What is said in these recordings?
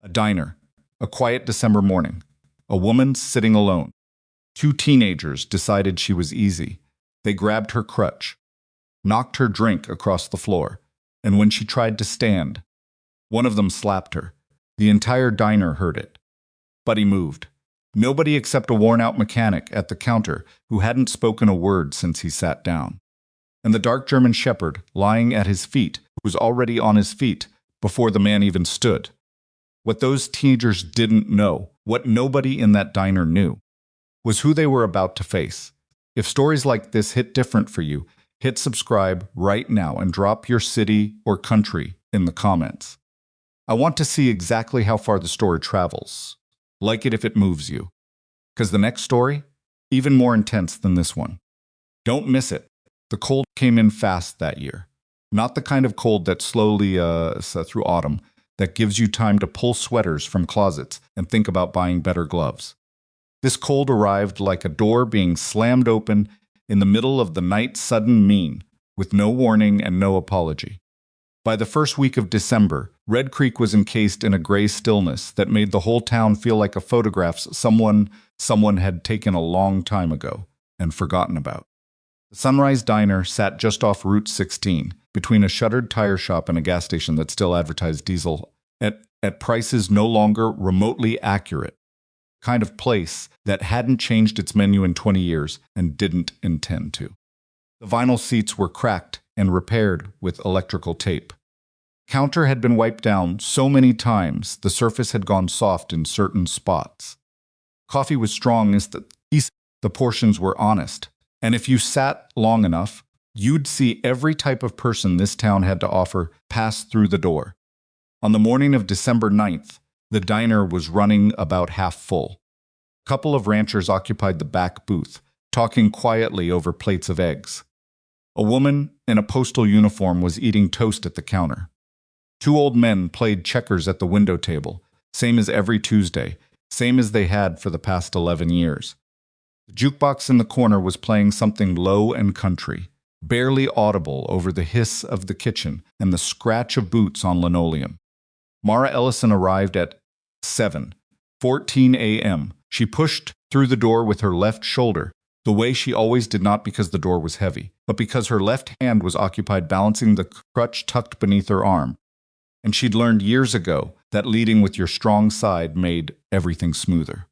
A diner. A quiet December morning. A woman sitting alone. Two teenagers decided she was easy. They grabbed her crutch, knocked her drink across the floor, and when she tried to stand, one of them slapped her. The entire diner heard it. Buddy moved. Nobody except a worn-out mechanic at the counter who hadn't spoken a word since he sat down. And the dark German shepherd, lying at his feet, was already on his feet before the man even stood. What those teenagers didn't know, what nobody in that diner knew, was who they were about to face. If stories like this hit different for you, hit subscribe right now and drop your city or country in the comments. I want to see exactly how far the story travels. Like it if it moves you. Because the next story, even more intense than this one. Don't miss it. The cold came in fast that year. Not the kind of cold that slowly through autumn, that gives you time to pull sweaters from closets and think about buying better gloves. This cold arrived like a door being slammed open in the middle of the night's sudden mean, with no warning and no apology. By the first week of December, Red Creek was encased in a gray stillness that made the whole town feel like a photograph someone had taken a long time ago and forgotten about. The Sunrise Diner sat just off Route 16, between a shuttered tire shop and a gas station that still advertised diesel at prices no longer remotely accurate. Kind of place that hadn't changed its menu in 20 years and didn't intend to. The vinyl seats were cracked and repaired with electrical tape. Counter had been wiped down so many times the surface had gone soft in certain spots. Coffee was strong as the portions were honest, and if you sat long enough, you'd see every type of person this town had to offer pass through the door. On the morning of December 9th, the diner was running about half full. A couple of ranchers occupied the back booth, talking quietly over plates of eggs. A woman in a postal uniform was eating toast at the counter. Two old men played checkers at the window table, same as every Tuesday, same as they had for the past 11 years. The jukebox in the corner was playing something low and country, barely audible over the hiss of the kitchen and the scratch of boots on linoleum. Mara Ellison arrived at 7:14 a.m. She pushed through the door with her left shoulder, the way she always did, not because the door was heavy, but because her left hand was occupied balancing the crutch tucked beneath her arm. And she'd learned years ago that leading with your strong side made everything smoother.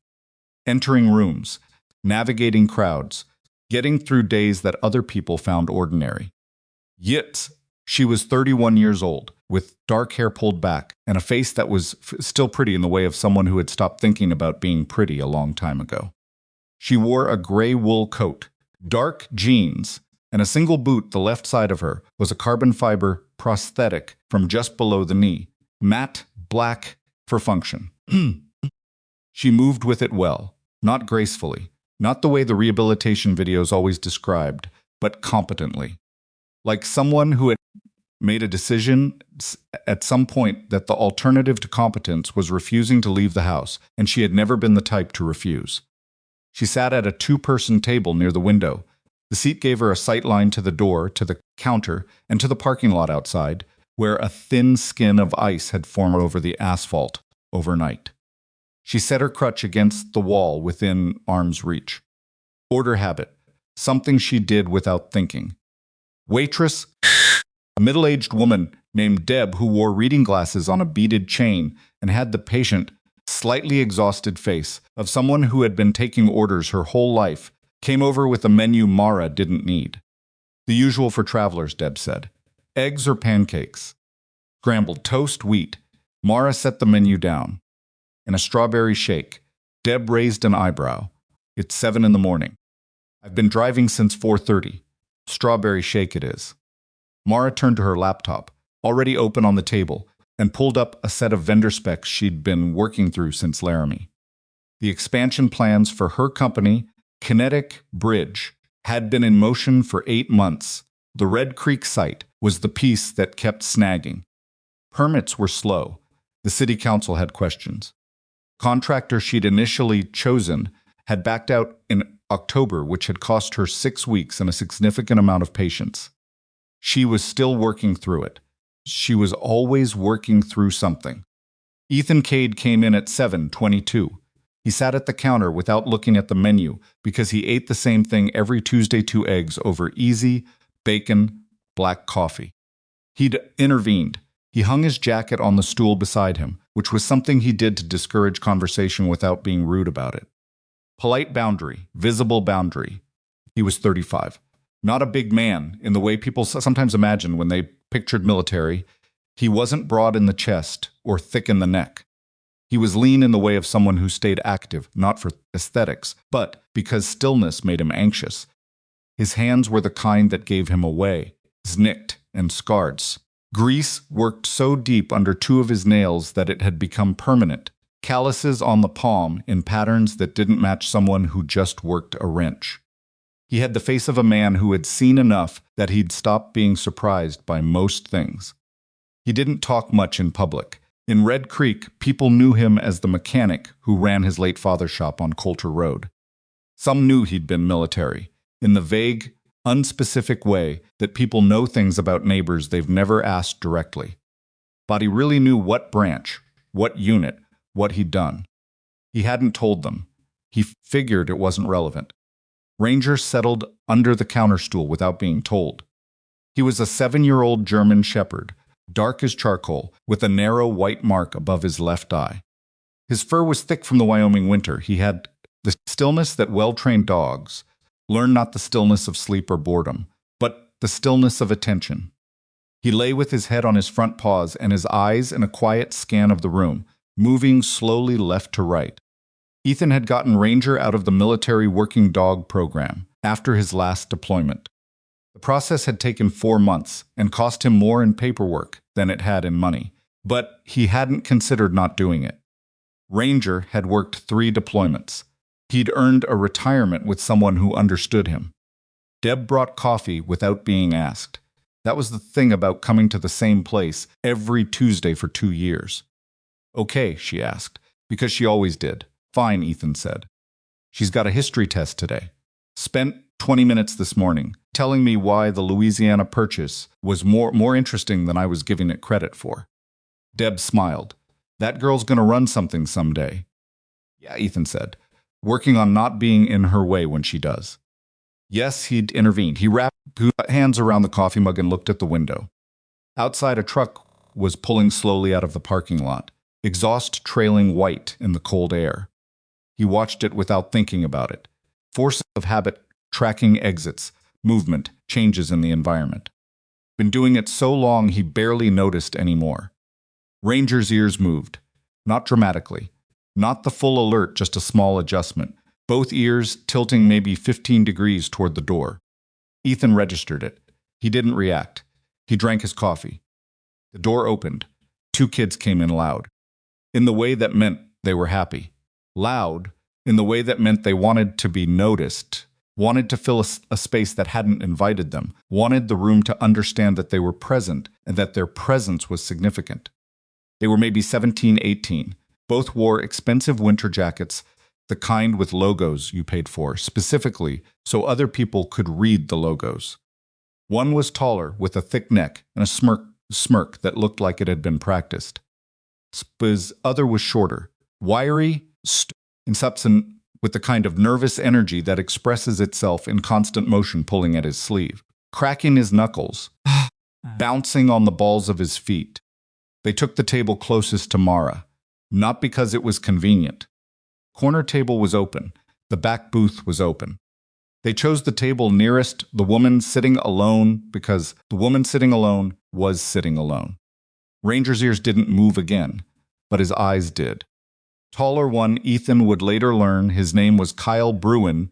Entering rooms, navigating crowds, getting through days that other people found ordinary. Yet, she was 31 years old, with dark hair pulled back, and a face that was still pretty in the way of someone who had stopped thinking about being pretty a long time ago. She wore a gray wool coat, dark jeans, and a single boot. The left side of her was a carbon fiber prosthetic from just below the knee, matte black for function. She moved with it well, not gracefully, not the way the rehabilitation videos always described, but competently. Like someone who had made a decision at some point that the alternative to competence was refusing to leave the house, and she had never been the type to refuse. She sat at a two-person table near the window. The seat gave her a sight line to the door, to the counter, and to the parking lot outside, where a thin skin of ice had formed over the asphalt overnight. She set her crutch against the wall within arm's reach. Order habit, something she did without thinking. Waitress, a middle-aged woman named Deb who wore reading glasses on a beaded chain and had the patient, slightly exhausted face of someone who had been taking orders her whole life, came over with a menu Mara didn't need. The usual for travelers, Deb said. Eggs or pancakes? Scrambled toast, wheat. Mara set the menu down. And a strawberry shake. Deb raised an eyebrow. It's 7 in the morning. I've been driving since 4:30. Strawberry shake it is. Mara turned to her laptop, already open on the table, and pulled up a set of vendor specs she'd been working through since Laramie. The expansion plans for her company, Kinetic Bridge, had been in motion for 8 months. The Red Creek site was the piece that kept snagging. Permits were slow. The city council had questions. Contractor she'd initially chosen had backed out in October, which had cost her 6 weeks and a significant amount of patience. She was still working through it. She was always working through something. Ethan Cade came in at 7:22. He sat at the counter without looking at the menu because he ate the same thing every Tuesday: 2 eggs over easy, bacon, black coffee. He'd intervened. He hung his jacket on the stool beside him, which was something he did to discourage conversation without being rude about it. Polite boundary, visible boundary. He was 35. Not a big man in the way people sometimes imagine when they pictured military. He wasn't broad in the chest or thick in the neck. He was lean in the way of someone who stayed active, not for aesthetics, but because stillness made him anxious. His hands were the kind that gave him away, znicked and scarred. Grease worked so deep under 2 of his nails that it had become permanent, calluses on the palm in patterns that didn't match someone who just worked a wrench. He had the face of a man who had seen enough that he'd stopped being surprised by most things. He didn't talk much in public. In Red Creek, people knew him as the mechanic who ran his late father's shop on Coulter Road. Some knew he'd been military, in the vague, unspecific way that people know things about neighbors they've never asked directly. But he really knew what branch, what unit, what he'd done. He hadn't told them. He figured it wasn't relevant. Ranger settled under the counter stool without being told. He was a 7-year-old German shepherd, dark as charcoal, with a narrow white mark above his left eye. His fur was thick from the Wyoming winter. He had the stillness that well-trained dogs learn, not the stillness of sleep or boredom, but the stillness of attention. He lay with his head on his front paws and his eyes in a quiet scan of the room, moving slowly left to right. Ethan had gotten Ranger out of the military working dog program after his last deployment. The process had taken 4 months and cost him more in paperwork than it had in money, but he hadn't considered not doing it. Ranger had worked 3 deployments. He'd earned a retirement with someone who understood him. Deb brought coffee without being asked. That was the thing about coming to the same place every Tuesday for 2 years. Okay, she asked, because she always did. Fine, Ethan said. She's got a history test today. Spent 20 minutes this morning telling me why the Louisiana Purchase was more interesting than I was giving it credit for. Deb smiled. That girl's going to run something someday. Yeah, Ethan said, working on not being in her way when she does. Yes, he'd intervened. He wrapped his hands around the coffee mug and looked at the window. Outside, a truck was pulling slowly out of the parking lot, exhaust trailing white in the cold air. He watched it without thinking about it. Force of habit, tracking exits, movement, changes in the environment. Been doing it so long he barely noticed anymore. Ranger's ears moved. Not dramatically. Not the full alert, just a small adjustment. Both ears tilting maybe 15 degrees toward the door. Ethan registered it. He didn't react. He drank his coffee. The door opened. 2 kids came in loud. In the way that meant they were happy. Loud, in the way that meant they wanted to be noticed. Wanted to fill a space that hadn't invited them, wanted the room to understand that they were present and that their presence was significant. They were maybe 17, 18. Both wore expensive winter jackets, the kind with logos you paid for, specifically so other people could read the logos. One was taller, with a thick neck and a smirk that looked like it had been practiced. His other was shorter, wiry, and substance, with the kind of nervous energy that expresses itself in constant motion pulling at his sleeve, cracking his knuckles, bouncing on the balls of his feet. They took the table closest to Mara, not because it was convenient. Corner table was open. The back booth was open. They chose the table nearest the woman sitting alone because the woman sitting alone was sitting alone. Ranger's ears didn't move again, but his eyes did. Taller one, Ethan would later learn his name was Kyle Bruin,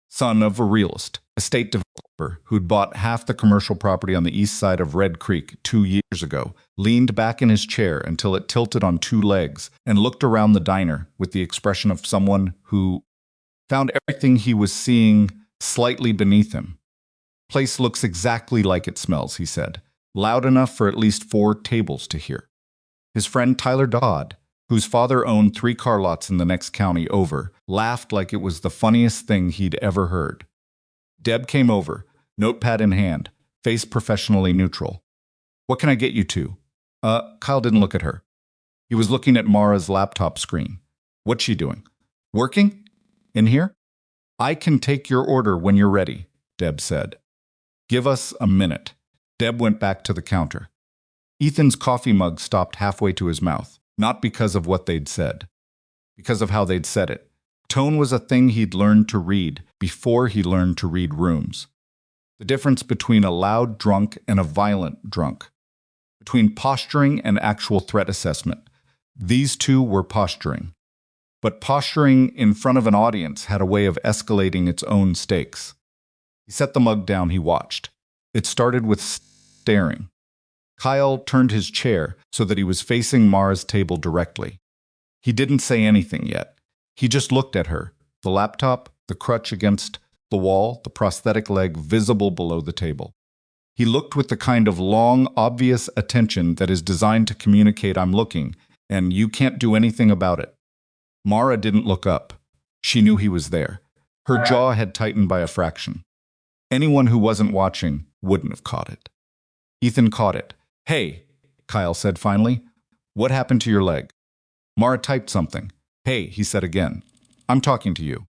son of a realist, estate developer who'd bought half the commercial property on the east side of Red Creek 2 years ago, leaned back in his chair until it tilted on 2 legs, and looked around the diner with the expression of someone who found everything he was seeing slightly beneath him. Place looks exactly like it smells, he said, loud enough for at least 4 tables to hear. His friend Tyler Dodd, whose father owned 3 car lots in the next county over, laughed like it was the funniest thing he'd ever heard. Deb came over, notepad in hand, face professionally neutral. What can I get you to? Kyle didn't look at her. He was looking at Mara's laptop screen. What's she doing? Working? In here? I can take your order when you're ready, Deb said. Give us a minute. Deb went back to the counter. Ethan's coffee mug stopped halfway to his mouth, not because of what they'd said, because of how they'd said it. Tone was a thing he'd learned to read before he learned to read rooms. The difference between a loud drunk and a violent drunk. Between posturing and actual threat assessment. These two were posturing. But posturing in front of an audience had a way of escalating its own stakes. He set the mug down. He watched. It started with staring. Kyle turned his chair so that he was facing Mara's table directly. He didn't say anything yet. He just looked at her, the laptop, the crutch against the wall, the prosthetic leg visible below the table. He looked with the kind of long, obvious attention that is designed to communicate I'm looking, and you can't do anything about it. Mara didn't look up. She knew he was there. Her jaw had tightened by a fraction. Anyone who wasn't watching wouldn't have caught it. Ethan caught it. Hey, Kyle said finally. What happened to your leg? Mara typed something. Hey, he said again. I'm talking to you.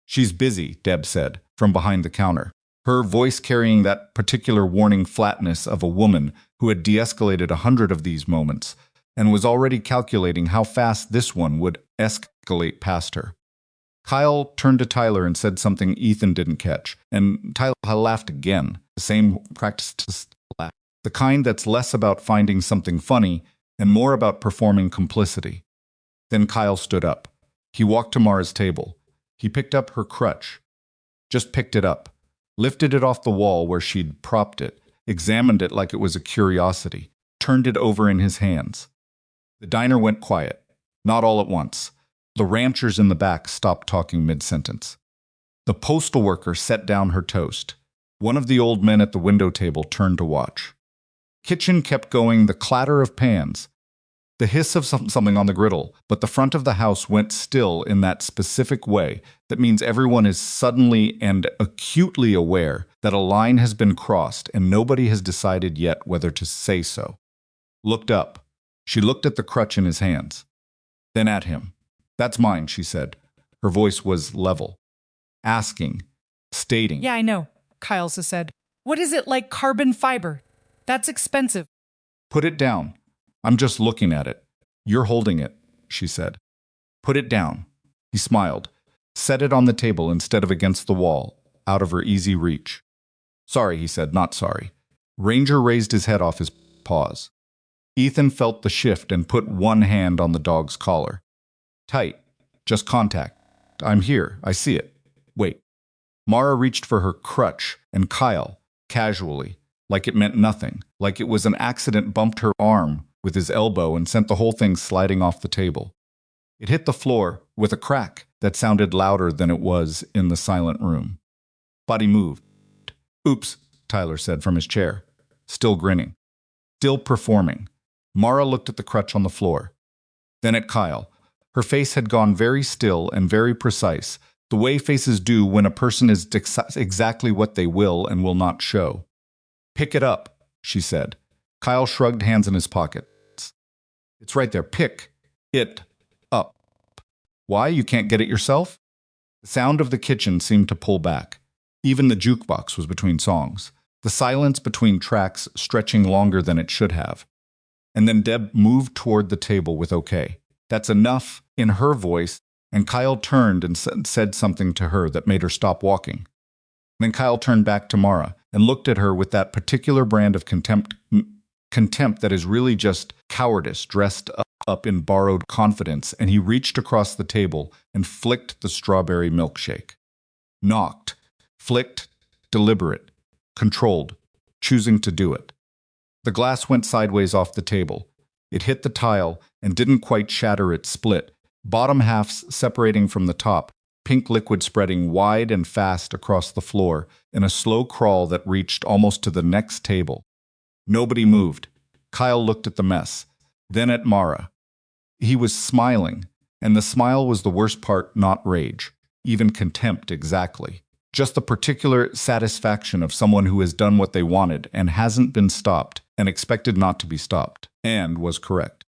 She's busy, Deb said, from behind the counter, her voice carrying that particular warning flatness of a woman who had de-escalated 100 of these moments and was already calculating how fast this one would escalate past her. Kyle turned to Tyler and said something Ethan didn't catch, and Tyler laughed again, the same practiced laugh, the kind that's less about finding something funny and more about performing complicity. Then Kyle stood up. He walked to Mara's table. He picked up her crutch. Just picked it up. Lifted it off the wall where she'd propped it, examined it like it was a curiosity, turned it over in his hands. The diner went quiet. Not all at once. The ranchers in the back stopped talking mid-sentence. The postal worker set down her toast. One of the old men at the window table turned to watch. Kitchen kept going, the clatter of pans, the hiss of something on the griddle, but the front of the house went still in that specific way that means everyone is suddenly and acutely aware that a line has been crossed and nobody has decided yet whether to say so. Looked up. She looked at the crutch in his hands. Then at him. That's mine, she said. Her voice was level. Asking. Stating. Yeah, I know, Kyles said. What is it like carbon fiber? That's expensive. Put it down. I'm just looking at it. You're holding it, she said. Put it down. He smiled. Set it on the table instead of against the wall, out of her easy reach. Sorry, he said, not sorry. Ranger raised his head off his paws. Ethan felt the shift and put one hand on the dog's collar. Tight. Just contact. I'm here. I see it. Wait. Mara reached for her crutch, and Kyle, casually, like it meant nothing, like it was an accident, bumped her arm with his elbow and sent the whole thing sliding off the table. It hit the floor with a crack that sounded louder than it was in the silent room. Body moved. Oops, Tyler said from his chair, still grinning, still performing. Mara looked at the crutch on the floor, then at Kyle. Her face had gone very still and very precise, the way faces do when a person is exactly what they will and will not show. Pick it up, she said. Kyle shrugged, hands in his pockets. It's right there. Pick it up. Why? You can't get it yourself? The sound of the kitchen seemed to pull back. Even the jukebox was between songs, the silence between tracks stretching longer than it should have. And then Deb moved toward the table with okay. That's enough in her voice, and Kyle turned and said something to her that made her stop walking. Then Kyle turned back to Mara and looked at her with that particular brand of contempt that is really just cowardice dressed up in borrowed confidence, and he reached across the table and flicked the strawberry milkshake. Knocked, flicked, deliberate, controlled, choosing to do it. The glass went sideways off the table. It hit the tile and didn't quite shatter, it split, bottom halves separating from the top, pink liquid spreading wide and fast across the floor in a slow crawl that reached almost to the next table. Nobody moved. Kyle looked at the mess, then at Mara. He was smiling, and the smile was the worst part, not rage, even contempt exactly. Just the particular satisfaction of someone who has done what they wanted and hasn't been stopped and expected not to be stopped, and was correct.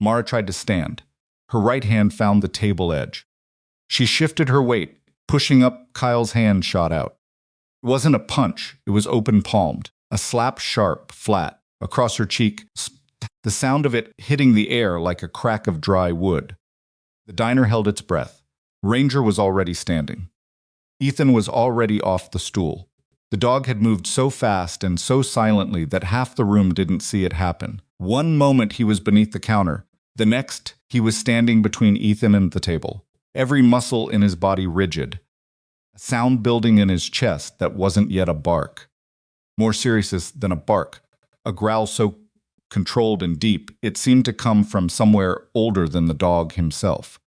Mara tried to stand. Her right hand found the table edge. She shifted her weight, pushing up. Kyle's hand shot out. It wasn't a punch, it was open-palmed, a slap sharp, flat, across her cheek, the sound of it hitting the air like a crack of dry wood. The diner held its breath. Ranger was already standing. Ethan was already off the stool. The dog had moved so fast and so silently that half the room didn't see it happen. One moment he was beneath the counter. The next, he was standing between Ethan and the table, every muscle in his body rigid, a sound building in his chest that wasn't yet a bark. More serious than a bark, a growl so controlled and deep, it seemed to come from somewhere older than the dog himself.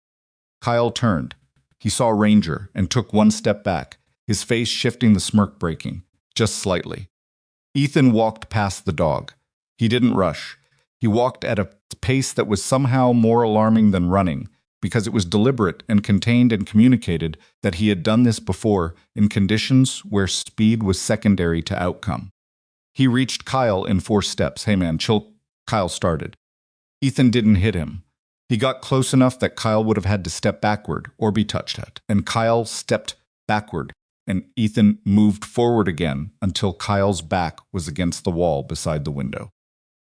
Kyle turned. He saw Ranger and took one step back, his face shifting, the smirk breaking, just slightly. Ethan walked past the dog. He didn't rush. He walked at a pace that was somehow more alarming than running, because it was deliberate and contained and communicated that he had done this before in conditions where speed was secondary to outcome. He reached Kyle in 4 steps. "Hey man, chill," Kyle started. Ethan didn't hit him. He got close enough that Kyle would have had to step backward or be touched at, and Kyle stepped backward, and Ethan moved forward again until Kyle's back was against the wall beside the window.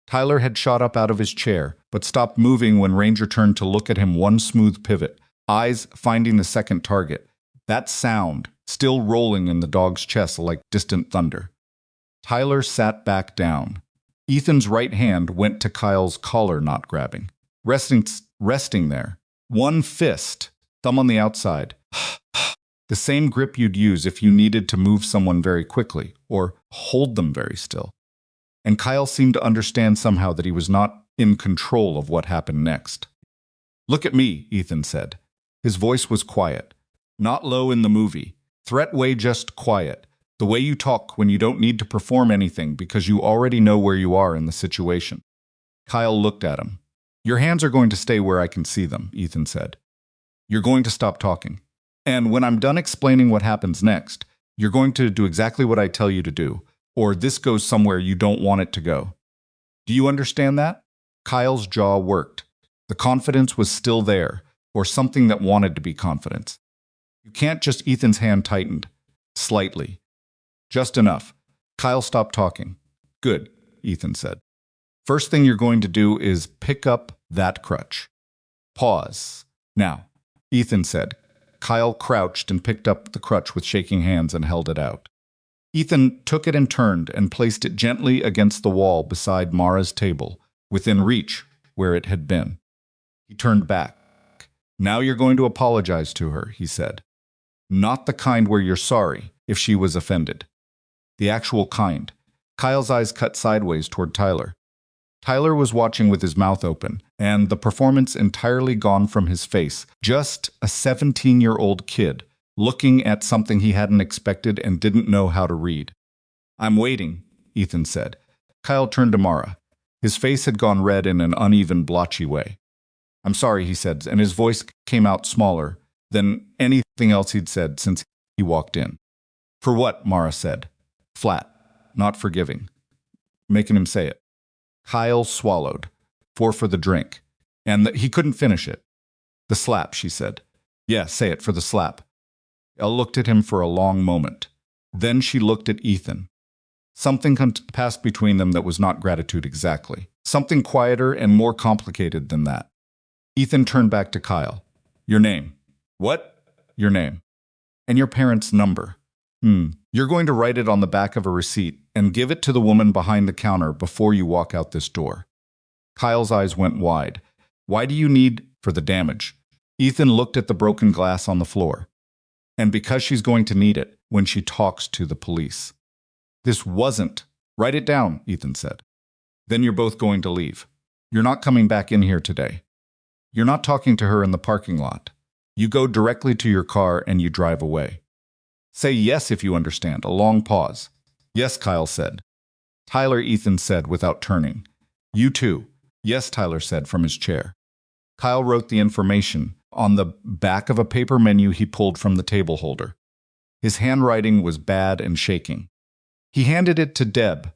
Tyler had shot up out of his chair, but stopped moving when Ranger turned to look at him. One smooth pivot, eyes finding the second target. That sound still rolling in the dog's chest like distant thunder. Tyler sat back down. Ethan's right hand went to Kyle's collar, not grabbing. Resting there. One fist, thumb on the outside. The same grip you'd use if you needed to move someone very quickly, or hold them very still. And Kyle seemed to understand somehow that he was not in control of what happened next. "Look at me," Ethan said. His voice was quiet. Not low in the movie. Threat way, just quiet. The way you talk when you don't need to perform anything because you already know where you are in the situation. Kyle looked at him. "Your hands are going to stay where I can see them," Ethan said. "You're going to stop talking. And when I'm done explaining what happens next, you're going to do exactly what I tell you to do, or this goes somewhere you don't want it to go. Do you understand that?" Kyle's jaw worked. The confidence was still there, or something that wanted to be confidence. "You can't just..." Ethan's hand tightened. Slightly. Just enough. Kyle stopped talking. "Good," Ethan said. "First thing you're going to do is pick up that crutch." Pause. "Now," Ethan said. Kyle crouched and picked up the crutch with shaking hands and held it out. Ethan took it and turned and placed it gently against the wall beside Mara's table, within reach where it had been. He turned back. "Now you're going to apologize to her," he said. "Not the kind where you're sorry if she was offended. The actual kind." Kyle's eyes cut sideways toward Tyler. Tyler was watching with his mouth open, and the performance entirely gone from his face. Just a 17-year-old kid, looking at something he hadn't expected and didn't know how to read. "I'm waiting," Ethan said. Kyle turned to Mara. His face had gone red in an uneven, blotchy way. "I'm sorry," he said, and his voice came out smaller than anything else he'd said since he walked in. "For what?" Mara said. Flat, not forgiving. Making him say it. Kyle swallowed. For the drink. And he couldn't finish it. "The slap," she said. "Yeah, say it, for the slap." Elle looked at him for a long moment. Then she looked at Ethan. Something passed between them that was not gratitude exactly. Something quieter and more complicated than that. Ethan turned back to Kyle. "Your name." "What?" "Your name." "And your parents' number." You're going to write it on the back of a receipt and give it to the woman behind the counter before you walk out this door." Kyle's eyes went wide. "Why do you need..." "For the damage." Ethan looked at the broken glass on the floor. "And because she's going to need it when she talks to the police." "This wasn't..." "Write it down," Ethan said. "Then you're both going to leave. You're not coming back in here today. You're not talking to her in the parking lot. You go directly to your car and you drive away. Say yes if you understand." A long pause. "Yes," Kyle said. "Tyler," Ethan said without turning. "You too." "Yes," Tyler said from his chair. Kyle wrote the information on the back of a paper menu he pulled from the table holder. His handwriting was bad and shaking. He handed it to Deb,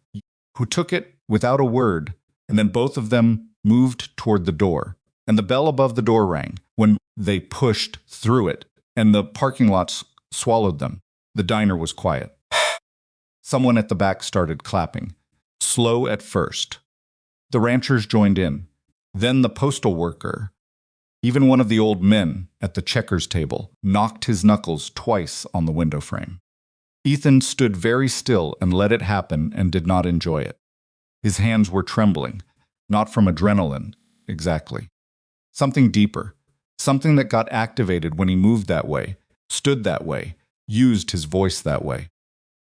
who took it without a word, and then both of them moved toward the door. and the bell above the door rang when they pushed through it, and the parking lot swallowed them. The diner was quiet. Someone at the back started clapping, slow at first. The ranchers joined in. Then the postal worker, even one of the old men at the checkers table, knocked his knuckles twice on the window frame. Ethan stood very still and let it happen and did not enjoy it. His hands were trembling, not from adrenaline, exactly. Something deeper, something that got activated when he moved that way, stood that way, used his voice that way.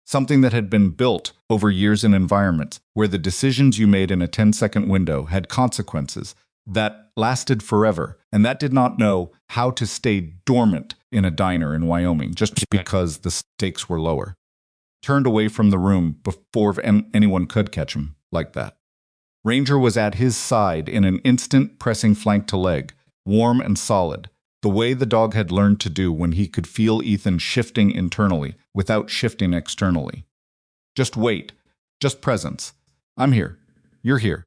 Something that had been built over years in environments where the decisions you made in a 10-second window had consequences that lasted forever, and that did not know how to stay dormant in a diner in Wyoming just because the stakes were lower. Turned away from the room before anyone could catch him like that. Ranger was at his side in an instant, pressing flank to leg, warm and solid, the way the dog had learned to do when he could feel Ethan shifting internally without shifting externally. Just wait. Just presence. I'm here. You're here.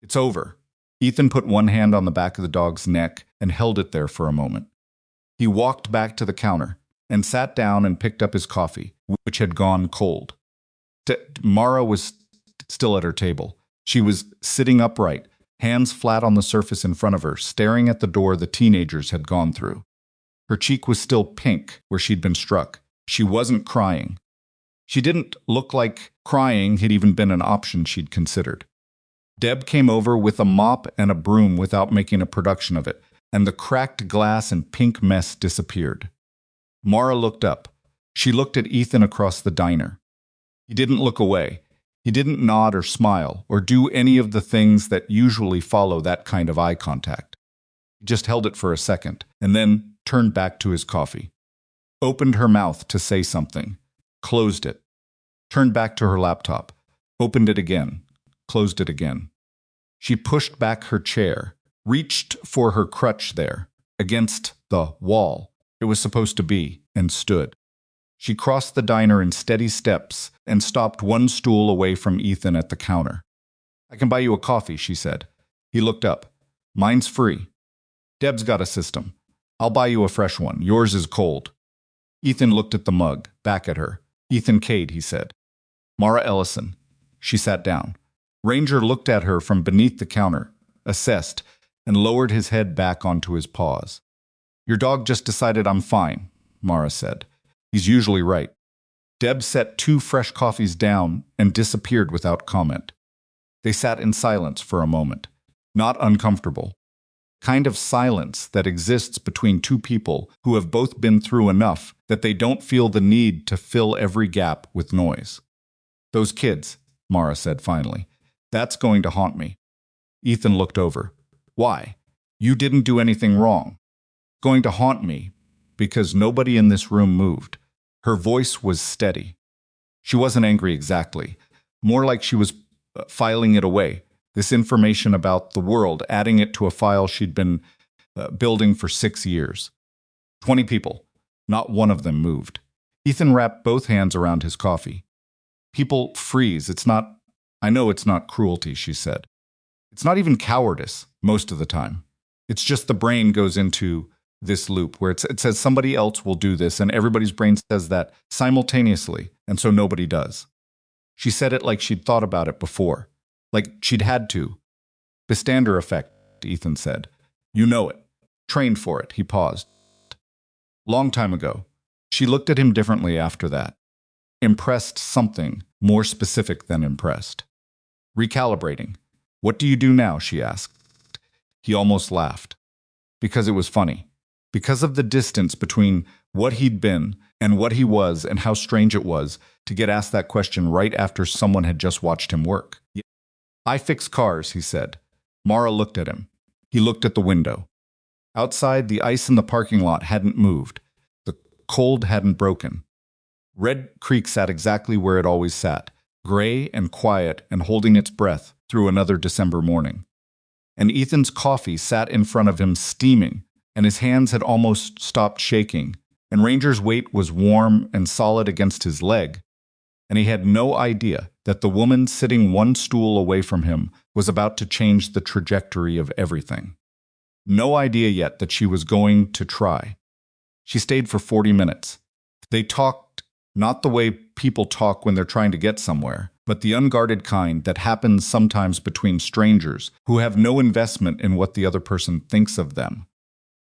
It's over. Ethan put one hand on the back of the dog's neck and held it there for a moment. He walked back to the counter and sat down and picked up his coffee, which had gone cold. Mara was still at her table. She was sitting upright, hands flat on the surface in front of her, staring at the door the teenagers had gone through. Her cheek was still pink where she'd been struck. She wasn't crying. She didn't look like crying had even been an option she'd considered. Deb came over with a mop and a broom without making a production of it, and the cracked glass and pink mess disappeared. Mara looked up. She looked at Ethan across the diner. He didn't look away. He didn't nod or smile or do any of the things that usually follow that kind of eye contact. He just held it for a second and then turned back to his coffee. Opened her mouth to say something. Closed it. Turned back to her laptop. Opened it again. Closed it again. She pushed back her chair, reached for her crutch there, against the wall it was supposed to be, and stood. She crossed the diner in steady steps and stopped one stool away from Ethan at the counter. I can buy you a coffee, she said. He looked up. Mine's free. Deb's got a system. I'll buy you a fresh one. Yours is cold. Ethan looked at the mug, back at her. Ethan Cade, he said. Mara Ellison. She sat down. Ranger looked at her from beneath the counter, assessed, and lowered his head back onto his paws. Your dog just decided I'm fine, Mara said. He's usually right. Deb set 2 fresh coffees down and disappeared without comment. They sat in silence for a moment, not uncomfortable. Kind of silence that exists between 2 people who have both been through enough that they don't feel the need to fill every gap with noise. Those kids, Mara said finally. That's going to haunt me. Ethan looked over. Why? You didn't do anything wrong. Going to haunt me because nobody in this room moved. Her voice was steady. She wasn't angry exactly, more like she was filing it away, this information about the world, adding it to a file she'd been building for 6 years. 20 people. Not one of them moved. Ethan wrapped both hands around his coffee. People freeze. I know it's not cruelty, she said. It's not even cowardice, most of the time. It's just the brain goes into this loop where it says somebody else will do this, and everybody's brain says that simultaneously, and so nobody does. She said it like she'd thought about it before, like she'd had to. Bystander effect, Ethan said. You know it. Trained for it, he paused. Long time ago. She looked at him differently after that. Impressed something more specific than impressed. Recalibrating. What do you do now, she asked. He almost laughed. Because it was funny. Because of the distance between what he'd been and what he was and how strange it was to get asked that question right after someone had just watched him work. I fix cars, he said. Mara looked at him. He looked at the window. Outside, the ice in the parking lot hadn't moved. The cold hadn't broken. Red Creek sat exactly where it always sat, gray and quiet and holding its breath through another December morning. And Ethan's coffee sat in front of him steaming, and his hands had almost stopped shaking, and Ranger's weight was warm and solid against his leg, and he had no idea that the woman sitting one stool away from him was about to change the trajectory of everything. No idea yet that she was going to try. She stayed for 40 minutes. They talked not the way people talk when they're trying to get somewhere, but the unguarded kind that happens sometimes between strangers who have no investment in what the other person thinks of them.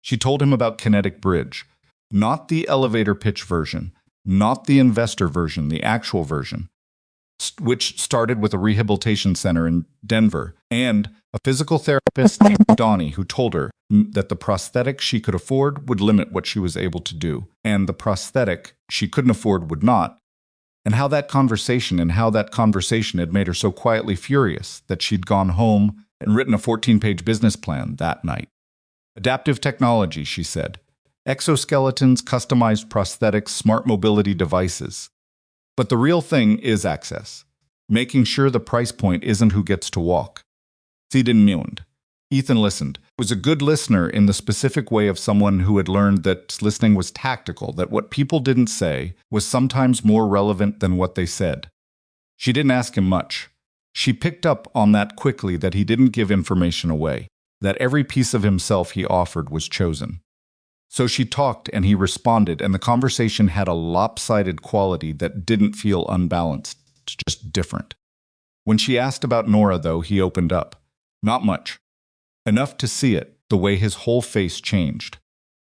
She told him about Kinetic Bridge, not the elevator pitch version, not the investor version, the actual version, which started with a rehabilitation center in Denver, and a physical therapist named Donnie who told her that the prosthetic she could afford would limit what she was able to do, and the prosthetic she couldn't afford would not, and how that conversation had made her so quietly furious that she'd gone home and written a 14-page business plan that night. Adaptive technology, she said. Exoskeletons, customized prosthetics, smart mobility devices. But the real thing is access. Making sure the price point isn't who gets to walk. Sie den Mund. Ethan listened. He was a good listener in the specific way of someone who had learned that listening was tactical, that what people didn't say was sometimes more relevant than what they said. She didn't ask him much. She picked up on that quickly, that he didn't give information away, that every piece of himself he offered was chosen. So she talked and he responded, and the conversation had a lopsided quality that didn't feel unbalanced, just different. When she asked about Nora, though, he opened up. Not much. Enough to see it, the way his whole face changed.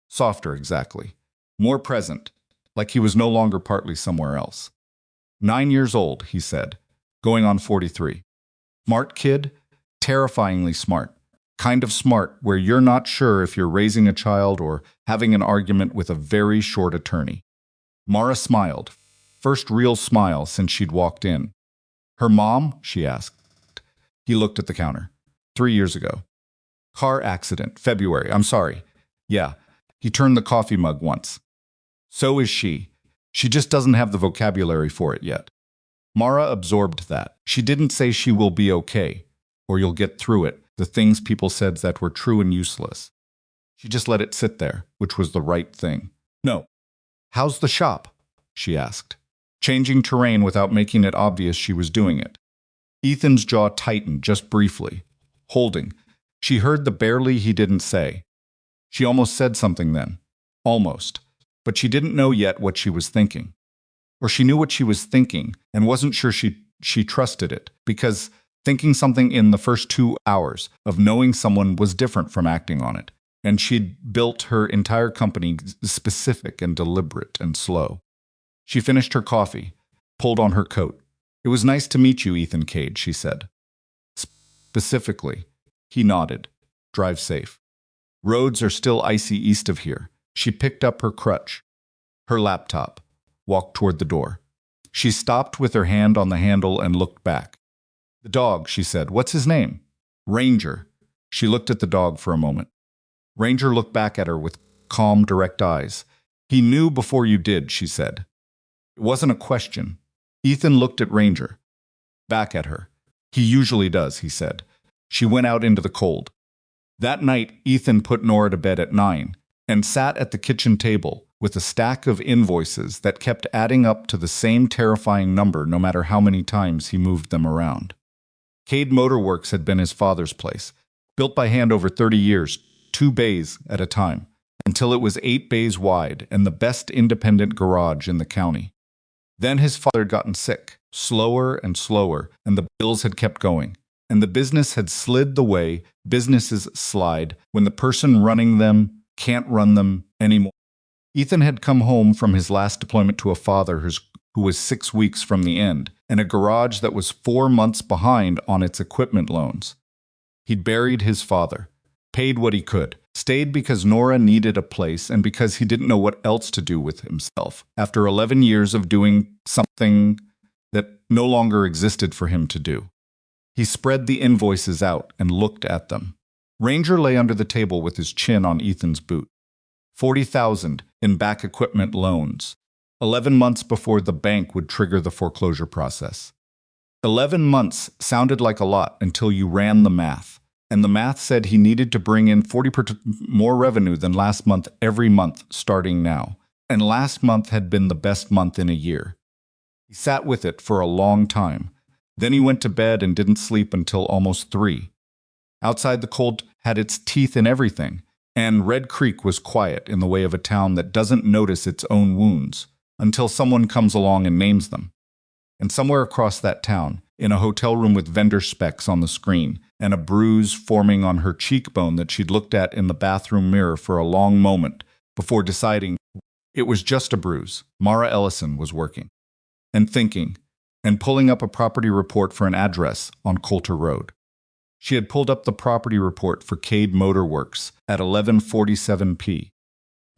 Softer, exactly. More present, like he was no longer partly somewhere else. 9 years old, he said, going on 43. Smart kid, terrifyingly smart. Kind of smart where you're not sure if you're raising a child or having an argument with a very short attorney. Mara smiled. First real smile since she'd walked in. Her mom? She asked. He looked at the counter. 3 years ago. Car accident, February, I'm sorry. Yeah, he turned the coffee mug once. So is she. She just doesn't have the vocabulary for it yet. Mara absorbed that. She didn't say she will be okay, or you'll get through it, the things people said that were true and useless. She just let it sit there, which was the right thing. No. How's the shop? She asked, changing terrain without making it obvious she was doing it. Ethan's jaw tightened just briefly, holding. She heard the barely he didn't say. She almost said something then. Almost. But she didn't know yet what she was thinking. Or she knew what she was thinking and wasn't sure she trusted it, because thinking something in the first 2 hours of knowing someone was different from acting on it, and she'd built her entire company specific and deliberate and slow. She finished her coffee, pulled on her coat. It was nice to meet you, Ethan Cade, she said. Specifically. He nodded. Drive safe. Roads are still icy east of here. She picked up her crutch, her laptop, walked toward the door. She stopped with her hand on the handle and looked back. The dog, she said. What's his name? Ranger. She looked at the dog for a moment. Ranger looked back at her with calm, direct eyes. He knew before you did, she said. It wasn't a question. Ethan looked at Ranger. Back at her. He usually does, he said. She went out into the cold. That night, Ethan put Nora to bed at 9 and sat at the kitchen table with a stack of invoices that kept adding up to the same terrifying number no matter how many times he moved them around. Cade Motorworks had been his father's place, built by hand over 30 years, 2 bays at a time, until it was 8 bays wide and the best independent garage in the county. Then his father had gotten sick, slower and slower, and the bills had kept going. And the business had slid the way businesses slide when the person running them can't run them anymore. Ethan had come home from his last deployment to a father who was 6 weeks from the end, and a garage that was 4 months behind on its equipment loans. He'd buried his father, paid what he could, stayed because Nora needed a place and because he didn't know what else to do with himself after 11 years of doing something that no longer existed for him to do. He spread the invoices out and looked at them. Ranger lay under the table with his chin on Ethan's boot. $40,000 in back equipment loans. 11 months before the bank would trigger the foreclosure process. 11 months sounded like a lot until you ran the math. And the math said he needed to bring in 40% more revenue than last month every month starting now. And last month had been the best month in a year. He sat with it for a long time. Then he went to bed and didn't sleep until almost 3. Outside, the cold had its teeth in everything, and Red Creek was quiet in the way of a town that doesn't notice its own wounds until someone comes along and names them. And somewhere across that town, in a hotel room with vendor specs on the screen and a bruise forming on her cheekbone that she'd looked at in the bathroom mirror for a long moment before deciding it was just a bruise, Mara Ellison was working and thinking and pulling up a property report for an address on Coulter Road. She had pulled up the property report for Cade Motor Works at 11:47 p.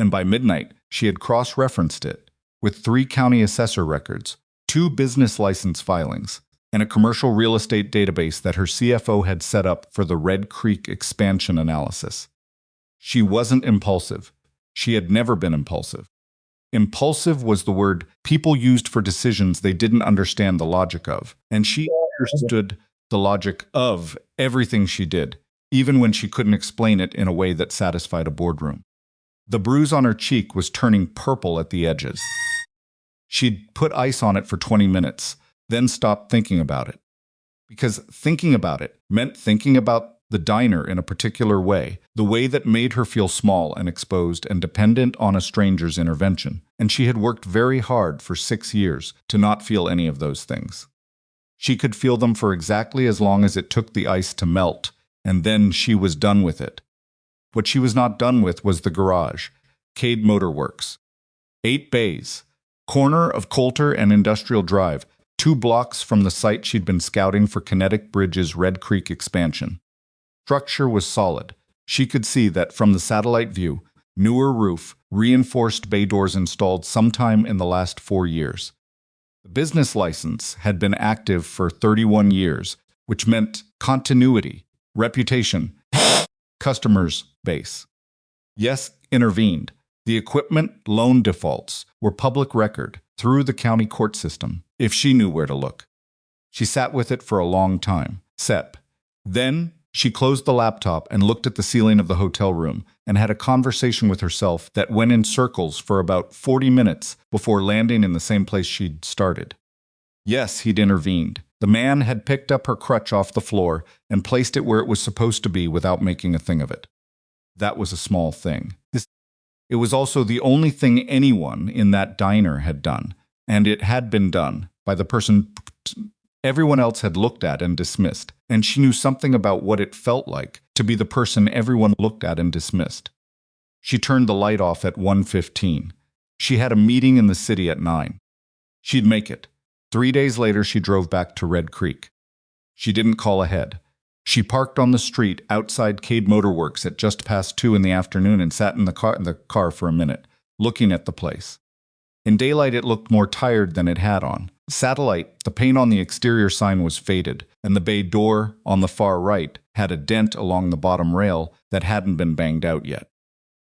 And by midnight, she had cross-referenced it with 3 county assessor records, 2 business license filings, and a commercial real estate database that her CFO had set up for the Red Creek expansion analysis. She wasn't impulsive. She had never been impulsive. Impulsive was the word people used for decisions they didn't understand the logic of, and she understood the logic of everything she did, even when she couldn't explain it in a way that satisfied a boardroom. The bruise on her cheek was turning purple at the edges. She'd put ice on it for 20 minutes, then stopped thinking about it. Because thinking about it meant thinking about the diner in a particular way, the way that made her feel small and exposed and dependent on a stranger's intervention. And she had worked very hard for 6 years to not feel any of those things. She could feel them for exactly as long as it took the ice to melt, and then she was done with it. What she was not done with was the garage, Cade Motor Works. 8 bays, corner of Coulter and Industrial Drive, 2 blocks from the site she'd been scouting for Kinetic Bridge's Red Creek expansion. Structure was solid. She could see that from the satellite view, newer roof, reinforced bay doors installed sometime in the last 4 years. The business license had been active for 31 years, which meant continuity, reputation, customers base. Yes, intervened. The equipment loan defaults were public record through the county court system, if she knew where to look. She sat with it for a long time. Then she closed the laptop and looked at the ceiling of the hotel room and had a conversation with herself that went in circles for about 40 minutes before landing in the same place she'd started. Yes, he'd intervened. The man had picked up her crutch off the floor and placed it where it was supposed to be without making a thing of it. That was a small thing. It was also the only thing anyone in that diner had done, and it had been done by the person everyone else had looked at and dismissed, and she knew something about what it felt like to be the person everyone looked at and dismissed. She turned the light off at 1:15. She had a meeting in the city at 9. She'd make it. 3 days later, she drove back to Red Creek. She didn't call ahead. She parked on the street outside Cade Motor Works at just past 2 in the afternoon and sat in the car for a minute, looking at the place. In daylight, it looked more tired than it had on. Satellite, the paint on the exterior sign was faded, and the bay door on the far right had a dent along the bottom rail that hadn't been banged out yet.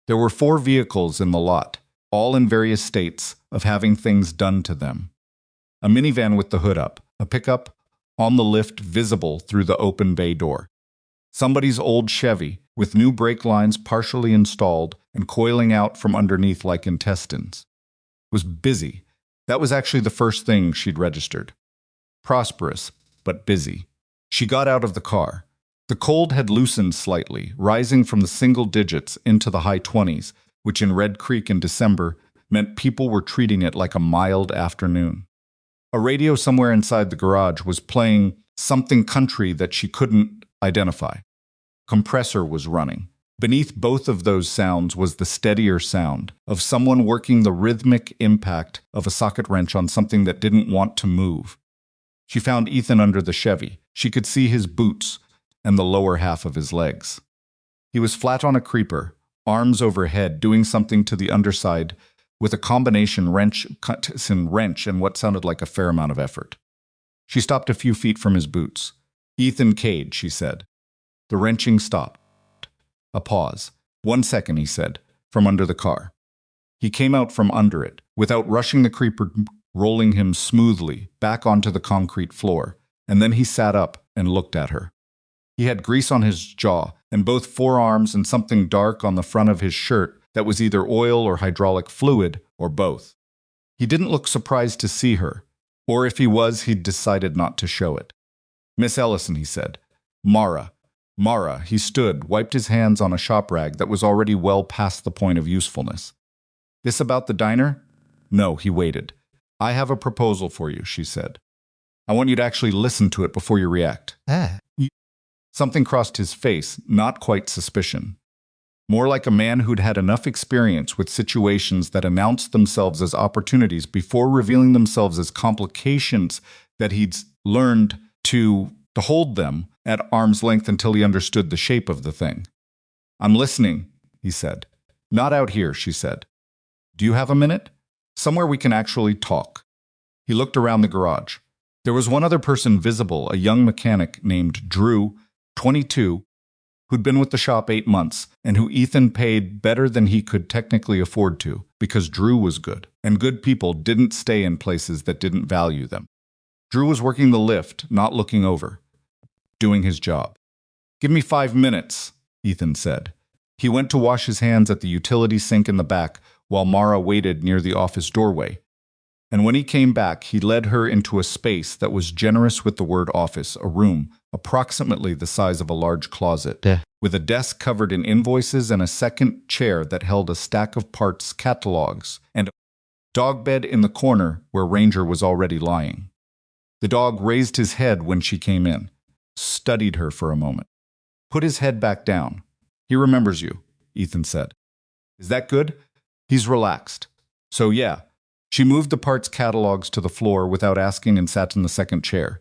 There were 4 vehicles in the lot, all in various states of having things done to them. A minivan with the hood up, a pickup on the lift visible through the open bay door. Somebody's old Chevy with new brake lines partially installed and coiling out from underneath like intestines. Was busy. That was actually the first thing she'd registered. Prosperous, but busy. She got out of the car. The cold had loosened slightly, rising from the single digits into the high 20s, which in Red Creek in December meant people were treating it like a mild afternoon. A radio somewhere inside the garage was playing something country that she couldn't identify. Compressor was running. Beneath both of those sounds was the steadier sound of someone working the rhythmic impact of a socket wrench on something that didn't want to move. She found Ethan under the Chevy. She could see his boots and the lower half of his legs. He was flat on a creeper, arms overhead, doing something to the underside with a combination wrench and what sounded like a fair amount of effort. She stopped a few feet from his boots. "Ethan Cade," she said. The wrenching stopped. A pause. "1 second," he said, from under the car. He came out from under it, without rushing the creeper, rolling him smoothly back onto the concrete floor, and then he sat up and looked at her. He had grease on his jaw, and both forearms and something dark on the front of his shirt that was either oil or hydraulic fluid, or both. He didn't look surprised to see her, or if he was, he'd decided not to show it. "Miss Ellison," he said. "Mara. Mara, he stood, wiped his hands on a shop rag that was already well past the point of usefulness. This about the diner? No, he waited. I have a proposal for you, she said. I want you to actually listen to it before you react. Something crossed his face, not quite suspicion. More like a man who'd had enough experience with situations that announced themselves as opportunities before revealing themselves as complications that he'd learned to hold them at arm's length until he understood the shape of the thing. I'm listening, he said. Not out here, she said. Do you have a minute? Somewhere we can actually talk. He looked around the garage. There was one other person visible, a young mechanic named Drew, 22, who'd been with the shop 8 months, and who Ethan paid better than he could technically afford to, because Drew was good, and good people didn't stay in places that didn't value them. Drew was working the lift, not looking over, doing his job. Give me 5 minutes, Ethan said. He went to wash his hands at the utility sink in the back while Mara waited near the office doorway. And when he came back, he led her into a space that was generous with the word office, a room approximately the size of a large closet, with a desk covered in invoices and a second chair that held a stack of parts catalogs, and a dog bed in the corner where Ranger was already lying. The dog raised his head when she came in, studied her for a moment, put his head back down. He remembers you, Ethan said. Is that good? He's relaxed. So yeah. She moved the parts catalogs to the floor without asking and sat in the second chair.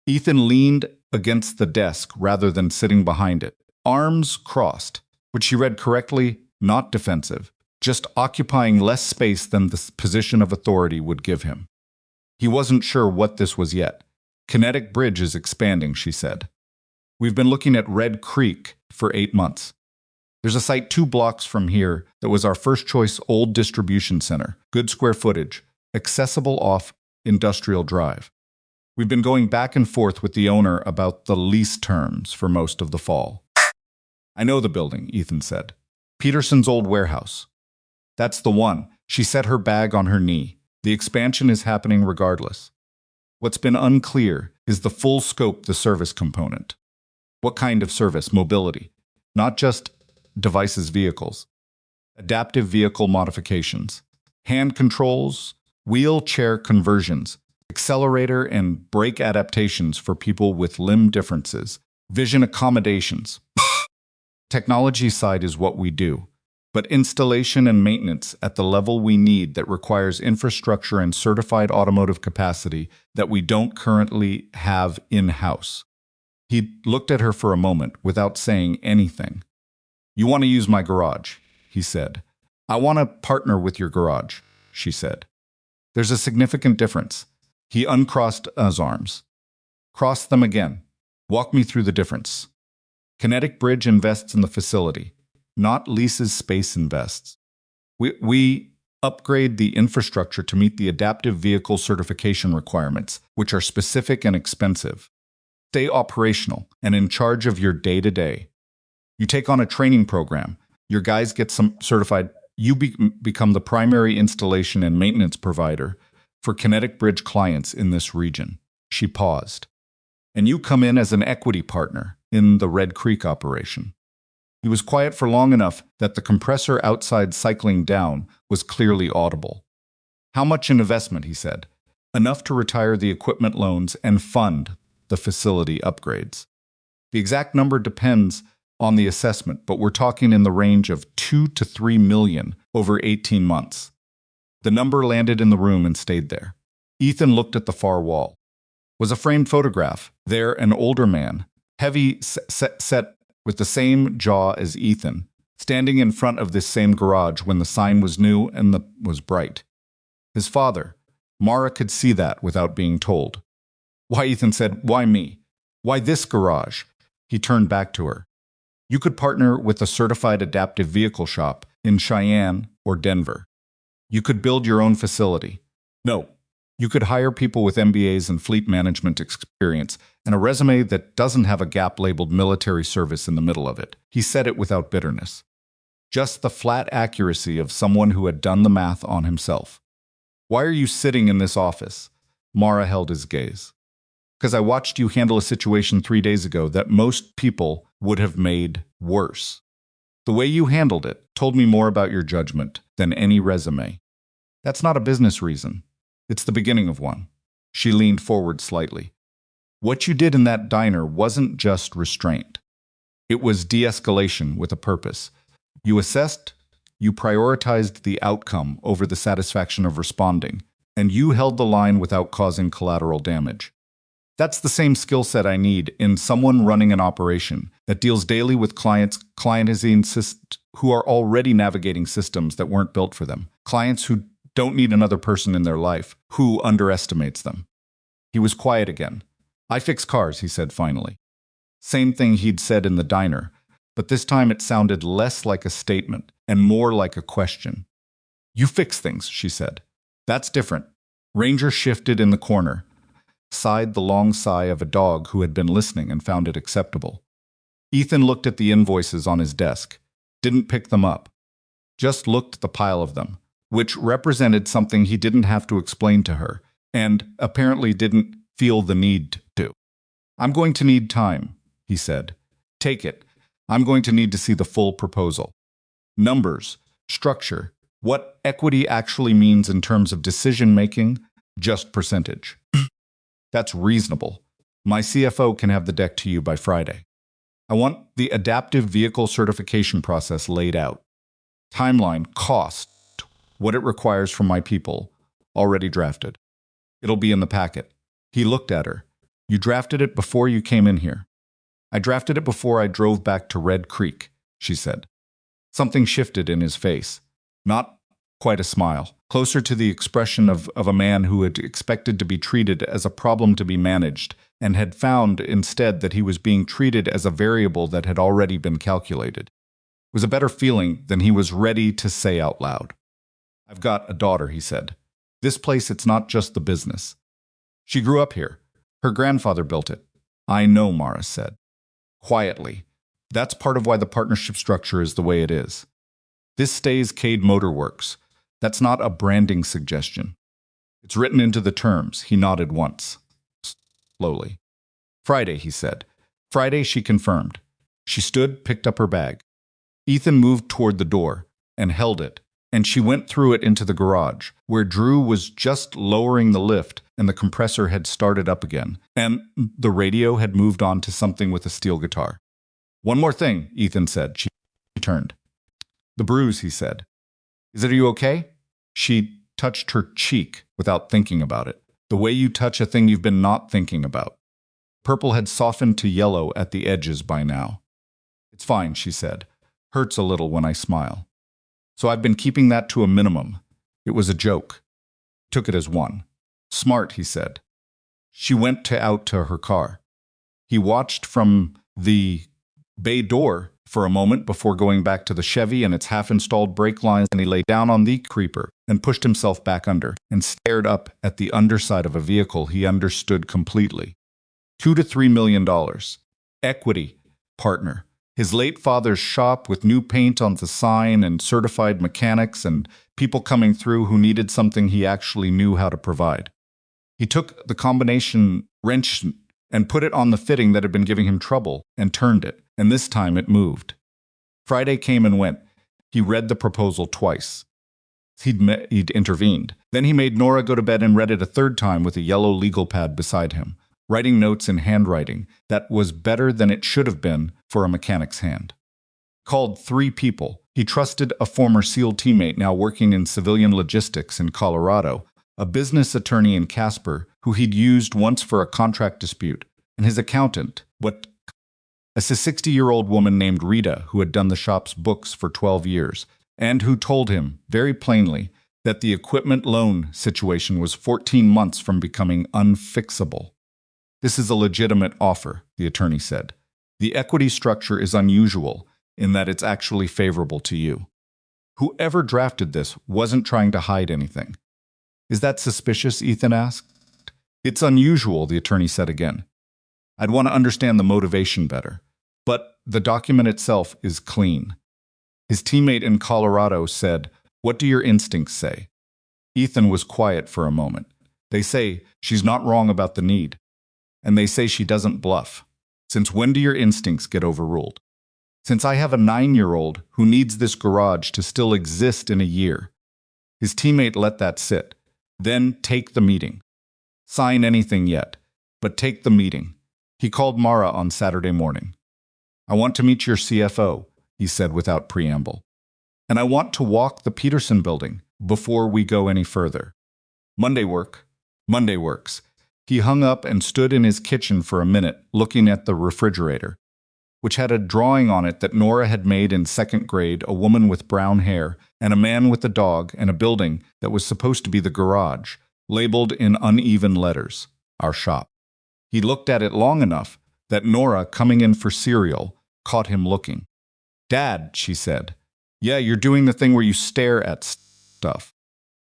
Ethan leaned against the desk rather than sitting behind it, arms crossed, which she read correctly, not defensive, just occupying less space than the position of authority would give him. He wasn't sure what this was yet. Kinetic Bridge is expanding, she said. We've been looking at Red Creek for 8 months. There's a site 2 blocks from here that was our first choice old distribution center, good square footage, accessible off Industrial Drive. We've been going back and forth with the owner about the lease terms for most of the fall. I know the building, Ethan said. Peterson's old warehouse. That's the one. She set her bag on her knee. The expansion is happening regardless. What's been unclear is the full scope, the service component. What kind of service? Mobility. Not just devices, vehicles. Adaptive vehicle modifications. Hand controls, wheelchair conversions, accelerator and brake adaptations for people with limb differences, vision accommodations. Technology side is what we do, but installation and maintenance at the level we need that requires infrastructure and certified automotive capacity that we don't currently have in-house. He looked at her for a moment without saying anything. You want to use my garage, he said. I want to partner with your garage, she said. There's a significant difference. He uncrossed his arms. Cross them again. Walk me through the difference. Kinetic Bridge invests in the facility, not leases space invests. We upgrade the infrastructure to meet the adaptive vehicle certification requirements, which are specific and expensive. Stay operational and in charge of your day-to-day. You take on a training program. Your guys get some certified. You become the primary installation and maintenance provider for Kinetic Bridge clients in this region. She paused. And you come in as an equity partner in the Red Creek operation. He was quiet for long enough that the compressor outside cycling down was clearly audible. How much in investment, he said. Enough to retire the equipment loans and fund the facility upgrades. The exact number depends on the assessment, but we're talking in the range of 2 to 3 million over 18 months. The number landed in the room and stayed there. Ethan looked at the far wall. Was a framed photograph. There, an older man, heavy set with the same jaw as Ethan, standing in front of this same garage when the sign was new and was bright. His father. Mara could see that without being told. Why, Ethan said, why me? Why this garage? He turned back to her. You could partner with a certified adaptive vehicle shop in Cheyenne or Denver. You could build your own facility. No, you could hire people with MBAs and fleet management experience and a resume that doesn't have a gap labeled military service in the middle of it. He said it without bitterness. Just the flat accuracy of someone who had done the math on himself. Why are you sitting in this office? Mara held his gaze. Because I watched you handle a situation 3 days ago that most people would have made worse. The way you handled it told me more about your judgment than any resume. That's not a business reason. It's the beginning of one. She leaned forward slightly. What you did in that diner wasn't just restraint. It was de-escalation with a purpose. You assessed, you prioritized the outcome over the satisfaction of responding, and you held the line without causing collateral damage. That's the same skill set I need in someone running an operation that deals daily with clients who are already navigating systems that weren't built for them. Clients who don't need another person in their life, who underestimates them. He was quiet again. I fix cars, he said finally. Same thing he'd said in the diner, but this time it sounded less like a statement and more like a question. You fix things, she said. That's different. Ranger shifted in the corner, sighed the long sigh of a dog who had been listening and found it acceptable. Ethan looked at the invoices on his desk, didn't pick them up, just looked at the pile of them, which represented something he didn't have to explain to her, and apparently didn't feel the need to. I'm going to need time, he said. Take it. I'm going to need to see the full proposal. Numbers, structure, what equity actually means in terms of decision-making, just percentage. That's reasonable. My CFO can have the deck to you by Friday. I want the adaptive vehicle certification process laid out. Timeline, cost, what it requires from my people, already drafted. It'll be in the packet. He looked at her. You drafted it before you came in here. I drafted it before I drove back to Red Creek, she said. Something shifted in his face. Not quite a smile, closer to the expression of a man who had expected to be treated as a problem to be managed and had found instead that he was being treated as a variable that had already been calculated. It was a better feeling than he was ready to say out loud. I've got a daughter, he said. This place, it's not just the business. She grew up here. Her grandfather built it. I know, Mara said. Quietly. That's part of why the partnership structure is the way it is. This stays Cade Motor Works. That's not a branding suggestion. It's written into the terms. He nodded once. Slowly. Friday, he said. Friday, she confirmed. She stood, picked up her bag. Ethan moved toward the door and held it, and she went through it into the garage, where Drew was just lowering the lift and the compressor had started up again, and the radio had moved on to something with a steel guitar. One more thing, Ethan said. She turned. The bruise, he said. Are you okay? She touched her cheek without thinking about it, the way you touch a thing you've been not thinking about. Purple had softened to yellow at the edges by now. It's fine, she said. Hurts a little when I smile. So I've been keeping that to a minimum. It was a joke. Took it as one. Smart, he said. She went out to her car. He watched from the bay door for a moment before going back to the Chevy and its half-installed brake lines, and he lay down on the creeper and pushed himself back under and stared up at the underside of a vehicle he understood completely. $2 to $3 million. Equity. Partner. His late father's shop with new paint on the sign and certified mechanics and people coming through who needed something he actually knew how to provide. He took the combination wrench and put it on the fitting that had been giving him trouble and turned it, and this time it moved. Friday came and went. He read the proposal twice. He'd intervened. Then he made Nora go to bed and read it a third time with a yellow legal pad beside him, writing notes in handwriting that was better than it should have been for a mechanic's hand. Called 3 people. He trusted a former SEAL teammate now working in civilian logistics in Colorado, a business attorney in Casper who he'd used once for a contract dispute, and his accountant, a 60-year-old woman named Rita who had done the shop's books for 12 years, and who told him, very plainly, that the equipment loan situation was 14 months from becoming unfixable. This is a legitimate offer, the attorney said. The equity structure is unusual in that it's actually favorable to you. Whoever drafted this wasn't trying to hide anything. Is that suspicious? Ethan asked. It's unusual, the attorney said again. I'd want to understand the motivation better. But the document itself is clean. His teammate in Colorado said, "What do your instincts say?" Ethan was quiet for a moment. They say she's not wrong about the need. and they say she doesn't bluff. Since when do your instincts get overruled? Since I have a 9-year-old who needs this garage to still exist in a year. His teammate let that sit. Then take the meeting. Sign anything yet, but take the meeting. He called Mara on Saturday morning. I want to meet your CFO, he said without preamble. And I want to walk the Peterson building before we go any further. Monday works. He hung up and stood in his kitchen for a minute, looking at the refrigerator, which had a drawing on it that Nora had made in 2nd grade, a woman with brown hair, and a man with a dog, and a building that was supposed to be the garage, labeled in uneven letters, our shop. He looked at it long enough that Nora, coming in for cereal, caught him looking. Dad, she said. Yeah, you're doing the thing where you stare at stuff.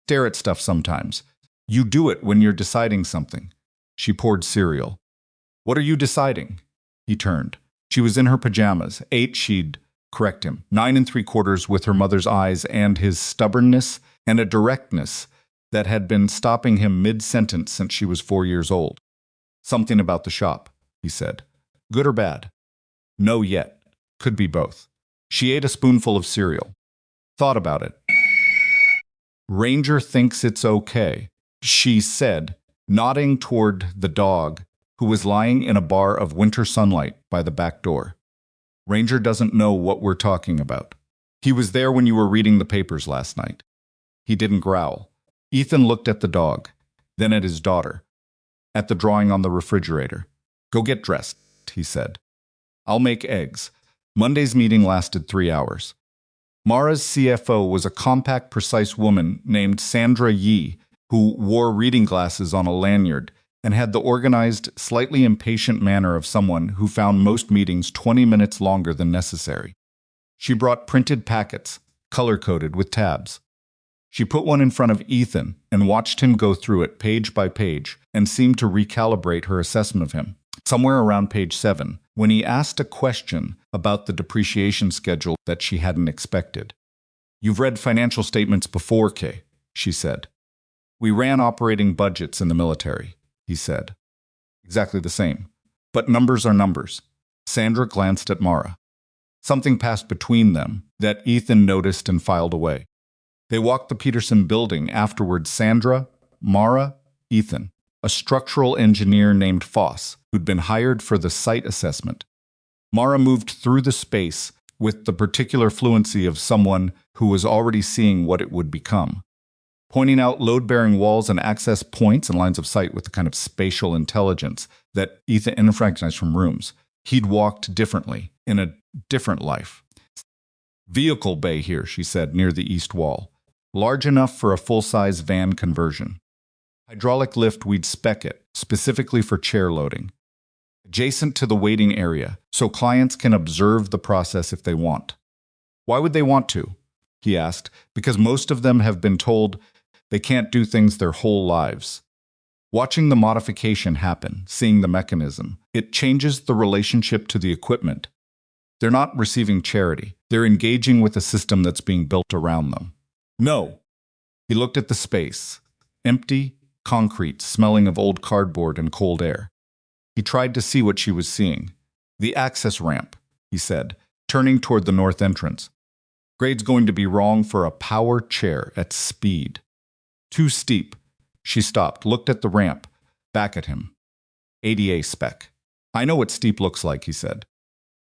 Stare at stuff sometimes. You do it when you're deciding something. She poured cereal. What are you deciding? He turned. She was in her pajamas. 8, she'd correct him. 9 3/4 with her mother's eyes and his stubbornness and a directness that had been stopping him mid-sentence since she was 4 years old. Something about the shop, he said. Good or bad? No yet. Could be both. She ate a spoonful of cereal. Thought about it. Ranger thinks it's okay, she said, nodding toward the dog, who was lying in a bar of winter sunlight by the back door. Ranger doesn't know what we're talking about. He was there when you were reading the papers last night. He didn't growl. Ethan looked at the dog, then at his daughter, at the drawing on the refrigerator. Go get dressed, he said. I'll make eggs. Monday's meeting lasted 3 hours. Mara's CFO was a compact, precise woman named Sandra Yee, who wore reading glasses on a lanyard and had the organized, slightly impatient manner of someone who found most meetings 20 minutes longer than necessary. She brought printed packets, color-coded with tabs. She put one in front of Ethan and watched him go through it page by page and seemed to recalibrate her assessment of him. Somewhere around page 7, when he asked a question about the depreciation schedule that she hadn't expected. You've read financial statements before, Kay, she said. We ran operating budgets in the military, he said. Exactly the same. But numbers are numbers. Sandra glanced at Mara. Something passed between them that Ethan noticed and filed away. They walked the Peterson building afterward. Sandra, Mara, Ethan, a structural engineer named Foss, who'd been hired for the site assessment. Mara moved through the space with the particular fluency of someone who was already seeing what it would become, pointing out load-bearing walls and access points and lines of sight with the kind of spatial intelligence that Ethan recognized from rooms. He'd walked differently, in a different life. Vehicle bay here, she said, near the east wall. Large enough for a full-size van conversion. Hydraulic lift, we'd spec it, specifically for chair loading. Adjacent to the waiting area, so clients can observe the process if they want. Why would they want to? He asked, because most of them have been told they can't do things their whole lives. Watching the modification happen, seeing the mechanism, it changes the relationship to the equipment. They're not receiving charity. They're engaging with a system that's being built around them. No. He looked at the space. Empty, concrete, smelling of old cardboard and cold air. He tried to see what she was seeing. The access ramp, he said, turning toward the north entrance. Grade's going to be wrong for a power chair at speed. Too steep. She stopped, looked at the ramp, back at him. ADA spec. I know what steep looks like, he said.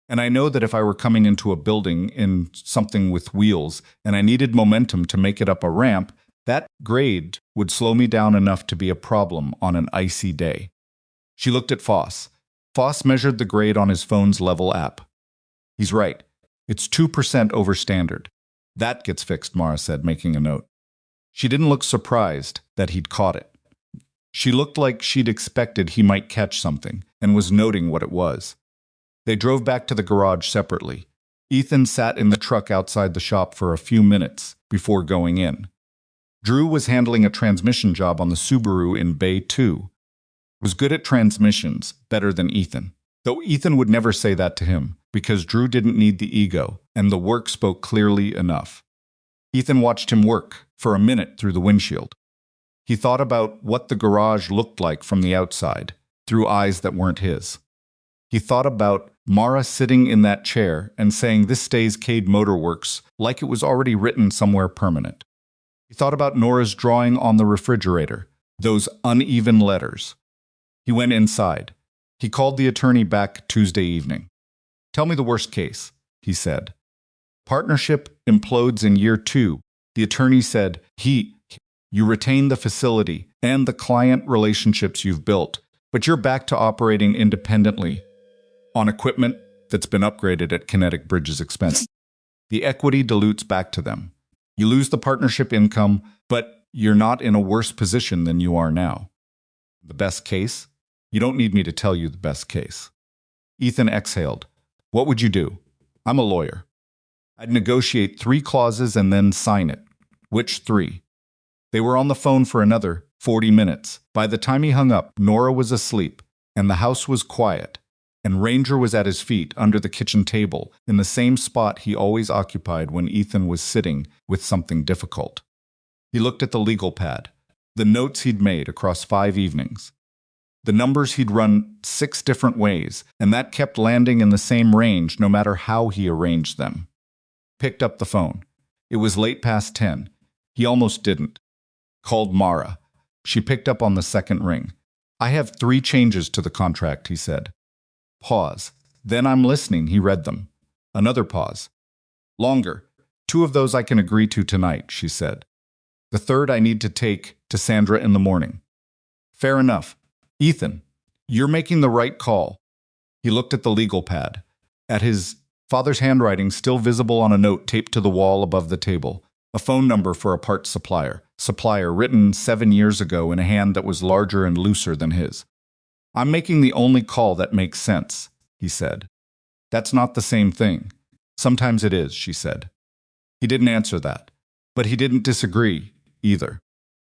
And I know that if I were coming into a building in something with wheels and I needed momentum to make it up a ramp, that grade would slow me down enough to be a problem on an icy day. She looked at Foss. Foss measured the grade on his phone's level app. He's right. It's 2% over standard. That gets fixed, Mara said, making a note. She didn't look surprised that he'd caught it. She looked like she'd expected he might catch something and was noting what it was. They drove back to the garage separately. Ethan sat in the truck outside the shop for a few minutes before going in. Drew was handling a transmission job on the Subaru in Bay 2. Was good at transmissions, better than Ethan. Though Ethan would never say that to him, because Drew didn't need the ego, and the work spoke clearly enough. Ethan watched him work for a minute through the windshield. He thought about what the garage looked like from the outside, through eyes that weren't his. He thought about Mara sitting in that chair and saying this stays Cade Motorworks like it was already written somewhere permanent. He thought about Nora's drawing on the refrigerator, those uneven letters. He went inside. He called the attorney back Tuesday evening. "Tell me the worst case," he said. "Partnership implodes in year 2. The attorney said, you retain the facility and the client relationships you've built, but you're back to operating independently on equipment that's been upgraded at Kinetic Bridge's expense. The equity dilutes back to them. You lose the partnership income, but you're not in a worse position than you are now. The best case? You don't need me to tell you the best case." Ethan exhaled. "What would you do?" "I'm a lawyer. I'd negotiate 3 clauses and then sign it." "Which 3? They were on the phone for another 40 minutes. By the time he hung up, Nora was asleep, and the house was quiet, and Ranger was at his feet under the kitchen table, in the same spot he always occupied when Ethan was sitting with something difficult. He looked at the legal pad, the notes he'd made across 5 evenings. The numbers he'd run 6 different ways, and that kept landing in the same range no matter how he arranged them. Picked up the phone. It was late past 10. He almost didn't. Called Mara. She picked up on the second ring. "I have 3 changes to the contract," he said. Pause. "Then I'm listening," he read them. Another pause. "Longer. 2 of those I can agree to tonight," she said. "The third I need to take to Sandra in the morning." "Fair enough. Ethan, you're making the right call." He looked at the legal pad, at his father's handwriting still visible on a note taped to the wall above the table, a phone number for a parts supplier, written 7 years ago in a hand that was larger and looser than his. "I'm making the only call that makes sense," he said. "That's not the same thing." "Sometimes it is," she said. He didn't answer that, but he didn't disagree either.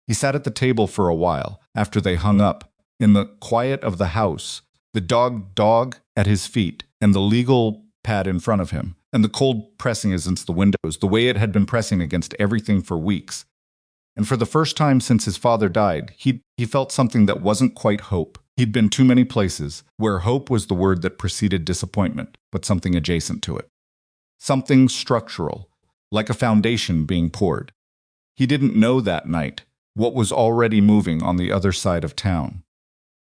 He sat at the table for a while after they hung up, in the quiet of the house, the dog at his feet, and the legal pad in front of him, and the cold pressing against the windows, the way it had been pressing against everything for weeks. And for the first time since his father died, he felt something that wasn't quite hope. He'd been too many places where hope was the word that preceded disappointment, but something adjacent to it. Something structural, like a foundation being poured. He didn't know that night what was already moving on the other side of town.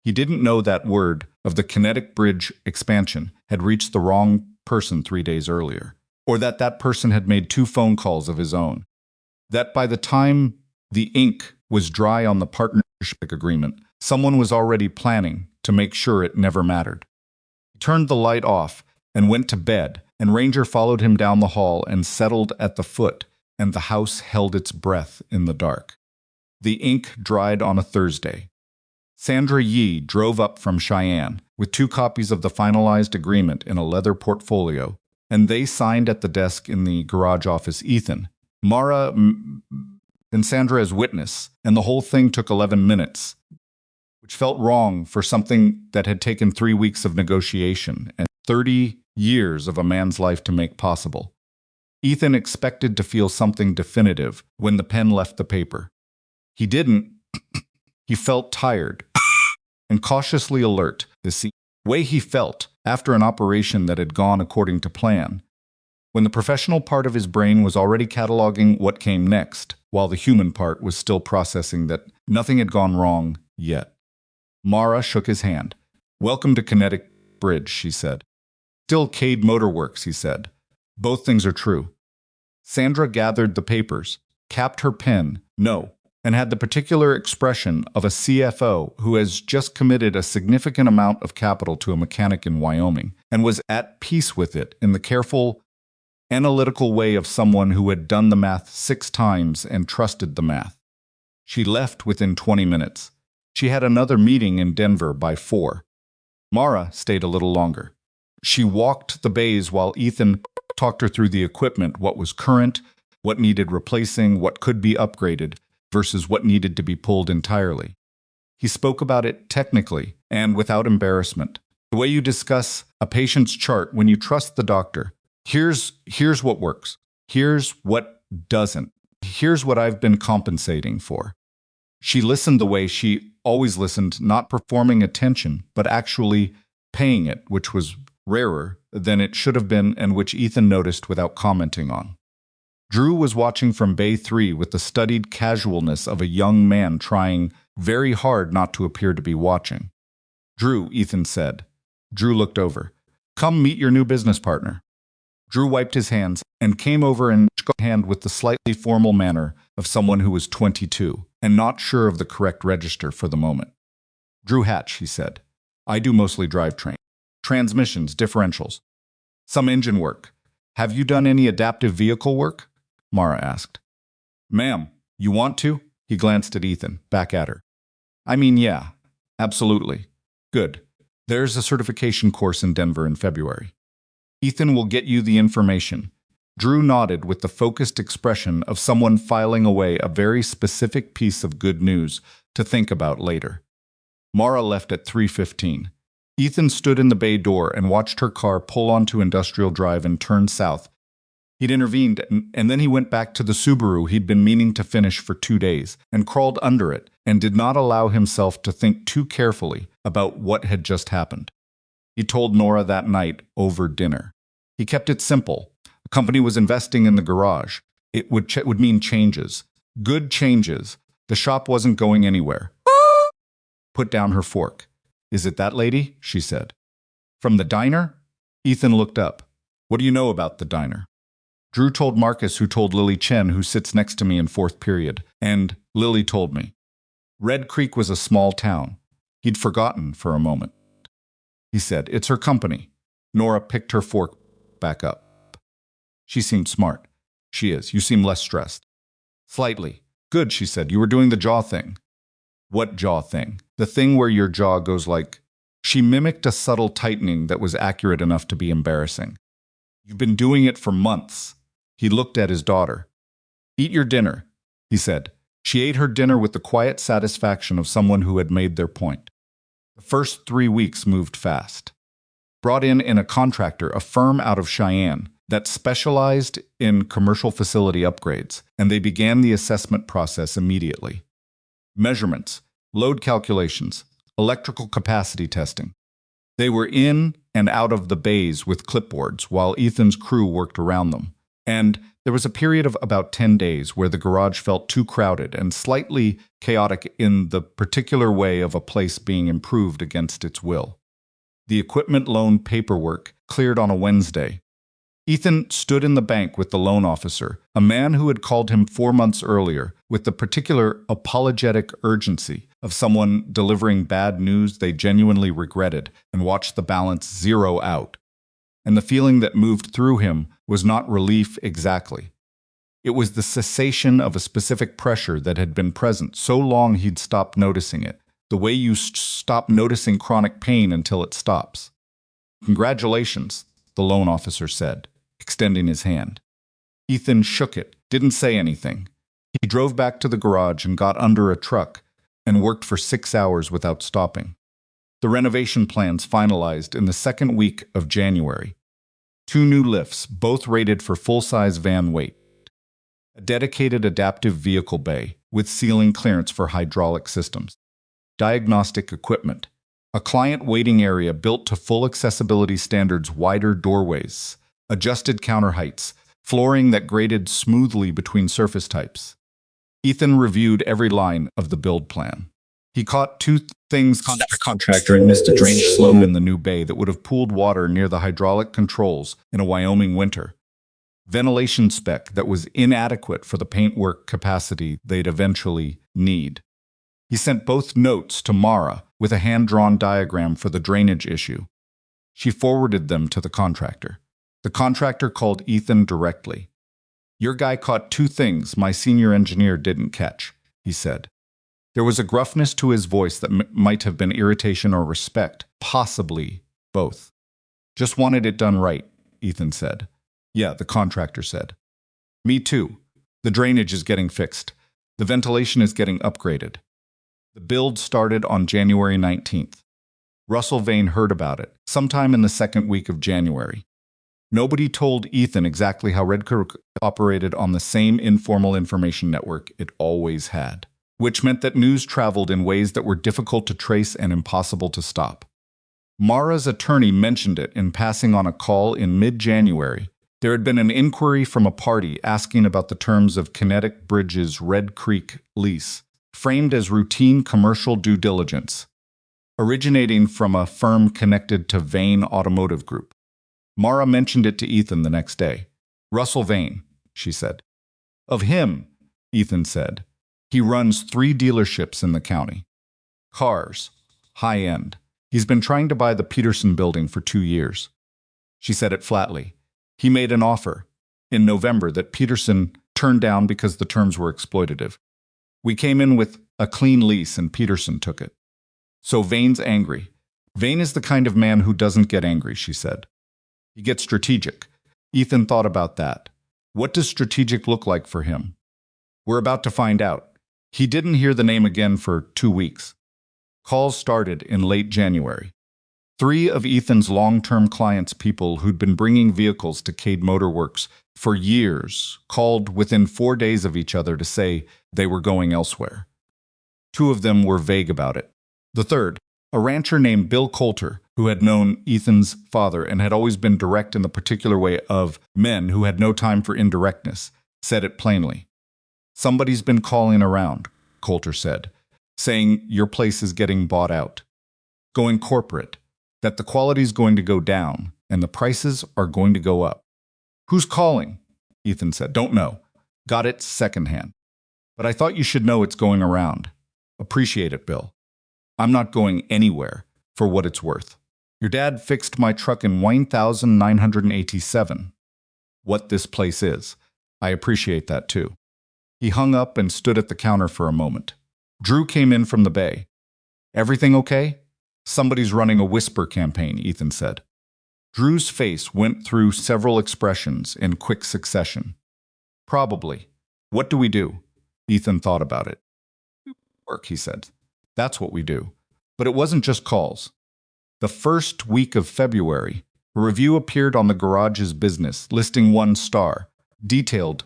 He didn't know that word of the Kinetic Bridge expansion had reached the wrong person 3 days earlier, or that that person had made 2 phone calls of his own. That by the time the ink was dry on the partnership agreement, someone was already planning to make sure it never mattered. He turned the light off and went to bed, and Ranger followed him down the hall and settled at the foot, and the house held its breath in the dark. The ink dried on a Thursday. Sandra Yee drove up from Cheyenne with 2 copies of the finalized agreement in a leather portfolio, and they signed at the desk in the garage office Ethan, Mara, and Sandra as witness, and the whole thing took 11 minutes, which felt wrong for something that had taken 3 weeks of negotiation and 30 years of a man's life to make possible. Ethan expected to feel something definitive when the pen left the paper. He didn't. He felt tired and cautiously alert, the way he felt after an operation that had gone according to plan, when the professional part of his brain was already cataloging what came next, while the human part was still processing that nothing had gone wrong yet. Mara shook his hand. "Welcome to Kinetic Bridge," she said. "Still Cade Motorworks," he said. "Both things are true." Sandra gathered the papers, capped her pen, "No," and had the particular expression of a CFO who has just committed a significant amount of capital to a mechanic in Wyoming and was at peace with it in the careful, analytical way of someone who had done the math 6 times and trusted the math. She left within 20 minutes. She had another meeting in Denver by 4. Mara stayed a little longer. She walked the bays while Ethan talked her through the equipment, what was current, what needed replacing, what could be upgraded, versus what needed to be pulled entirely. He spoke about it technically and without embarrassment. The way you discuss a patient's chart when you trust the doctor. Here's what works. Here's what doesn't. Here's what I've been compensating for. She listened the way she always listened, not performing attention, but actually paying it, which was rarer than it should have been and which Ethan noticed without commenting on. Drew was watching from Bay 3 with the studied casualness of a young man trying very hard not to appear to be watching. "Drew," Ethan said. Drew looked over. "Come meet your new business partner." Drew wiped his hands and came over and shook hand with the slightly formal manner of someone who was 22 and not sure of the correct register for the moment. "Drew Hatch," he said. "I do mostly drivetrain. Transmissions, differentials. Some engine work. Have you done any adaptive vehicle work?" Mara asked. "Ma'am, you want to?" He glanced at Ethan, back at her. "I mean, yeah, absolutely. Good. There's a certification course in Denver in February. Ethan will get you the information." Drew nodded with the focused expression of someone filing away a very specific piece of good news to think about later. Mara left at 3:15. Ethan stood in the bay door and watched her car pull onto Industrial Drive and turn south. He'd intervened, and then he went back to the Subaru he'd been meaning to finish for 2 days, and crawled under it, and did not allow himself to think too carefully about what had just happened. He told Nora that night over dinner. He kept it simple. The company was investing in the garage. It would mean changes. Good changes. The shop wasn't going anywhere. Put down her fork. "Is it that lady?" she said. "From the diner?" Ethan looked up. "What do you know about the diner?" Drew told Marcus, who told Lily Chen, who sits next to me in fourth period, and Lily told me. Red Creek was a small town. He'd forgotten for a moment. He said, "It's her company." Nora picked her fork back up. She seemed smart. "She is. You seem less stressed." "Slightly." "Good," she said. "You were doing the jaw thing." "What jaw thing?" "The thing where your jaw goes like..." She mimicked a subtle tightening that was accurate enough to be embarrassing. "You've been doing it for months." He looked at his daughter. "Eat your dinner," he said. She ate her dinner with the quiet satisfaction of someone who had made their point. The first 3 weeks moved fast. Brought in a contractor, a firm out of Cheyenne, that specialized in commercial facility upgrades, and they began the assessment process immediately. Measurements, load calculations, electrical capacity testing. They were in and out of the bays with clipboards while Ethan's crew worked around them. And there was a period of about 10 days where the garage felt too crowded and slightly chaotic in the particular way of a place being improved against its will. The equipment loan paperwork cleared on a Wednesday. Ethan stood in the bank with the loan officer, a man who had called him 4 months earlier, with the particular apologetic urgency of someone delivering bad news they genuinely regretted, and watched the balance zero out. And the feeling that moved through him was not relief exactly. It was the cessation of a specific pressure that had been present so long he'd stopped noticing it, the way you stop noticing chronic pain until it stops. "Congratulations," the loan officer said, extending his hand. Ethan shook it, didn't say anything. He drove back to the garage and got under a truck and worked for 6 hours without stopping. The renovation plans finalized in the second week of January. 2 new lifts, both rated for full-size van weight. A dedicated adaptive vehicle bay with ceiling clearance for hydraulic systems. Diagnostic equipment. A client waiting area built to full accessibility standards, wider doorways, adjusted counter heights, flooring that graded smoothly between surface types. Ethan reviewed every line of the build plan. He caught 2 things: contractor and missed a drainage slope in the new bay that would have pooled water near the hydraulic controls in a Wyoming winter. Ventilation spec that was inadequate for the paintwork capacity they'd eventually need. He sent both notes to Mara with a hand-drawn diagram for the drainage issue. She forwarded them to the contractor. The contractor called Ethan directly. "Your guy caught 2 things my senior engineer didn't catch," he said. There was a gruffness to his voice that might have been irritation or respect, possibly both. "Just wanted it done right," Ethan said. "Yeah," the contractor said. "Me too. The drainage is getting fixed. The ventilation is getting upgraded." The build started on January 19th. Russell Vane heard about it sometime in the second week of January. Nobody told Ethan exactly how Red Creek operated on the same informal information network it always had. which meant that news traveled in ways that were difficult to trace and impossible to stop. Mara's attorney mentioned it in passing on a call in mid-January. There had been an inquiry from a party asking about the terms of Kinetic Bridge's Red Creek lease, framed as routine commercial due diligence, originating from a firm connected to Vane Automotive Group. Mara mentioned it to Ethan the next day. "Russell Vane," she said. "Of him," Ethan said. "He runs 3 dealerships in the county. Cars, high-end. He's been trying to buy the Peterson building for 2 years." She said it flatly. "He made an offer in November that Peterson turned down because the terms were exploitative. We came in with a clean lease and Peterson took it. So Vane's angry. Vane is the kind of man who doesn't get angry," she said. "He gets strategic." Ethan thought about that. What does strategic look like for him? We're about to find out. He didn't hear the name again for 2 weeks. Calls started in late January. 3 of Ethan's long-term clients, people who'd been bringing vehicles to Cade Motor Works for years, called within 4 days of each other to say they were going elsewhere. 2 of them were vague about it. The third, a rancher named Bill Coulter, who had known Ethan's father and had always been direct in the particular way of men who had no time for indirectness, said it plainly. "Somebody's been calling around," Coulter said, "saying your place is getting bought out, going corporate, that the quality's going to go down and the prices are going to go up." "Who's calling?" Ethan said. "Don't know. Got it secondhand. But I thought you should know it's going around. Appreciate it, Bill. I'm not going anywhere, for what it's worth. Your dad fixed my truck in 1987. What this place is. I appreciate that too." He hung up and stood at the counter for a moment. Drew came in from the bay. "Everything okay?" "Somebody's running a whisper campaign," Ethan said. Drew's face went through several expressions in quick succession. "Probably. What do we do?" Ethan thought about it. "Work," he said. "That's what we do." But it wasn't just calls. The first week of February, a review appeared on the garage's business, listing 1 star, detailed,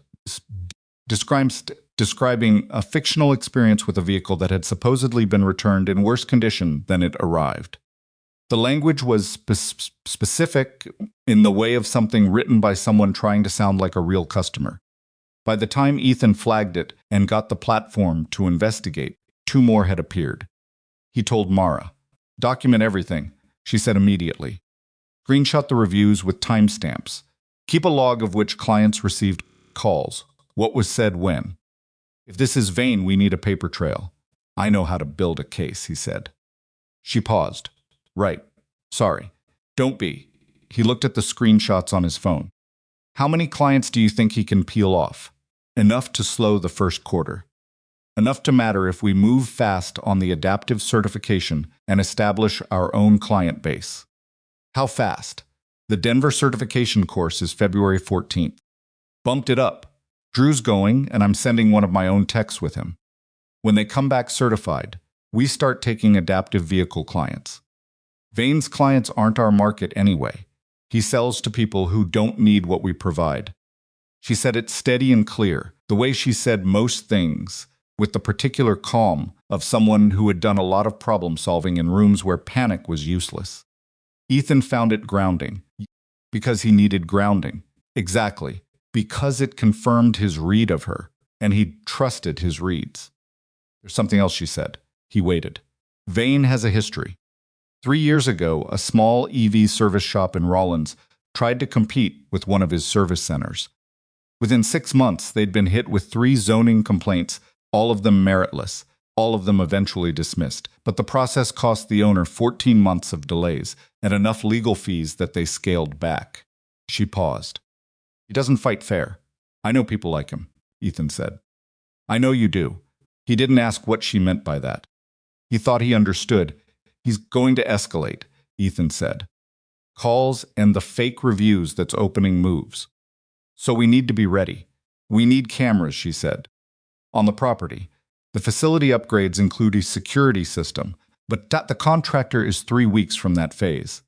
describing a fictional experience with a vehicle that had supposedly been returned in worse condition than it arrived. The language was specific in the way of something written by someone trying to sound like a real customer. By the time Ethan flagged it and got the platform to investigate, 2 more had appeared. He told Mara, "Document everything," she said immediately. "Screenshot the reviews with timestamps. Keep a log of which clients received calls, what was said when. If this is Vane, we need a paper trail." "I know how to build a case," he said. She paused. "Right. Sorry. Don't be." He looked at the screenshots on his phone. "How many clients do you think he can peel off?" "Enough to slow the first quarter. Enough to matter if we move fast on the adaptive certification and establish our own client base." "How fast?" "The Denver certification course is February 14th. Bumped it up. Drew's going, and I'm sending one of my own techs with him. When they come back certified, we start taking adaptive vehicle clients. Vane's clients aren't our market anyway. He sells to people who don't need what we provide." She said it steady and clear, the way she said most things, with the particular calm of someone who had done a lot of problem-solving in rooms where panic was useless. Ethan found it grounding, because he needed grounding. Exactly, because it confirmed his read of her, and he trusted his reads. "There's something else," she said. He waited. "Vane has a history. 3 years ago, a small EV service shop in Rawlins tried to compete with one of his service centers. Within 6 months, they'd been hit with 3 zoning complaints, all of them meritless, all of them eventually dismissed. But the process cost the owner 14 months of delays and enough legal fees that they scaled back." She paused. "He doesn't fight fair. I know people like him," Ethan said. "I know you do." He didn't ask what she meant by that. He thought he understood. "He's going to escalate," Ethan said. "Calls and the fake reviews that's opening moves. So we need to be ready. We need cameras," she said. "On the property. The facility upgrades include a security system, but the contractor is 3 weeks from that phase.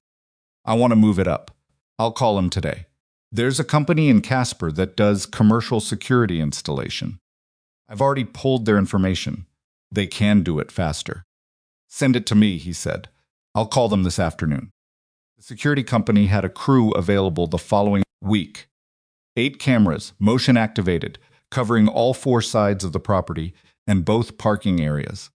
I want to move it up. I'll call him today. There's a company in Casper that does commercial security installation. I've already pulled their information. They can do it faster. Send it to me, he said. I'll call them this afternoon. The security company had a crew available the following week. 8 cameras, motion activated, covering all 4 sides of the property and both parking areas.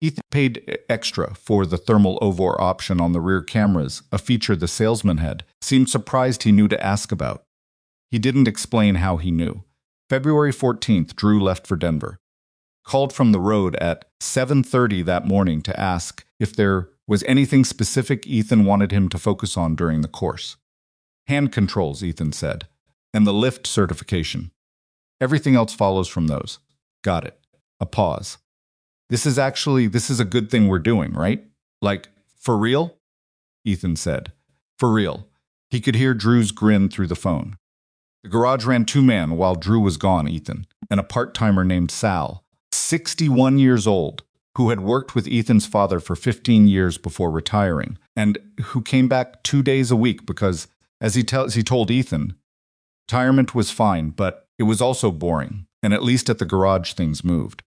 Ethan paid extra for the thermal OVOR option on the rear cameras, a feature the salesman had seemed surprised he knew to ask about. He didn't explain how he knew. February 14th, Drew left for Denver. Called from the road at 7:30 that morning to ask if there was anything specific Ethan wanted him to focus on during the course. Hand controls, Ethan said, and the lift certification. Everything else follows from those. Got it. A pause. This is a good thing we're doing, right? Like, for real? Ethan said. For real. He could hear Drew's grin through the phone. The garage ran 2-man while Drew was gone, Ethan, and a part-timer named Sal, 61 years old, who had worked with Ethan's father for 15 years before retiring, and who came back 2 days a week because, as he told Ethan, retirement was fine, but it was also boring, and at least at the garage things moved.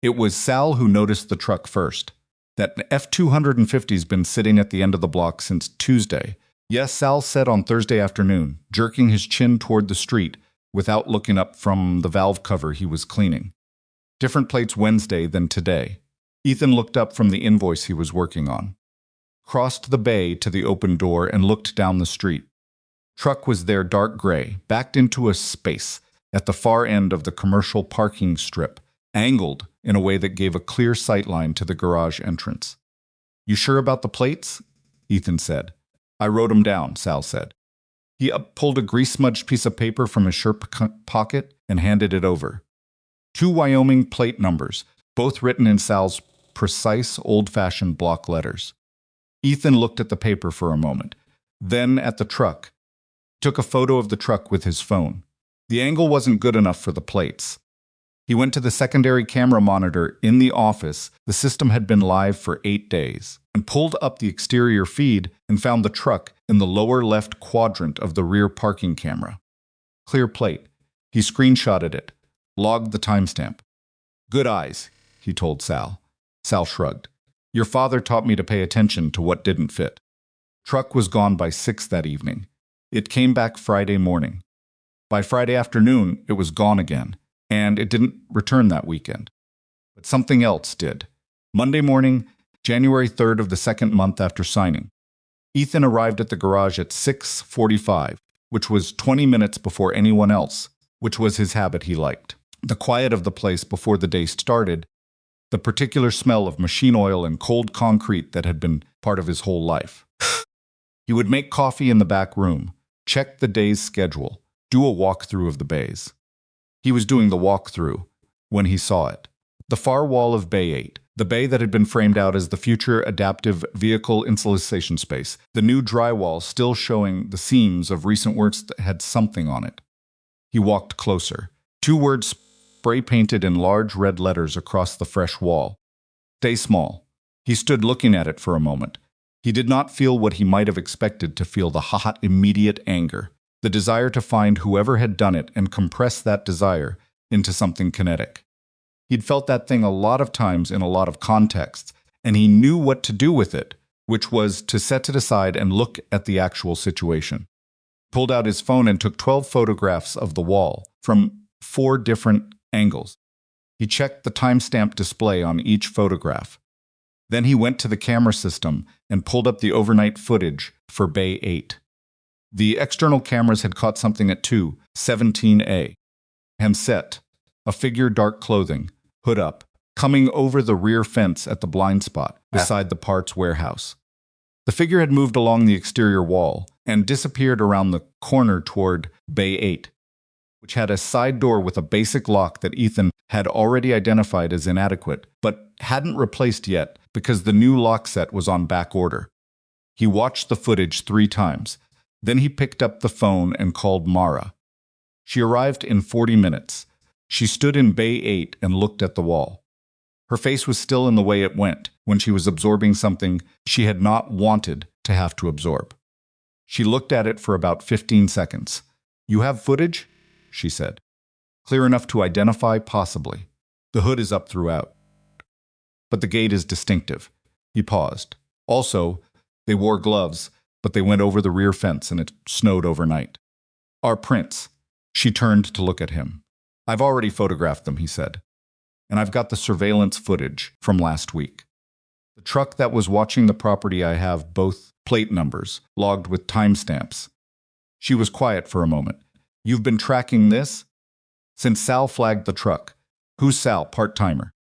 It was Sal who noticed the truck first. That F-250's been sitting at the end of the block since Tuesday. Yes, Sal said on Thursday afternoon, jerking his chin toward the street without looking up from the valve cover he was cleaning. Different plates Wednesday than today. Ethan looked up from the invoice he was working on, crossed the bay to the open door and looked down the street. Truck was there, dark gray, backed into a space at the far end of the commercial parking strip, angled in a way that gave a clear sightline to the garage entrance. You sure about the plates? Ethan said. I wrote them down, Sal said. He pulled a grease-smudged piece of paper from his shirt pocket and handed it over. 2 Wyoming plate numbers, both written in Sal's precise, old-fashioned block letters. Ethan looked at the paper for a moment, then at the truck. He took a photo of the truck with his phone. The angle wasn't good enough for the plates. He went to the secondary camera monitor in the office. The system had been live for 8 days, and pulled up the exterior feed and found the truck in the lower left quadrant of the rear parking camera. Clear plate. He screenshotted it, logged the timestamp. Good eyes, he told Sal. Sal shrugged. Your father taught me to pay attention to what didn't fit. Truck was gone by 6 that evening. It came back Friday morning. By Friday afternoon, it was gone again, and it didn't return that weekend. But something else did. Monday morning, January 3rd of the second month after signing. Ethan arrived at the garage at 6:45, which was 20 minutes before anyone else, which was his habit he liked. The quiet of the place before the day started, the particular smell of machine oil and cold concrete that had been part of his whole life. He would make coffee in the back room, check the day's schedule, do a walkthrough of the bays. He was doing the walkthrough when he saw it. The far wall of Bay 8, the bay that had been framed out as the future adaptive vehicle installation space, the new drywall still showing the seams of recent works that had something on it. He walked closer. 2 words spray-painted in large red letters across the fresh wall. Stay small. He stood looking at it for a moment. He did not feel what he might have expected to feel, the hot, immediate anger, the desire to find whoever had done it and compress that desire into something kinetic. He'd felt that thing a lot of times in a lot of contexts, and he knew what to do with it, which was to set it aside and look at the actual situation. Pulled out his phone and took 12 photographs of the wall from 4 different angles. He checked the timestamp display on each photograph. Then he went to the camera system and pulled up the overnight footage for Bay 8. The external cameras had caught something at 2:17 Hemset, a figure, dark clothing, hood up, coming over the rear fence at the blind spot beside the parts warehouse. The figure had moved along the exterior wall and disappeared around the corner toward Bay 8, which had a side door with a basic lock that Ethan had already identified as inadequate, but hadn't replaced yet because the new lock set was on back order. He watched the footage 3 times. Then he picked up the phone and called Mara. She arrived in 40 minutes. She stood in Bay 8 and looked at the wall. Her face was still in the way it went when she was absorbing something she had not wanted to have to absorb. She looked at it for about 15 seconds. You have footage? She said. Clear enough to identify, possibly. The hood is up throughout. but the gait is distinctive. He paused. Also, they wore gloves, but they went over the rear fence and it snowed overnight. Our prints. She turned to look at him. I've already photographed them, he said. And I've got the surveillance footage from last week. The truck that was watching the property, I have both plate numbers, logged with timestamps. She was quiet for a moment. You've been tracking this? Since Sal flagged the truck. Who's Sal, part-timer?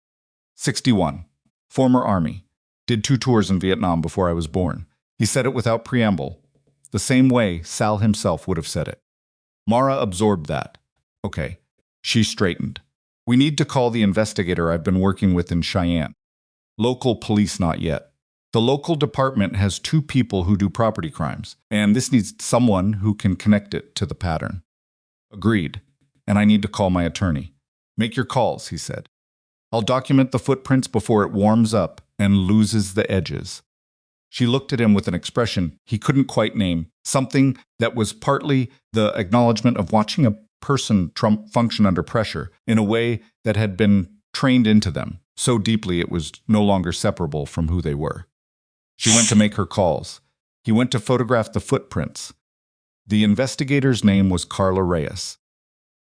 61. Former Army. Did 2 tours in Vietnam before I was born. He said it without preamble, the same way Sal himself would have said it. Mara absorbed that. Okay. She straightened. We need to call the investigator I've been working with in Cheyenne. Local police not yet. The local department has 2 people who do property crimes, and this needs someone who can connect it to the pattern. Agreed. And I need to call my attorney. Make your calls, he said. I'll document the footprints before it warms up and loses the edges. She looked at him with an expression he couldn't quite name, something that was partly the acknowledgement of watching a person function under pressure in a way that had been trained into them, so deeply it was no longer separable from who they were. She went to make her calls. He went to photograph the footprints. The investigator's name was Carla Reyes.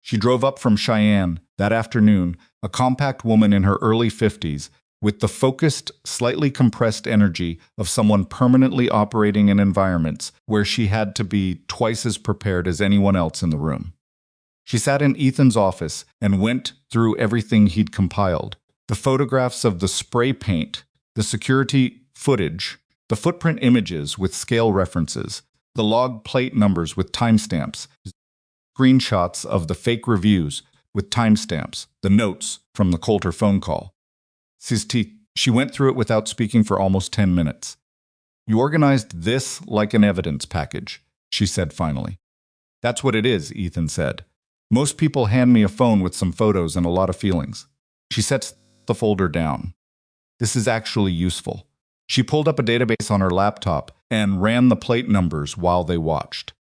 She drove up from Cheyenne that afternoon, a compact woman in her early 50s, with the focused, slightly compressed energy of someone permanently operating in environments where she had to be twice as prepared as anyone else in the room. She sat in Ethan's office and went through everything he'd compiled. The photographs of the spray paint, the security footage, the footprint images with scale references, the log plate numbers with timestamps, screenshots of the fake reviews with timestamps, the notes from the Coulter phone call. She went through it without speaking for almost 10 minutes. You organized this like an evidence package, she said finally. That's what it is, Ethan said. Most people hand me a phone with some photos and a lot of feelings. She sets the folder down. This is actually useful. She pulled up a database on her laptop and ran the plate numbers while they watched.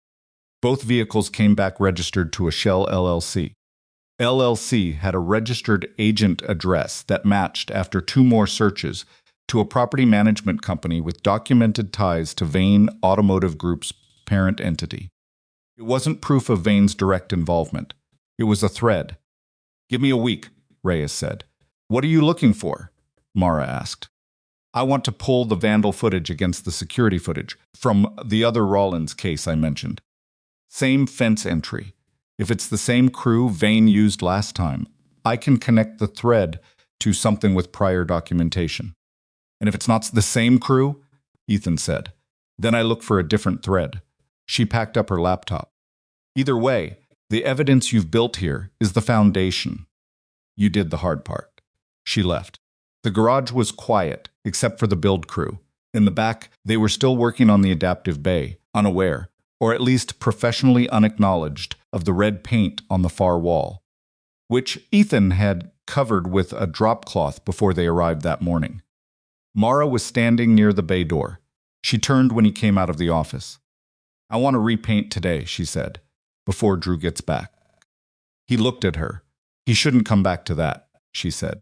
Both vehicles came back registered to a Shell LLC. LLC had a registered agent address that matched, after 2 more searches, to a property management company with documented ties to Vane Automotive Group's parent entity. It wasn't proof of Vane's direct involvement. It was a thread. Give me a week, Reyes said. What are you looking for? Mara asked. I want to pull the vandal footage against the security footage from the other Rollins case I mentioned. Same fence entry. If it's the same crew Vane used last time, I can connect the thread to something with prior documentation. And if it's not the same crew, Ethan said, then I look for a different thread. She packed up her laptop. Either way, the evidence you've built here is the foundation. You did the hard part. She left. The garage was quiet, except for the build crew. In the back, they were still working on the adaptive bay, unaware, or at least professionally unacknowledged, of the red paint on the far wall, which Ethan had covered with a drop cloth before they arrived that morning. Mara was standing near the bay door. She turned when he came out of the office. I want to repaint today, she said, before Drew gets back. He looked at her. He shouldn't come back to that, she said.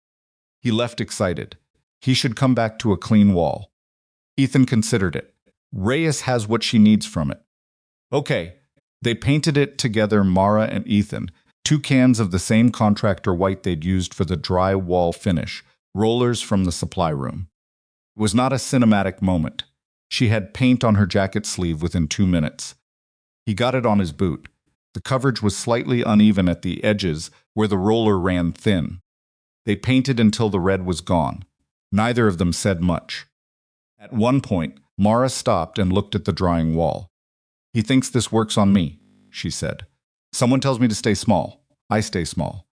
He left excited. He should come back to a clean wall. Ethan considered it. Reyes has what she needs from it. Okay. They painted it together, Mara and Ethan, 2 cans of the same contractor white they'd used for the dry wall finish, rollers from the supply room. It was not a cinematic moment. She had paint on her jacket sleeve within 2 minutes. He got it on his boot. The coverage was slightly uneven at the edges where the roller ran thin. They painted until the red was gone. Neither of them said much. At one point, Mara stopped and looked at the drying wall. He thinks this works on me, she said. Someone tells me to stay small. I stay small.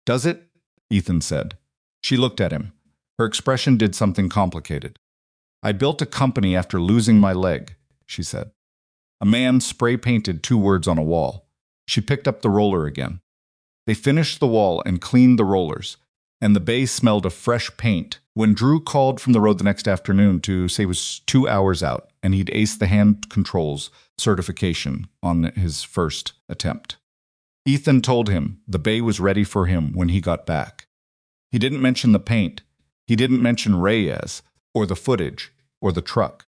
Does it? Ethan said. She looked at him. Her expression did something complicated. I built a company after losing my leg, she said. A man spray-painted 2 words on a wall. She picked up the roller again. They finished the wall and cleaned the rollers, and the bay smelled of fresh paint when Drew called from the road the next afternoon to say it was 2 hours out, and he'd aced the hand controls certification on his first attempt. Ethan told him the bay was ready for him when he got back. He didn't mention the paint. He didn't mention Reyes, or the footage, or the truck.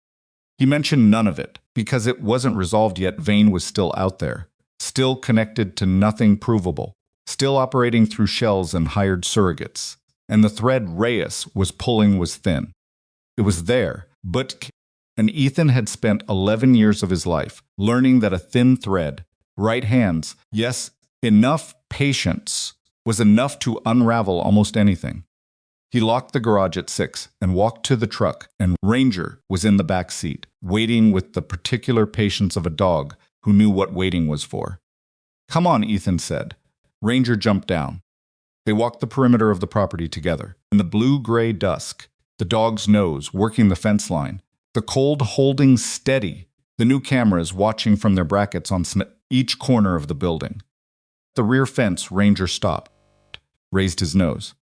He mentioned none of it, because it wasn't resolved yet. Vane was still out there, still connected to nothing provable, still operating through shells and hired surrogates. And the thread Reyes was pulling was thin. It was there, and Ethan had spent 11 years of his life learning that a thin thread, right hands, yes, enough patience, was enough to unravel almost anything. He locked the garage at 6 and walked to the truck, and Ranger was in the back seat, waiting with the particular patience of a dog who knew what waiting was for. "Come on," Ethan said. Ranger jumped down. They walked the perimeter of the property together. In the blue-gray dusk, the dog's nose working the fence line, the cold holding steady, the new cameras watching from their brackets on each corner of the building. The rear fence, Ranger stopped, raised his nose.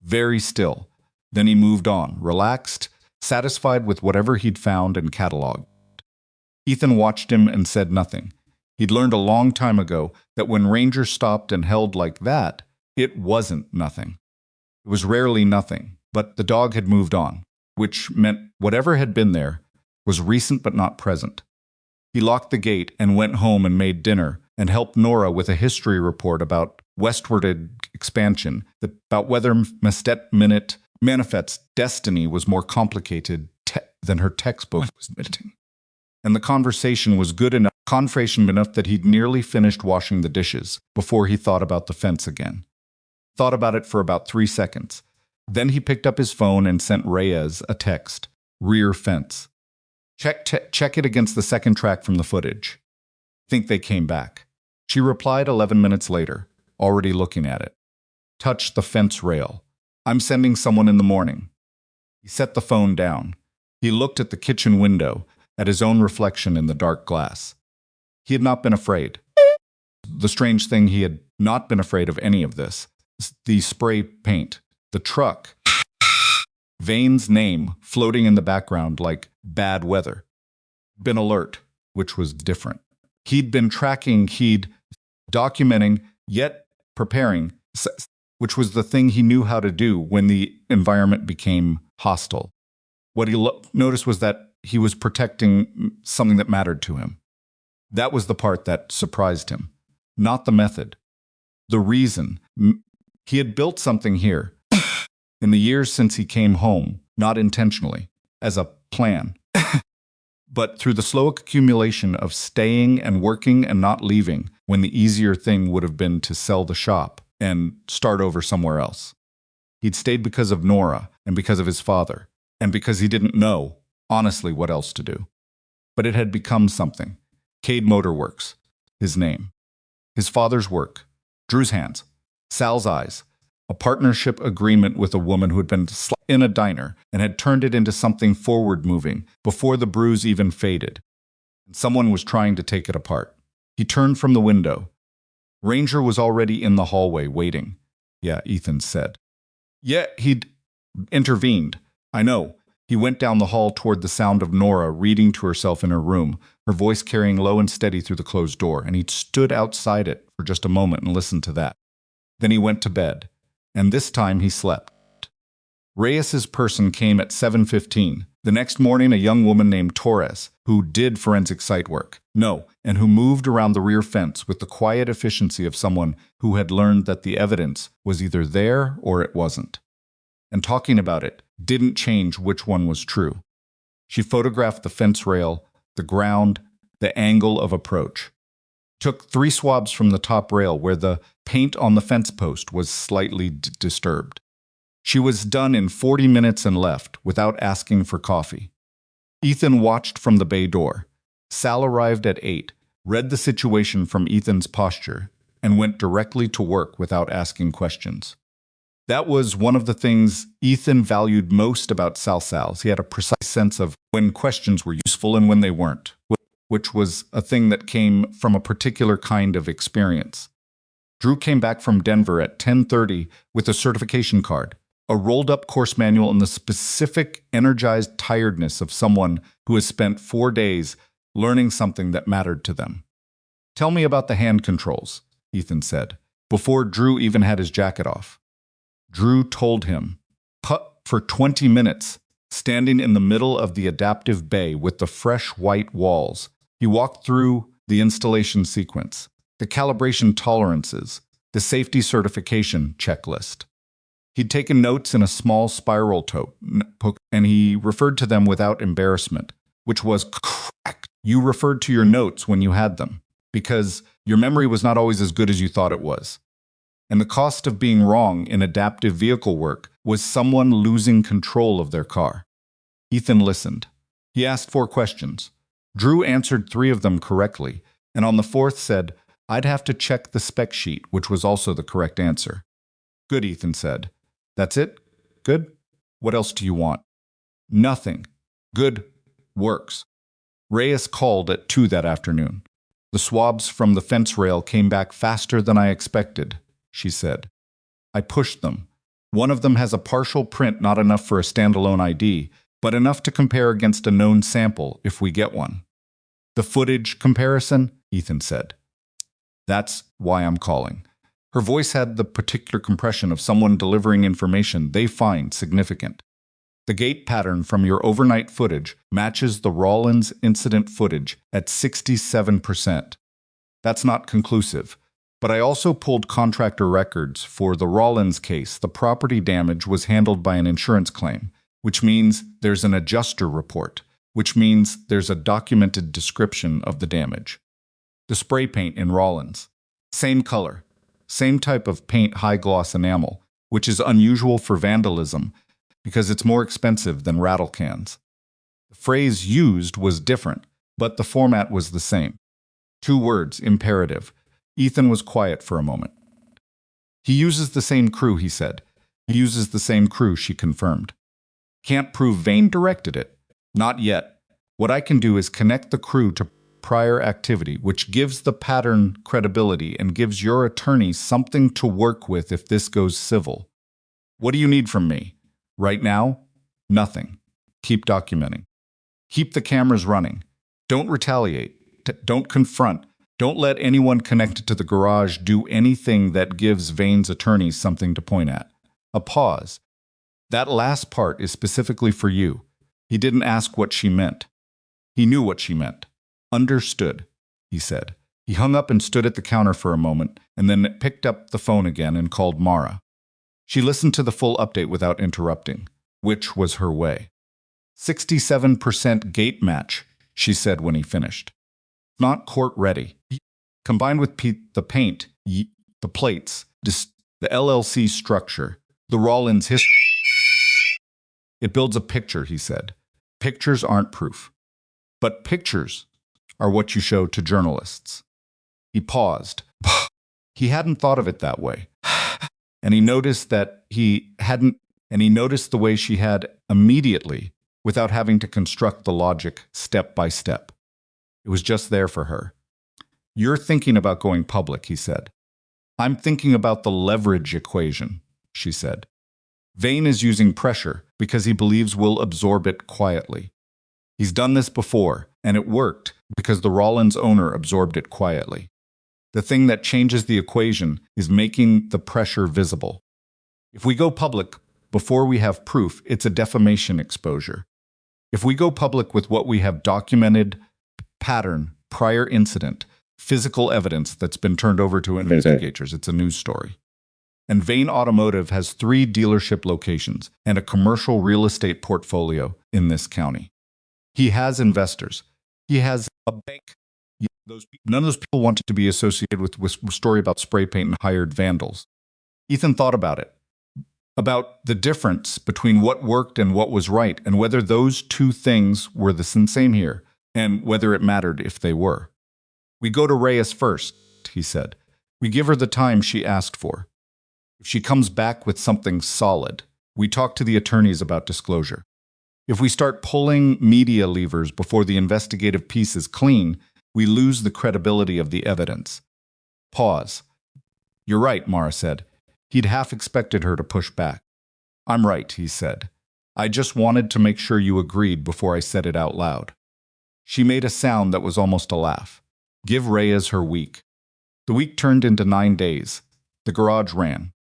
Very still. Then he moved on, relaxed, satisfied with whatever he'd found and cataloged. Ethan watched him and said nothing. He'd learned a long time ago that when Ranger stopped and held like that, it wasn't nothing. It was rarely nothing, but the dog had moved on, which meant whatever had been there was recent but not present. He locked the gate and went home and made dinner and helped Nora with a history report about westward expansion, about whether Manifest's destiny was more complicated than her textbook was admitting. And the conversation was good enough that he'd nearly finished washing the dishes before he thought about the fence again. Thought about it for about 3 seconds. Then he picked up his phone and sent Reyes a text. "Rear fence. Check it against the second track from the footage. Think they came back." She replied 11 minutes later, already looking at it. "Touch the fence rail. I'm sending someone in the morning." He set the phone down. He looked at the kitchen window, at his own reflection in the dark glass. He had not been afraid. The strange thing, he had not been afraid of any of this. The spray paint, the truck, Vane's name floating in the background like bad weather. Been alert, which was different. He'd been tracking, he'd documenting, yet preparing, which was the thing he knew how to do when the environment became hostile. What he noticed was that he was protecting something that mattered to him. That was the part that surprised him, not the method. The reason. He had built something here in the years since he came home, not intentionally, as a plan, but through the slow accumulation of staying and working and not leaving when the easier thing would have been to sell the shop and start over somewhere else. He'd stayed because of Nora and because of his father, and because he didn't know, honestly, what else to do. But it had become something. Cade Motorworks, his name. His father's work. Drew's hands. Sal's eyes. A partnership agreement with a woman who had been in a diner and had turned it into something forward-moving before the bruise even faded. And someone was trying to take it apart. He turned from the window. Ranger was already in the hallway, waiting. "Yeah," Ethan said. "Yeah," he'd intervened. "I know." He went down the hall toward the sound of Nora reading to herself in her room, her voice carrying low and steady through the closed door, and he stood outside it for just a moment and listened to that. Then he went to bed, and this time he slept. Reyes's person came at 7:15. The next morning, a young woman named Torres, who did forensic site work, and who moved around the rear fence with the quiet efficiency of someone who had learned that the evidence was either there or it wasn't. And talking about it didn't change which one was true. She photographed the fence rail, the ground, the angle of approach. Took 3 swabs from the top rail where the paint on the fence post was slightly disturbed. She was done in 40 minutes and left without asking for coffee. Ethan watched from the bay door. Sal arrived at 8, read the situation from Ethan's posture, and went directly to work without asking questions. That was one of the things Ethan valued most about Sal's. He had a precise sense of when questions were useful and when they weren't, which was a thing that came from a particular kind of experience. Drew came back from Denver at 10:30 with a certification card, a rolled-up course manual, and the specific, energized tiredness of someone who has spent 4 days learning something that mattered to them. "Tell me about the hand controls," Ethan said, before Drew even had his jacket off. Drew told him, for 20 minutes, standing in the middle of the adaptive bay with the fresh white walls. He walked through the installation sequence, the calibration tolerances, the safety certification checklist. He'd taken notes in a small spiral notebook, and he referred to them without embarrassment, which was correct. You referred to your notes when you had them, because your memory was not always as good as you thought it was. And the cost of being wrong in adaptive vehicle work was someone losing control of their car. Ethan listened. He asked 4 questions. Drew answered 3 of them correctly, and on the 4th said, "I'd have to check the spec sheet," which was also the correct answer. "Good," Ethan said. "That's it? Good? What else do you want?" "Nothing. Good. Works." Reyes called at 2 that afternoon. "The swabs from the fence rail came back faster than I expected," she said. "I pushed them. One of them has a partial print, not enough for a standalone ID, but enough to compare against a known sample if we get one." "The footage comparison?" Ethan said. "That's why I'm calling." Her voice had the particular compression of someone delivering information they find significant. "The gait pattern from your overnight footage matches the Rawlins incident footage at 67%. That's not conclusive, but I also pulled contractor records for the Rawlins case. The property damage was handled by an insurance claim, which means there's an adjuster report, which means there's a documented description of the damage. The spray paint in Rawlins. Same color, same type of paint, high-gloss enamel, which is unusual for vandalism because it's more expensive than rattle cans. The phrase used was different, but the format was the same. 2 words, imperative. Ethan was quiet for a moment. "He uses the same crew," he said. "He uses the same crew," she confirmed. "Can't prove Vane directed it." "Not yet. What I can do is connect the crew to prior activity, which gives the pattern credibility and gives your attorney something to work with if this goes civil." "What do you need from me?" "Right now? Nothing. Keep documenting. Keep the cameras running. Don't retaliate. Don't confront. Don't let anyone connected to the garage do anything that gives Vane's attorneys something to point at." A pause. "That last part is specifically for you." He didn't ask what she meant. He knew what she meant. "Understood," he said. He hung up and stood at the counter for a moment, and then picked up the phone again and called Mara. She listened to the full update without interrupting, which was her way. 67% gate match, she said when he finished. "Not court ready. Combined with the paint, the plates, the LLC structure, the Rawlins history. It builds a picture," he said. "Pictures aren't proof. But pictures are what you show to journalists." He paused. He hadn't thought of it that way. And he noticed that he hadn't, and he noticed the way she had immediately, without having to construct the logic step by step. It was just there for her. "You're thinking about going public," he said. "I'm thinking about the leverage equation," she said. "Vane is using pressure because he believes we'll absorb it quietly. He's done this before, and it worked because the Rawlins owner absorbed it quietly. The thing that changes the equation is making the pressure visible. If we go public before we have proof, it's a defamation exposure. If we go public with what we have documented, pattern, prior incident, physical evidence that's been turned over to investigators, it's a news story. And Vane Automotive has 3 dealership locations and a commercial real estate portfolio in this county. He has investors. He has a bank. None of those people wanted to be associated with a story about spray paint and hired vandals." Ethan thought about it, about the difference between what worked and what was right, and whether those 2 things were the same here, and whether it mattered if they were. "We go to Reyes first," he said. "We give her the time she asked for. If she comes back with something solid, we talk to the attorneys about disclosure. If we start pulling media levers before the investigative piece is clean, we lose the credibility of the evidence." Pause. "You're right," Mara said. He'd half expected her to push back. "I'm right," he said. "I just wanted to make sure you agreed before I said it out loud." She made a sound that was almost a laugh. "Give Reyes her week." The week turned into 9 days. The garage ran.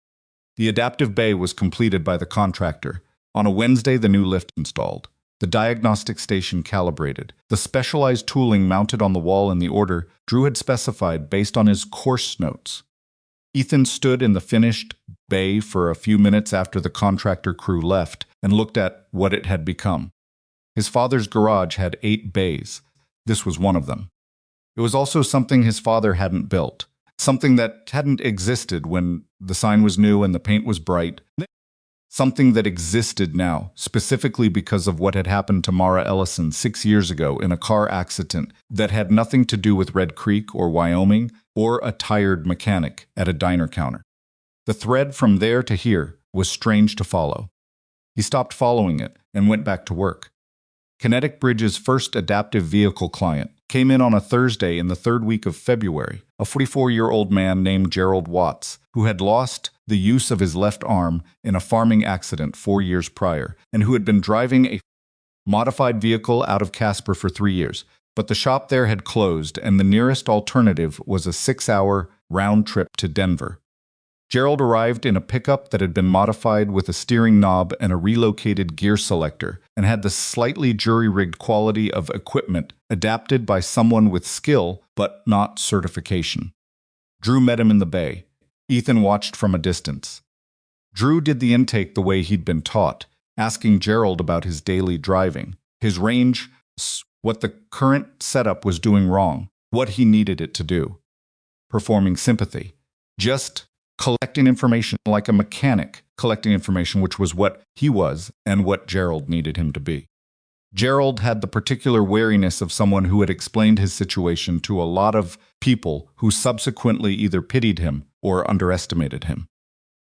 The adaptive bay was completed by the contractor. On a Wednesday, the new lift installed. The diagnostic station calibrated. The specialized tooling mounted on the wall in the order Drew had specified based on his course notes. Ethan stood in the finished bay for a few minutes after the contractor crew left and looked at what it had become. His father's garage had 8 bays. This was one of them. It was also something his father hadn't built, something that hadn't existed when the sign was new and the paint was bright. Something that existed now, specifically because of what had happened to Mara Ellison 6 years ago in a car accident that had nothing to do with Red Creek or Wyoming or a tired mechanic at a diner counter. The thread from there to here was strange to follow. He stopped following it and went back to work. Kinetic Bridge's first adaptive vehicle client came in on a Thursday in the 3rd week of February, a 44-year-old man named Gerald Watts, who had lost the use of his left arm in a farming accident 4 years prior, and who had been driving a modified vehicle out of Casper for 3 years. But the shop there had closed, and the nearest alternative was a 6-hour round trip to Denver. Gerald arrived in a pickup that had been modified with a steering knob and a relocated gear selector, and had the slightly jury-rigged quality of equipment adapted by someone with skill but not certification. Drew met him in the bay. Ethan watched from a distance. Drew did the intake the way he'd been taught, asking Gerald about his daily driving, his range, what the current setup was doing wrong, what he needed it to do. Performing sympathy. Just collecting information like a mechanic collecting information, which was what he was and what Gerald needed him to be. Gerald had the particular wariness of someone who had explained his situation to a lot of people who subsequently either pitied him or underestimated him.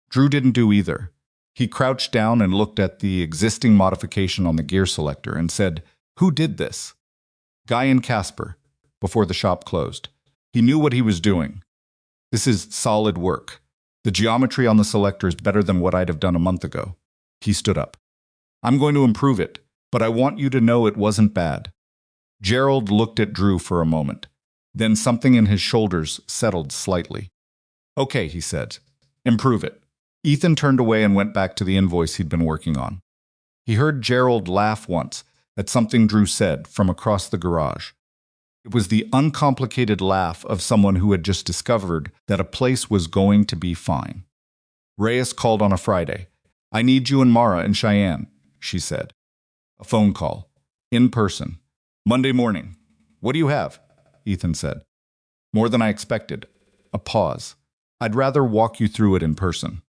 Drew didn't do either. He crouched down and looked at the existing modification on the gear selector and said, "Who did this?" "Guy in Casper," before the shop closed. He knew what he was doing. "This is solid work. The geometry on the selector is better than what I'd have done a month ago." He stood up. "I'm going to improve it, but I want you to know it wasn't bad." Gerald looked at Drew for a moment. Then something in his shoulders settled slightly. "Okay," he said. "Improve it." Ethan turned away and went back to the invoice he'd been working on. He heard Gerald laugh once at something Drew said from across the garage. It was the uncomplicated laugh of someone who had just discovered that a place was going to be fine. Reyes called on a Friday. "I need you and Mara in Cheyenne," she said. A phone call. In person. "Monday morning." "What do you have?" Ethan said. "More than I expected." A pause. "I'd rather walk you through it in person."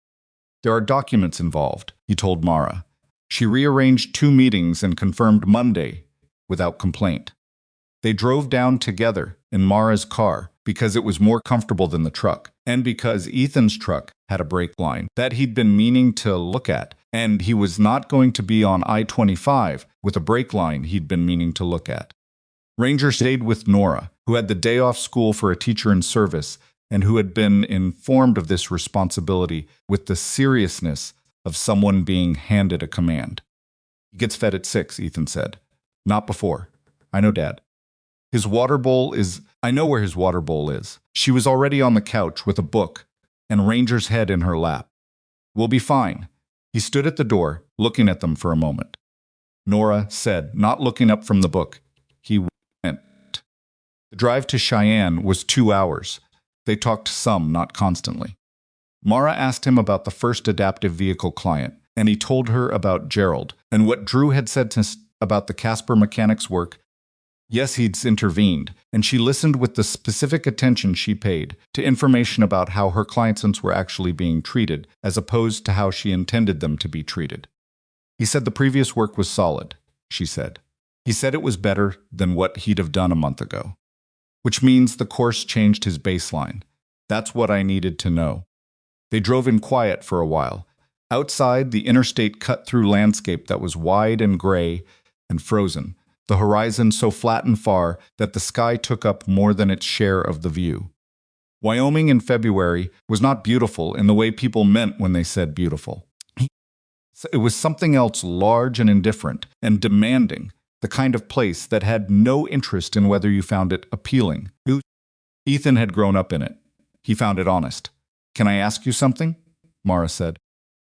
"There are documents involved," he told Mara. She rearranged 2 meetings and confirmed Monday without complaint. They drove down together in Mara's car because it was more comfortable than the truck, and because Ethan's truck had a brake line that he'd been meaning to look at, and he was not going to be on I-25 with a brake line he'd been meaning to look at. Ranger stayed with Nora, who had the day off school for a teacher in service and who had been informed of this responsibility with the seriousness of someone being handed a command. "He gets fed at 6, Ethan said. "Not before." "I know, Dad." I know where his water bowl is." She was already on the couch with a book and Ranger's head in her lap. "We'll be fine." He stood at the door, looking at them for a moment. Nora said, not looking up from the book. He went. The drive to Cheyenne was 2 hours. They talked some, not constantly. Mara asked him about the first adaptive vehicle client, and he told her about Gerald and what Drew had said about the Casper mechanic's work. Yes, he'd intervened, and she listened with the specific attention she paid to information about how her clients were actually being treated, as opposed to how she intended them to be treated. "He said the previous work was solid," she said. "He said it was better than what he'd have done a month ago. Which means the course changed his baseline. That's what I needed to know." They drove in quiet for a while. Outside, the interstate cut through landscape that was wide and gray and frozen, the horizon so flat and far that the sky took up more than its share of the view. Wyoming in February was not beautiful in the way people meant when they said beautiful. It was something else large and indifferent and demanding, the kind of place that had no interest in whether you found it appealing. Ethan had grown up in it. He found it honest. "Can I ask you something?" Mara said.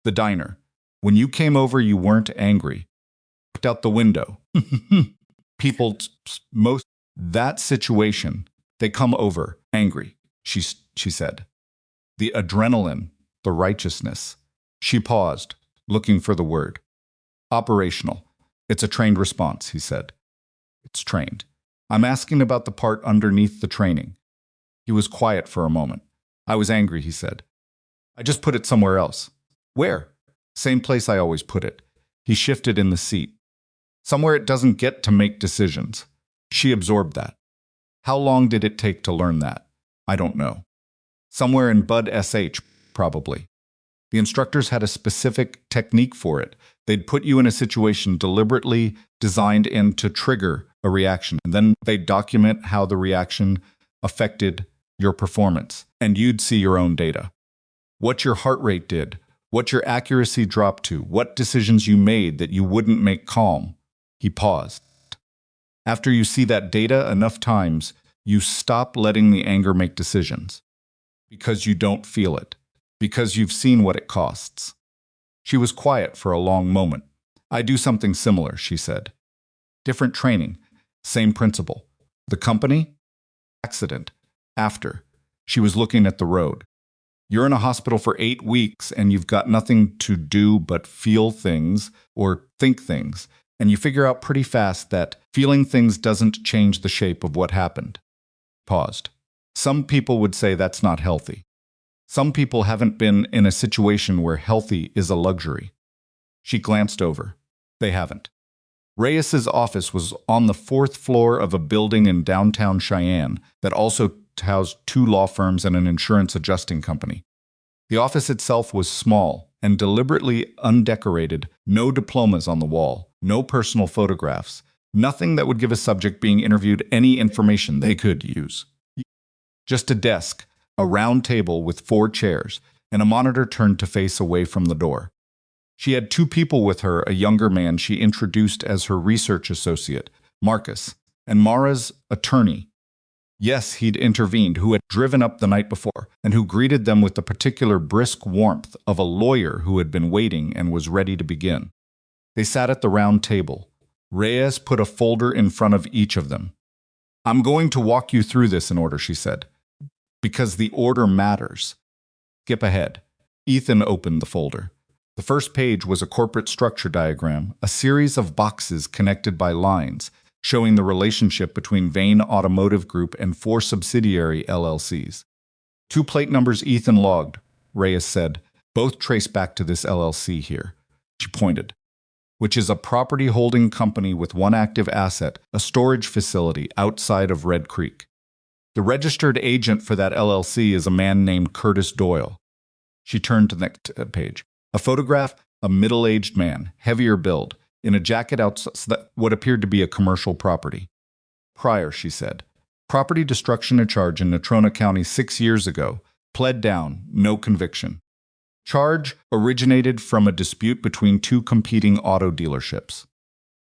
"The diner. When you came over, you weren't angry. Looked out the window. People, most that situation, they come over angry, she said. The adrenaline, the righteousness. She paused, looking for the word. Operational. It's a trained response, he said. It's trained. I'm asking about the part underneath the training. He was quiet for a moment. I was angry, he said. I just put it somewhere else. Where? Same place I always put it. He shifted in the seat. Somewhere it doesn't get to make decisions. She absorbed that. How long did it take to learn that? I don't know. Somewhere in Bud SH, probably. The instructors had a specific technique for it. They'd put you in a situation deliberately designed in to trigger a reaction, and then they'd document how the reaction affected your performance, and you'd see your own data. What your heart rate did, what your accuracy dropped to, what decisions you made that you wouldn't make calm. He paused. After you see that data enough times, you stop letting the anger make decisions. Because you don't feel it. Because you've seen what it costs. She was quiet for a long moment. I do something similar, she said. Different training. Same principle. The company? Accident. After. She was looking at the road. You're in a hospital for 8 weeks and you've got nothing to do but feel things or think things. And you figure out pretty fast that feeling things doesn't change the shape of what happened. Paused. Some people would say that's not healthy. Some people haven't been in a situation where healthy is a luxury. She glanced over. They haven't. Reyes's office was on the 4th floor of a building in downtown Cheyenne that also housed 2 law firms and an insurance adjusting company. The office itself was small and deliberately undecorated, no diplomas on the wall, no personal photographs, nothing that would give a subject being interviewed any information they could use. Just a desk, a round table with 4 chairs, and a monitor turned to face away from the door. She had 2 people with her, a younger man she introduced as her research associate, Marcus, and Mara's attorney. Yes, he'd intervened, who had driven up the night before, and who greeted them with the particular brisk warmth of a lawyer who had been waiting and was ready to begin. They sat at the round table. Reyes put a folder in front of each of them. I'm going to walk you through this in order, she said. Because the order matters. Skip ahead. Ethan opened the folder. The first page was a corporate structure diagram, a series of boxes connected by lines, showing the relationship between Vane Automotive Group and 4 subsidiary LLCs. 2 plate numbers Ethan logged, Reyes said, both trace back to this LLC here. She pointed. Which is a property holding company with 1 active asset, a storage facility outside of Red Creek. The registered agent for that LLC is a man named Curtis Doyle. She turned to the next page. A photograph, a middle-aged man, heavier build, in a jacket outside what appeared to be a commercial property. Prior, she said. Property destruction charge in Natrona County 6 years ago. Pled down, no conviction. Charge originated from a dispute between 2 competing auto dealerships.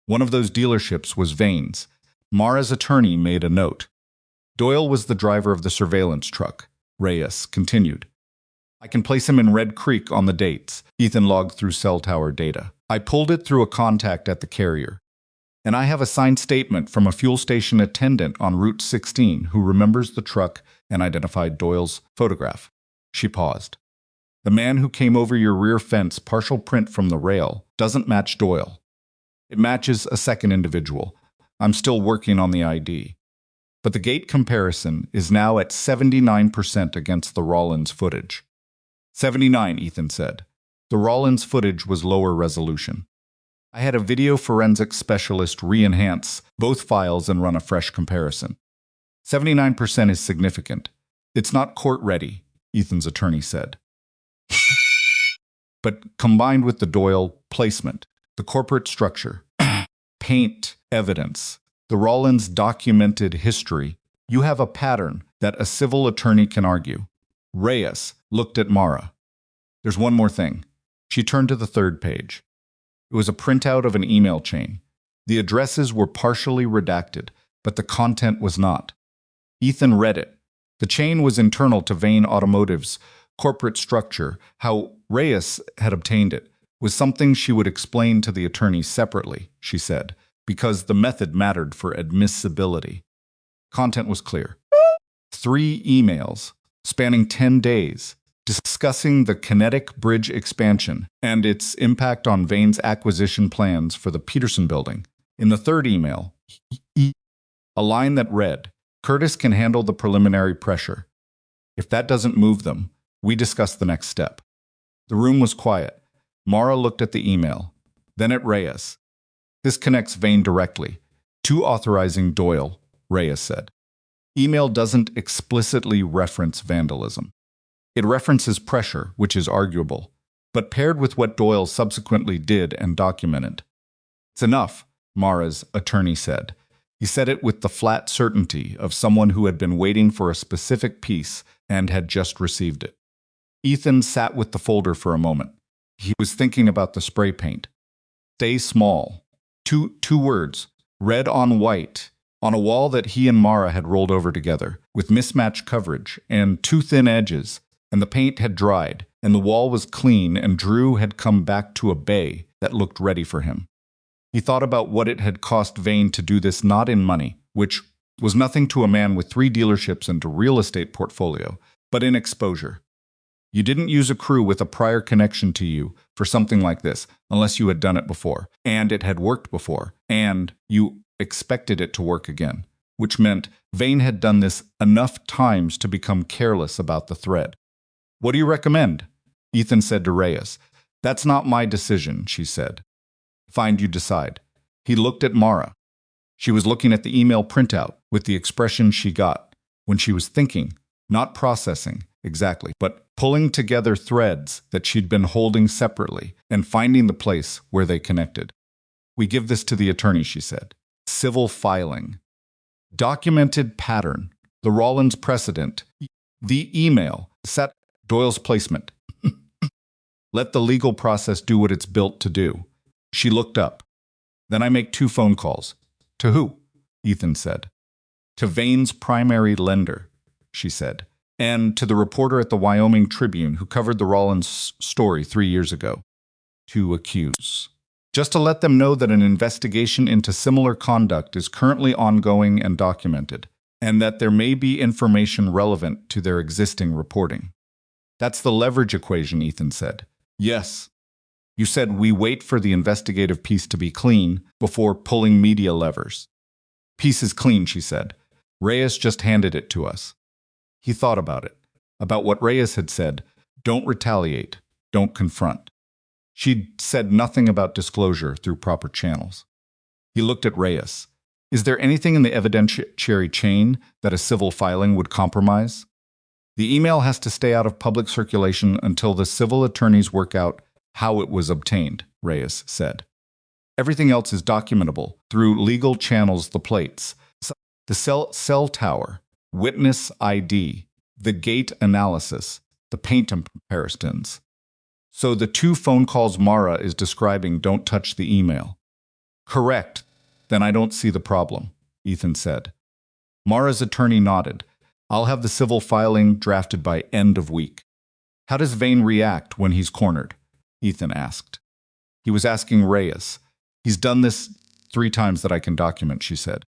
One of those dealerships was Vane's. Mara's attorney made a note. Doyle was the driver of the surveillance truck. Reyes continued. I can place him in Red Creek on the dates. Ethan logged through cell tower data. I pulled it through a contact at the carrier. And I have a signed statement from a fuel station attendant on Route 16 who remembers the truck and identified Doyle's photograph. She paused. The man who came over your rear fence, partial print from the rail, doesn't match Doyle. It matches a second individual. I'm still working on the ID. But the gate comparison is now at 79% against the Rollins footage. 79, Ethan said. The Rollins footage was lower resolution. I had a video forensics specialist re-enhance both files and run a fresh comparison. 79% is significant. It's not court-ready, Ethan's attorney said. But combined with the Doyle placement, the corporate structure, paint evidence, the Rollins documented history, you have a pattern that a civil attorney can argue. Reyes looked at Mara. There's one more thing. She turned to the 3rd page. It was a printout of an email chain. The addresses were partially redacted, but the content was not. Ethan read it. The chain was internal to Vane Automotive's corporate structure, how Reyes had obtained it. was something she would explain to the attorney separately, she said, because the method mattered for admissibility. Content was clear. 3 emails, spanning 10 days, discussing the Kinetic Bridge expansion and its impact on Vane's acquisition plans for the Peterson building. In the 3rd email, a line that read, "Curtis can handle the preliminary pressure. If that doesn't move them, we discuss the next step." The room was quiet. Mara looked at the email, then at Reyes. "This connects Vane directly to authorizing Doyle," Reyes said. Email doesn't explicitly reference vandalism. It references pressure, which is arguable, but paired with what Doyle subsequently did and documented. "It's enough," Mara's attorney said. He said it with the flat certainty of someone who had been waiting for a specific piece and had just received it. Ethan sat with the folder for a moment. He was thinking about the spray paint. "Stay small." Two words, red on white, on a wall that he and Mara had rolled over together, with mismatched coverage and too thin edges, and the paint had dried, and the wall was clean, and Drew had come back to a bay that looked ready for him. He thought about what it had cost Vane to do this, not in money, which was nothing to a man with 3 dealerships and a real estate portfolio, but in exposure. You didn't use a crew with a prior connection to you for something like this unless you had done it before, and it had worked before, and you expected it to work again, which meant Vane had done this enough times to become careless about the thread. "What do you recommend?" Ethan said to Reyes. "That's not my decision," she said. "Fine, you decide." He looked at Mara. She was looking at the email printout with the expression she got when she was thinking, not processing exactly, but pulling together threads that she'd been holding separately and finding the place where they connected. "We give this to the attorney," she said. "Civil filing. Documented pattern. The Rollins precedent. The email. Set Doyle's placement. Let the legal process do what it's built to do." She looked up. "Then I make 2 phone calls." "To who?" Ethan said. "To Vane's primary lender," she said, "and to the reporter at the Wyoming Tribune who covered the Rollins story 3 years ago. To accuse. Just to let them know that an investigation into similar conduct is currently ongoing and documented, and that there may be information relevant to their existing reporting." "That's the leverage equation," Ethan said. "Yes. You said we wait for the investigative piece to be clean before pulling media levers." "Piece is clean," she said. "Reyes just handed it to us." He thought about it, about what Reyes had said. Don't retaliate, don't confront. She'd said nothing about disclosure through proper channels. He looked at Reyes. "Is there anything in the evidentiary chain that a civil filing would compromise?" "The email has to stay out of public circulation until the civil attorneys work out how it was obtained," Reyes said. "Everything else is documentable through legal channels, the plates, the cell tower, witness ID, the gate analysis, the paint comparisons. So the 2 phone calls Mara is describing don't touch the email." "Correct. Then I don't see the problem," Ethan said. Mara's attorney nodded. "I'll have the civil filing drafted by end of week." "How does Vane react when he's cornered?" Ethan asked. He was asking Reyes. "He's done this 3 times that I can document," she said.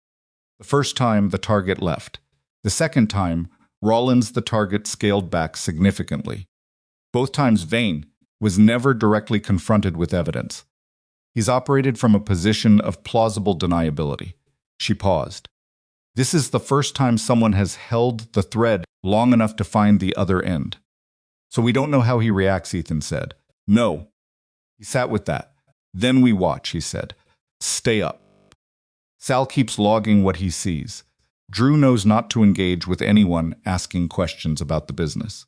"The first time, the target left. The second time, Rollins, the target, scaled back significantly. Both times, Vane was never directly confronted with evidence. He's operated from a position of plausible deniability." She paused. "This is the first time someone has held the thread long enough to find the other end." "So we don't know how he reacts," Ethan said. "No." He sat with that. "Then we watch," he said. "Stay up. Sal keeps logging what he sees. Drew knows not to engage with anyone asking questions about the business.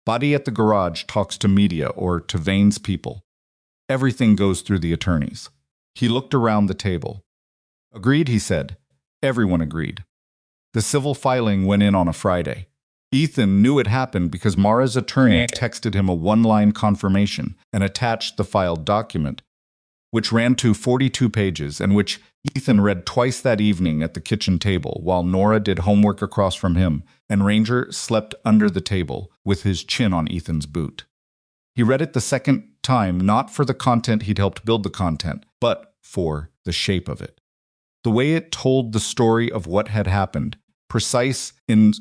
Buddy at the garage talks to media or to Vane's people. Everything goes through the attorneys." He looked around the table. "Agreed," he said. Everyone agreed. The civil filing went in on a Friday. Ethan knew it happened because Mara's attorney texted him a 1-line confirmation and attached the filed document, which ran to 42 pages and which Ethan read twice that evening at the kitchen table while Nora did homework across from him and Ranger slept under the table with his chin on Ethan's boot. He read it the second time not for the content he'd helped build the content, but for the shape of it. The way it told the story of what had happened, precise in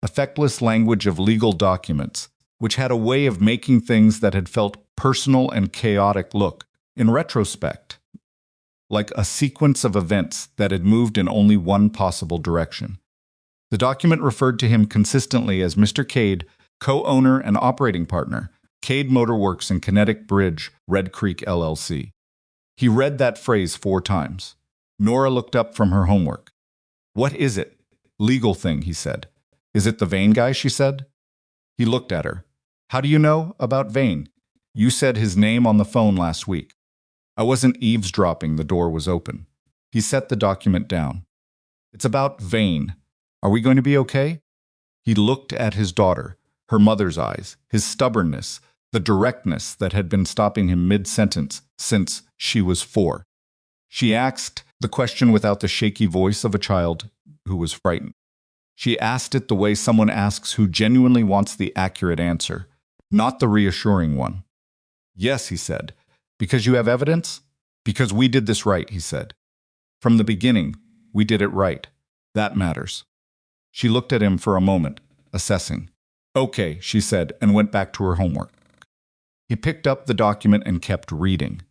effectless language of legal documents, which had a way of making things that had felt personal and chaotic look, in retrospect, like a sequence of events that had moved in only one possible direction. The document referred to him consistently as Mr. Cade, co-owner and operating partner, Cade Motor Works in Kinetic Bridge, Red Creek, LLC. He read that phrase 4 times. Nora looked up from her homework. "What is it?" "Legal thing," he said. "Is it the Vane guy?" she said. He looked at her. "How do you know about Vane? You said his name on the phone last week." "I wasn't eavesdropping, the door was open." He set the document down. "It's about Vane. Are we going to be okay?" He looked at his daughter, her mother's eyes, his stubbornness, the directness that had been stopping him mid-sentence since she was 4. She asked the question without the shaky voice of a child who was frightened. She asked it the way someone asks who genuinely wants the accurate answer, not the reassuring one. "Yes," he said. "Because you have evidence?" "Because we did this right," he said. "From the beginning, we did it right. That matters." She looked at him for a moment, assessing. "Okay," she said, and went back to her homework. He picked up the document and kept reading.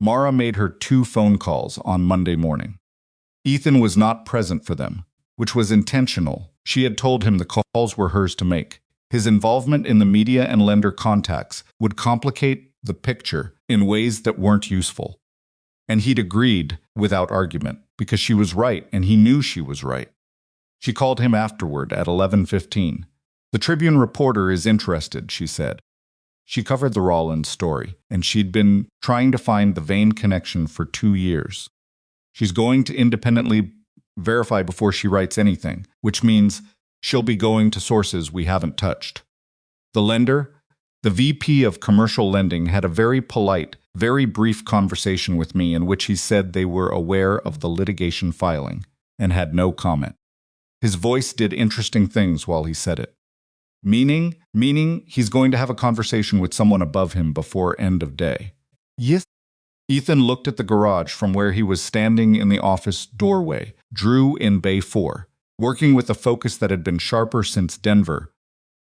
Mara made her 2 phone calls on Monday morning. Ethan was not present for them, which was intentional. She had told him the calls were hers to make. His involvement in the media and lender contacts would complicate the picture in ways that weren't useful. And he'd agreed without argument, because she was right and he knew she was right. She called him afterward at 11:15. "The Tribune reporter is interested," she said. She covered the Rollins story, and she'd been trying to find the Vane connection for 2 years. She's going to independently verify before she writes anything, which means she'll be going to sources we haven't touched. The lender, the VP of commercial lending, had a very polite, very brief conversation with me in which he said they were aware of the litigation filing and had no comment. His voice did interesting things while he said it. Meaning he's going to have a conversation with someone above him before end of day. Yes. Ethan looked at the garage from where he was standing in the office doorway, Drew in Bay 4, working with a focus that had been sharper since Denver.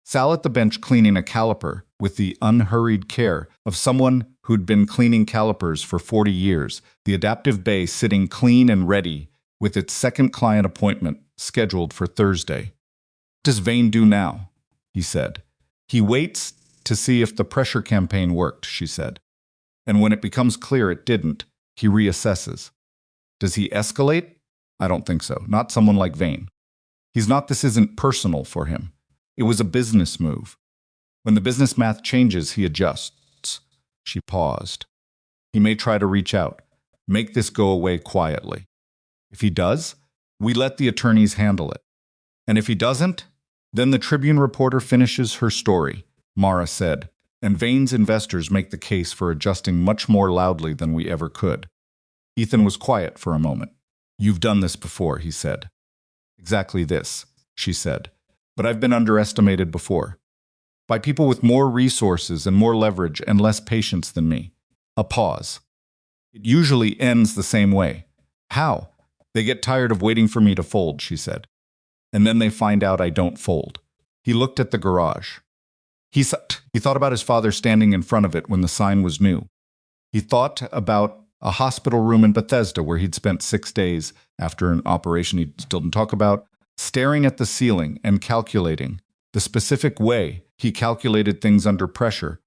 Sal at the bench cleaning a caliper with the unhurried care of someone who'd been cleaning calipers for 40 years, the adaptive bay sitting clean and ready with its second client appointment scheduled for Thursday. "What does Vane do now?" he said. "He waits to see if the pressure campaign worked," she said. "And when it becomes clear it didn't, he reassesses." "Does he escalate?" "I don't think so. Not someone like Vane. This isn't personal for him. It was a business move. When the business math changes, he adjusts." She paused. "He may try to reach out, make this go away quietly. If he does, we let the attorneys handle it. And if he doesn't, then the Tribune reporter finishes her story," Mara said, "and Vane's investors make the case for adjusting much more loudly than we ever could." Ethan was quiet for a moment. "You've done this before," he said. "Exactly this," she said. "But I've been underestimated before. By people with more resources and more leverage and less patience than me." A pause. "It usually ends the same way." "How?" "They get tired of waiting for me to fold," she said. "And then they find out I don't fold." He looked at the garage. He thought about his father standing in front of it when the sign was new. He thought about a hospital room in Bethesda where he'd spent 6 days after an operation he still didn't talk about, staring at the ceiling and calculating the specific way he calculated things under pressure,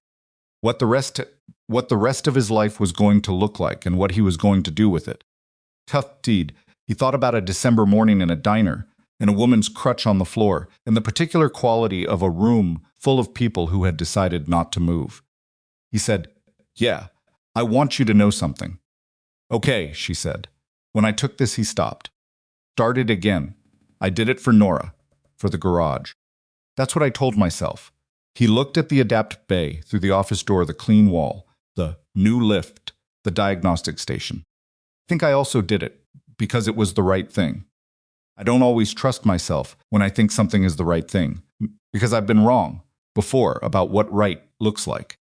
what the rest of his life was going to look like and what he was going to do with it. Tough deed. He thought about a December morning in a diner, and a woman's crutch on the floor, and the particular quality of a room full of people who had decided not to move. He said, "Yeah, I want you to know something." "Okay," she said. When I took this, he stopped. Started again. "I did it for Nora, for the garage. That's what I told myself." He looked at the adapt bay through the office door, the clean wall, the new lift, the diagnostic station. "I think I also did it because it was the right thing. I don't always trust myself when I think something is the right thing, because I've been wrong before about what right looks like."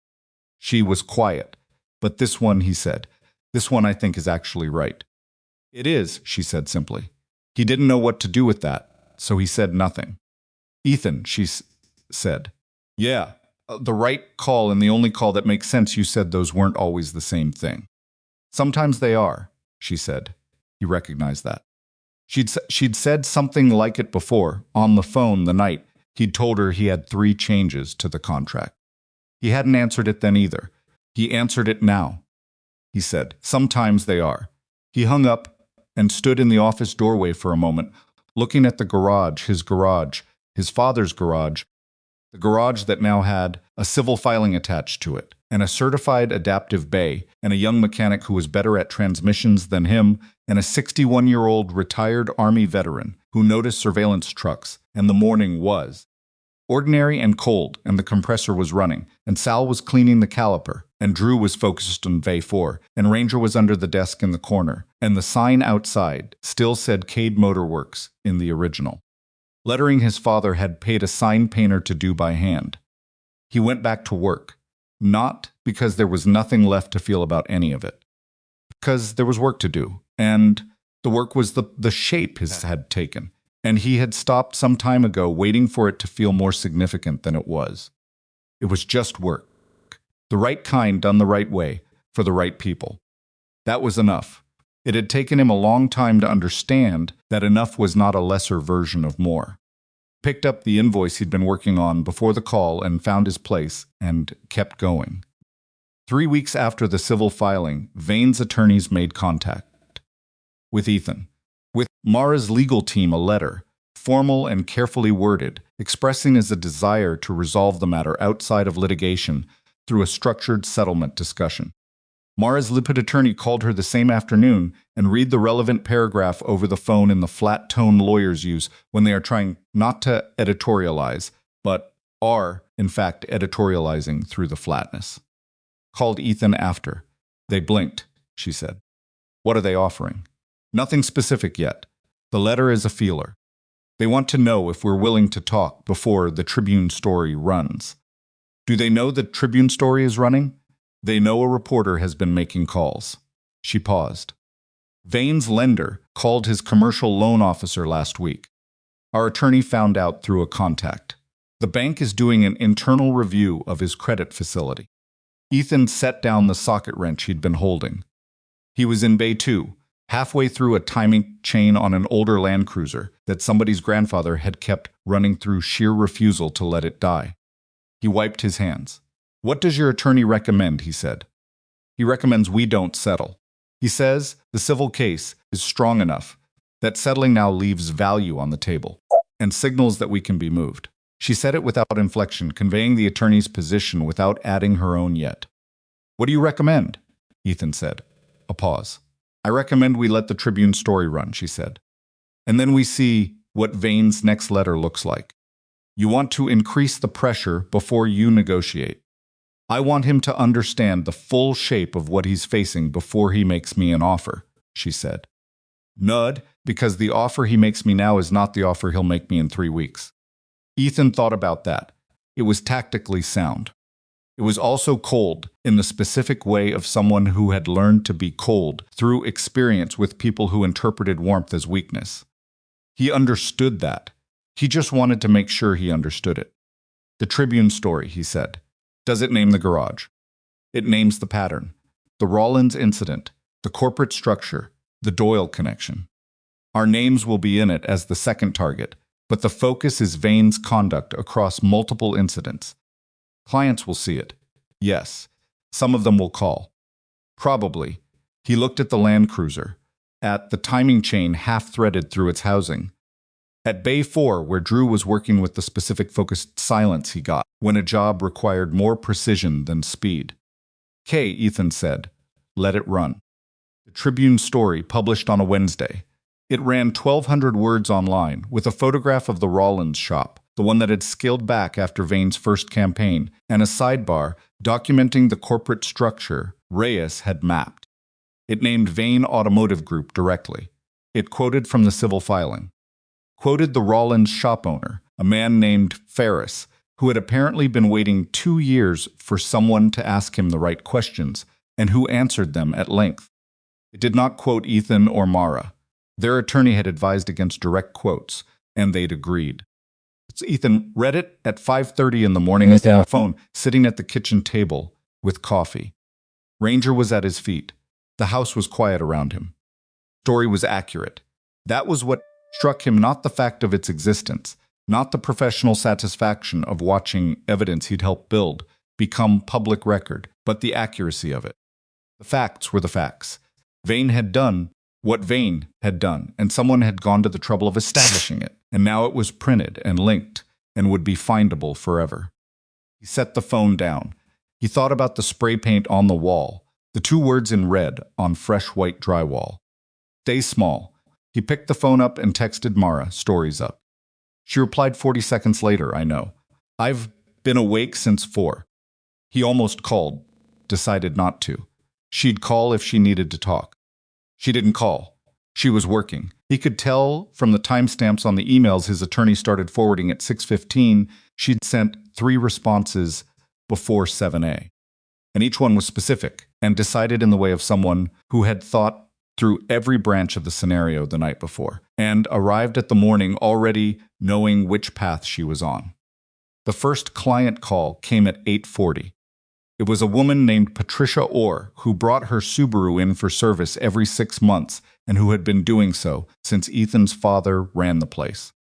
She was quiet. But this one, he said, this one I think is actually right. It is, she said simply. He didn't know what to do with that, so he said nothing. Ethan, she said. Yeah, the right call and the only call that makes sense. You said those weren't always the same thing. Sometimes they are, she said. He recognized that. She'd said something like it before, on the phone the night he'd told her he had 3 changes to the contract. He hadn't answered it then either. He answered it now. He said, sometimes they are. He hung up and stood in the office doorway for a moment, looking at the garage, his father's garage, the garage that now had a civil filing attached to it, and a certified adaptive bay, and a young mechanic who was better at transmissions than him, and a 61-year-old retired Army veteran who noticed surveillance trucks, and the morning was ordinary and cold, and the compressor was running, and Sal was cleaning the caliper, and Drew was focused on Bay 4, and Ranger was under the desk in the corner, and the sign outside still said Cade Motor Works in the original. Lettering his father had paid a sign painter to do by hand. He went back to work, not because there was nothing left to feel about any of it, because there was work to do, and the work was the shape his had taken, and he had stopped some time ago waiting for it to feel more significant than it was. It was just work. The right kind done the right way, for the right people. That was enough. It had taken him a long time to understand that enough was not a lesser version of more. Picked up the invoice he'd been working on before the call and found his place and kept going. 3 weeks after the civil filing, Vane's attorneys made contact with Ethan. With Mara's legal team a letter, formal and carefully worded, expressing his desire to resolve the matter outside of litigation through a structured settlement discussion. Mara's lipid attorney called her the same afternoon and read the relevant paragraph over the phone in the flat tone lawyers use when they are trying not to editorialize, but are, in fact, editorializing through the flatness. Called Ethan after. They blinked, she said. What are they offering? Nothing specific yet. The letter is a feeler. They want to know if we're willing to talk before the Tribune story runs. Do they know the Tribune story is running? They know a reporter has been making calls. She paused. Vane's lender called his commercial loan officer last week. Our attorney found out through a contact. The bank is doing an internal review of his credit facility. Ethan set down the socket wrench he'd been holding. He was in Bay 2, halfway through a timing chain on an older Land Cruiser that somebody's grandfather had kept running through sheer refusal to let it die. He wiped his hands. What does your attorney recommend, he said. He recommends we don't settle. He says the civil case is strong enough that settling now leaves value on the table and signals that we can be moved. She said it without inflection, conveying the attorney's position without adding her own yet. What do you recommend? Ethan said. A pause. I recommend we let the Tribune story run, she said. And then we see what Vane's next letter looks like. You want to increase the pressure before you negotiate. I want him to understand the full shape of what he's facing before he makes me an offer, she said. Nud, because the offer he makes me now is not the offer he'll make me in 3 weeks. Ethan thought about that. It was tactically sound. It was also cold, in the specific way of someone who had learned to be cold through experience with people who interpreted warmth as weakness. He understood that. He just wanted to make sure he understood it. The Tribune story, he said. Does it name the garage? It names the pattern, the Rollins incident, the corporate structure, the Doyle connection. Our names will be in it as the second target, but the focus is Vane's conduct across multiple incidents. Clients will see it. Yes, some of them will call. Probably. He looked at the Land Cruiser, at the timing chain half-threaded through its housing, at Bay 4, where Drew was working with the specific focused silence he got when a job required more precision than speed. "Okay," Ethan said. Let it run. The Tribune story published on a Wednesday. It ran 1,200 words online with a photograph of the Rollins shop, the one that had scaled back after Vane's first campaign, and a sidebar documenting the corporate structure Reyes had mapped. It named Vane Automotive Group directly. It quoted from the civil filing. Quoted the Rollins shop owner, a man named Ferris, who had apparently been waiting 2 years for someone to ask him the right questions, and who answered them at length. It did not quote Ethan or Mara. Their attorney had advised against direct quotes, and they'd agreed. Ethan read it at 5:30 in the morning on the phone, sitting at the kitchen table with coffee. Ranger was at his feet. The house was quiet around him. The story was accurate. That was what struck him, not the fact of its existence, not the professional satisfaction of watching evidence he'd helped build become public record, but the accuracy of it. The facts were the facts. Vane had done what Vane had done, and someone had gone to the trouble of establishing it, and now it was printed and linked and would be findable forever. He set the phone down. He thought about the spray paint on the wall, the 2 words in red on fresh white drywall. Stay small. He picked the phone up and texted Mara, stories up. She replied 40 seconds later, I know. I've been awake since 4. He almost called, decided not to. She'd call if she needed to talk. She didn't call. She was working. He could tell from the timestamps on the emails his attorney started forwarding at 6:15, she'd sent 3 responses before 7 a. And each one was specific and decided in the way of someone who had thought through every branch of the scenario the night before and arrived at the morning already knowing which path she was on. The first client call came at 8:40. It was a woman named Patricia Orr who brought her Subaru in for service every 6 months and who had been doing so since Ethan's father ran the place.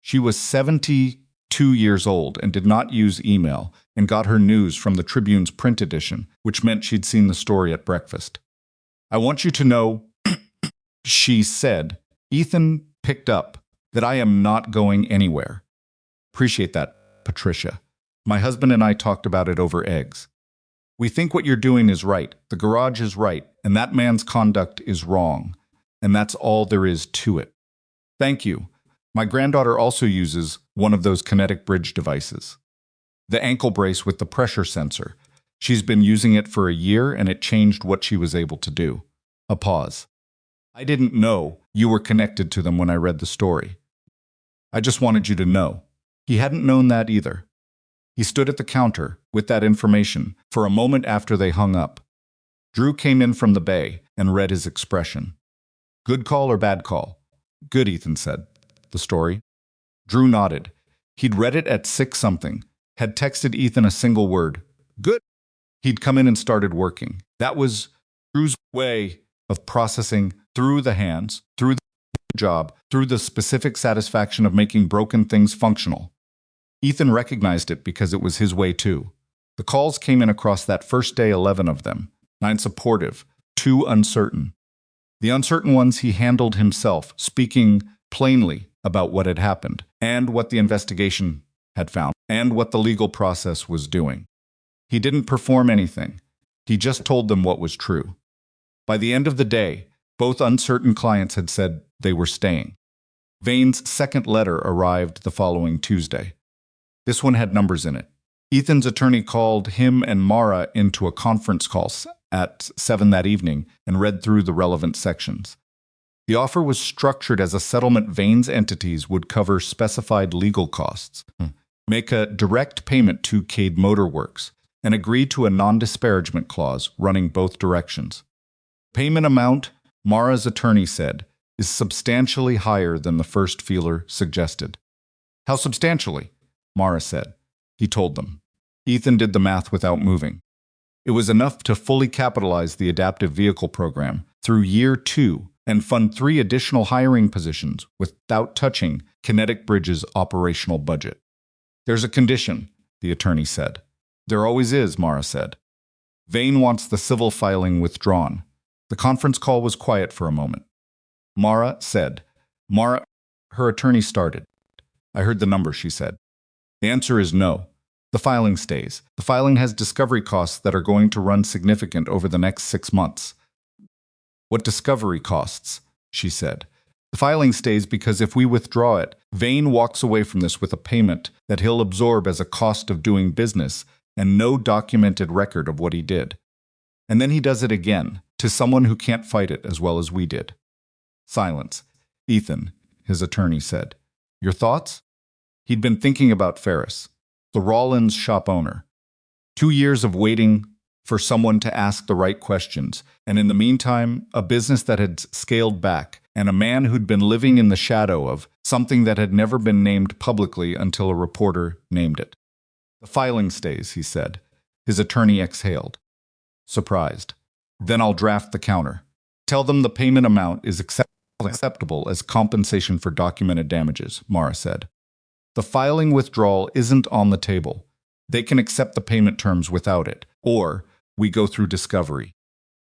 She was 72 years old and did not use email and got her news from the Tribune's print edition, which meant she'd seen the story at breakfast. I want you to know, she said, Ethan picked up, that I am not going anywhere. Appreciate that, Patricia. My husband and I talked about it over eggs. We think what you're doing is right, the garage is right, and that man's conduct is wrong. And that's all there is to it. Thank you. My granddaughter also uses one of those kinetic bridge devices. The ankle brace with the pressure sensor. She's been using it for a year and it changed what she was able to do. A pause. I didn't know you were connected to them when I read the story. I just wanted you to know. He hadn't known that either. He stood at the counter with that information for a moment after they hung up. Drew came in from the bay and read his expression. Good call or bad call? Good, Ethan said. The story? Drew nodded. He'd read it at 6-something, had texted Ethan a single word. Good. He'd come in and started working. That was Drew's way of processing through the hands, through the job, through the specific satisfaction of making broken things functional. Ethan recognized it because it was his way too. The calls came in across that first day, 11 of them, 9 supportive, 2 uncertain. The uncertain ones he handled himself, speaking plainly about what had happened, and what the investigation had found, and what the legal process was doing. He didn't perform anything. He just told them what was true. By the end of the day, both uncertain clients had said they were staying. Vane's second letter arrived the following Tuesday. This one had numbers in it. Ethan's attorney called him and Mara into a conference call at 7 that evening and read through the relevant sections. The offer was structured as a settlement Vane's entities would cover specified legal costs, make a direct payment to Cade Motor Works, and agree to a non-disparagement clause running both directions. Payment amount, Mara's attorney said, is substantially higher than the first feeler suggested. How substantially? Mara said. He told them. Ethan did the math without moving. It was enough to fully capitalize the adaptive vehicle program through year 2 and fund 3 additional hiring positions without touching Kinetic Bridge's operational budget. There's a condition, the attorney said. There always is, Mara said. Vane wants the civil filing withdrawn. The conference call was quiet for a moment. Mara said. Her attorney started. I heard the number, she said. The answer is no. The filing stays. The filing has discovery costs that are going to run significant over the next 6 months. What discovery costs? She said. The filing stays because if we withdraw it, Vane walks away from this with a payment that he'll absorb as a cost of doing business and no documented record of what he did. And then he does it again, to someone who can't fight it as well as we did. Silence. Ethan, his attorney said. Your thoughts? He'd been thinking about Ferris. the Rollins shop owner. 2 years of waiting for someone to ask the right questions, and in the meantime, a business that had scaled back, and a man who'd been living in the shadow of something that had never been named publicly until a reporter named it. The filing stays, he said. His attorney exhaled, surprised. Then I'll draft the counter. Tell them the payment amount is acceptable as compensation for documented damages, Mara said. The filing withdrawal isn't on the table. They can accept the payment terms without it, or we go through discovery.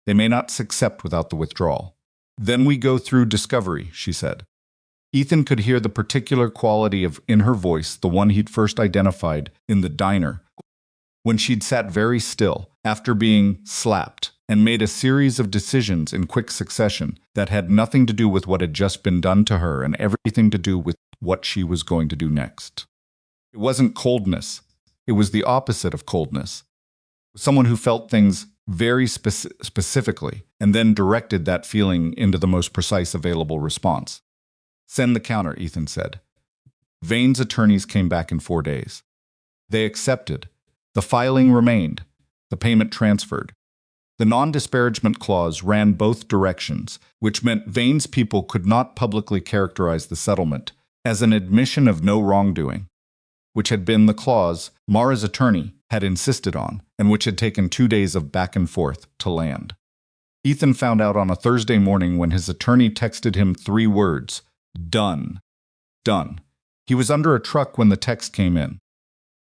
They may not accept without the withdrawal. Then we go through discovery, she said. Ethan could hear the particular quality in her voice, the one he'd first identified in the diner, when she'd sat very still after being slapped and made a series of decisions in quick succession that had nothing to do with what had just been done to her and everything to do with what she was going to do next. It wasn't coldness. It was the opposite of coldness. Someone who felt things very specifically and then directed that feeling into the most precise available response. Send the counter, Ethan said. Vane's attorneys came back in 4 days. They accepted. The filing remained. The payment transferred. The non-disparagement clause ran both directions, which meant Vane's people could not publicly characterize the settlement as an admission of no wrongdoing, which had been the clause Mara's attorney had insisted on, and which had taken 2 days of back and forth to land. Ethan found out on a Thursday morning when his attorney texted him 3 words, done. Done. He was under a truck when the text came in.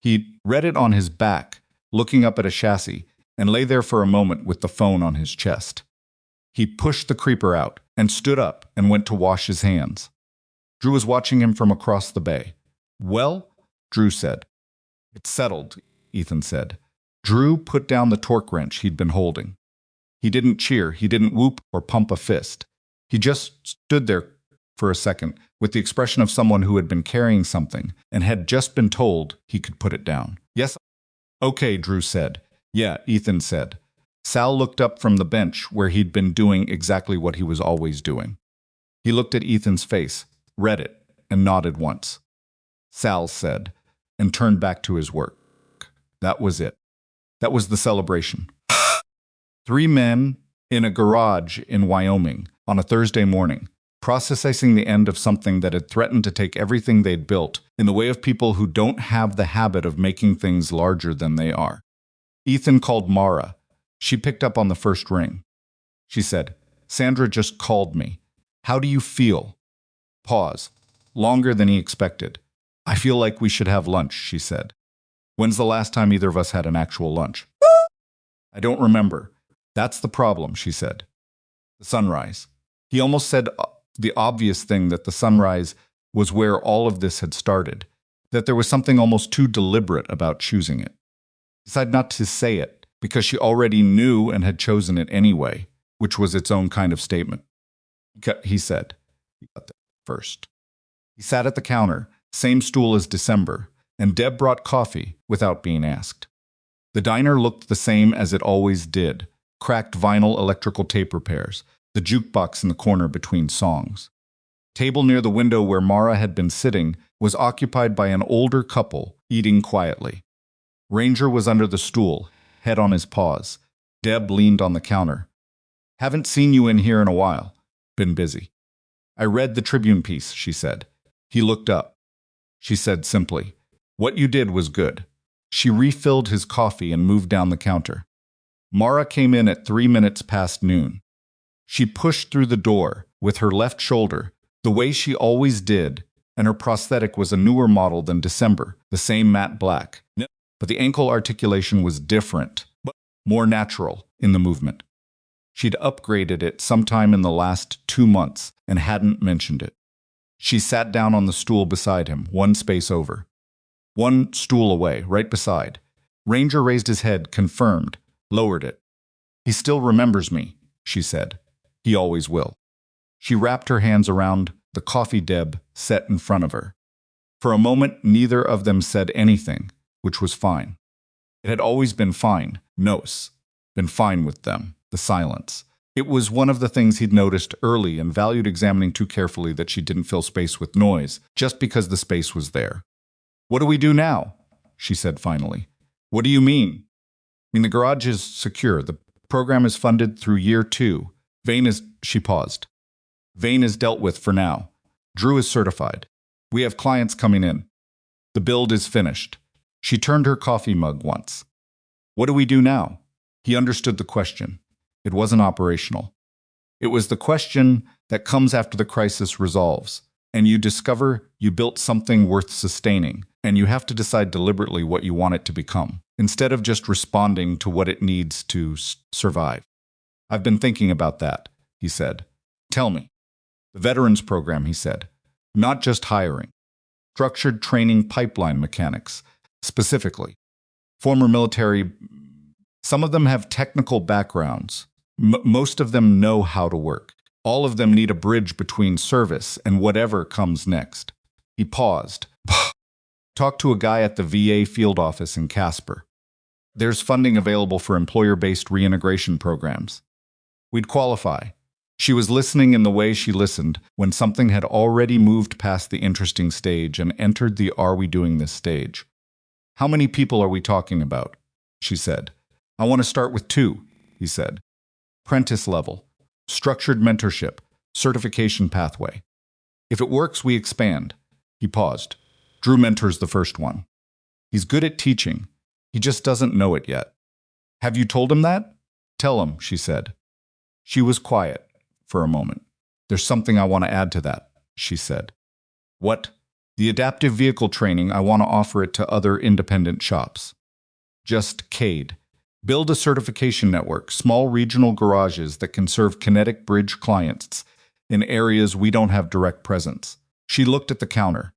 He read it on his back, looking up at a chassis, and lay there for a moment with the phone on his chest. He pushed the creeper out and stood up and went to wash his hands. Drew was watching him from across the bay. Well, Drew said. It's settled, Ethan said. Drew put down the torque wrench he'd been holding. He didn't cheer, he didn't whoop or pump a fist. He just stood there for a second with the expression of someone who had been carrying something and had just been told he could put it down. Yes, okay, Drew said. Yeah, Ethan said. Sal looked up from the bench where he'd been doing exactly what he was always doing. He looked at Ethan's face, read it, and nodded once. Sal said, and turned back to his work. That was it. That was the celebration. 3 men in a garage in Wyoming on a Thursday morning, processing the end of something that had threatened to take everything they'd built in the way of people who don't have the habit of making things larger than they are. Ethan called Mara. She picked up on the first ring. She said, Sandra just called me. How do you feel? Pause. Longer than he expected. I feel like we should have lunch, she said. When's the last time either of us had an actual lunch? I don't remember. That's the problem, she said. The sunrise. He almost said the obvious thing, that the sunrise was where all of this had started, that there was something almost too deliberate about choosing it. He decided not to say it because she already knew and had chosen it anyway, which was its own kind of statement. He said, first. He sat at the counter, same stool as December, and Deb brought coffee without being asked. The diner looked the same as it always did, cracked vinyl electrical tape repairs, the jukebox in the corner between songs. Table near the window where Mara had been sitting was occupied by an older couple eating quietly. Ranger was under the stool, head on his paws. Deb leaned on the counter. Haven't seen you in here in a while. Been busy. I read the Tribune piece, she said. He looked up. She said simply, what you did was good. She refilled his coffee and moved down the counter. Mara came in at 3 minutes past noon. She pushed through the door with her left shoulder, the way she always did, and her prosthetic was a newer model than December, the same matte black. But the ankle articulation was different, but more natural in the movement. She'd upgraded it sometime in the last 2 months and hadn't mentioned it. She sat down on the stool beside him, one space over. One stool away, right beside. Ranger raised his head, confirmed, lowered it. He still remembers me, she said. He always will. She wrapped her hands around the coffee Deb set in front of her. For a moment, neither of them said anything, which was fine. It had always been fine, been fine with them, the silence. It was one of the things he'd noticed early and valued examining too carefully, that she didn't fill space with noise, just because the space was there. What do we do now? she said finally. What do you mean? The garage is secure. The program is funded through year 2. She paused. Vane is dealt with for now. Drew is certified. We have clients coming in. The build is finished. She turned her coffee mug once. What do we do now? He understood the question. It wasn't operational. It was the question that comes after the crisis resolves, and you discover you built something worth sustaining, and you have to decide deliberately what you want it to become, instead of just responding to what it needs to survive. I've been thinking about that, he said. Tell me. The veterans program, he said. Not just hiring. Structured training pipeline mechanics, specifically. Former military, some of them have technical backgrounds. Most of them know how to work. All of them need a bridge between service and whatever comes next. He paused. Talked to a guy at the VA field office in Casper. There's funding available for employer-based reintegration programs. We'd qualify. She was listening in the way she listened when something had already moved past the interesting stage and entered the are we doing this stage. How many people are we talking about? She said. I want to start with 2, he said. Apprentice level, structured mentorship, certification pathway. If it works, we expand. He paused. Drew mentors the first one. He's good at teaching. He just doesn't know it yet. Have you told him that? Tell him, she said. She was quiet for a moment. There's something I want to add to that, she said. What? The adaptive vehicle training, I want to offer it to other independent shops. Just Cade. Build a certification network, small regional garages that can serve kinetic bridge clients in areas we don't have direct presence. She looked at the counter.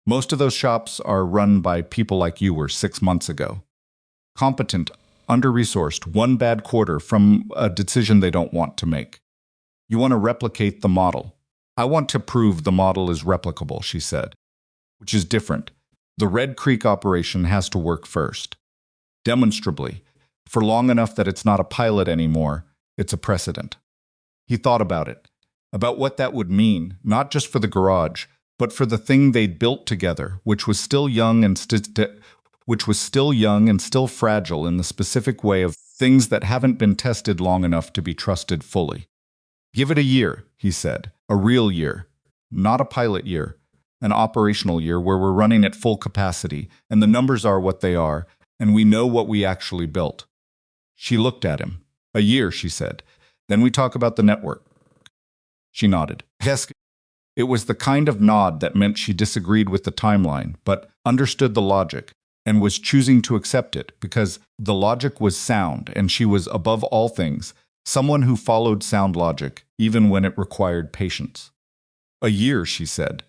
Most of those shops are run by people like you were 6 months ago. Competent, under-resourced, one bad quarter from a decision they don't want to make. You want to replicate the model. I want to prove the model is replicable, she said, which is different. The Red Creek operation has to work first. Demonstrably, for long enough that it's not a pilot anymore, it's a precedent. He thought about it, about what that would mean, not just for the garage, but for the thing they'd built together, which was still young and still fragile in the specific way of things that haven't been tested long enough to be trusted fully. Give it a year, he said, a real year, not a pilot year, an operational year where we're running at full capacity and the numbers are what they are and we know what we actually built. She looked at him. A year, she said. Then we talk about the network. She nodded. Yes. It was the kind of nod that meant she disagreed with the timeline, but understood the logic and was choosing to accept it because the logic was sound and she was, above all things, someone who followed sound logic, even when it required patience. A year, she said.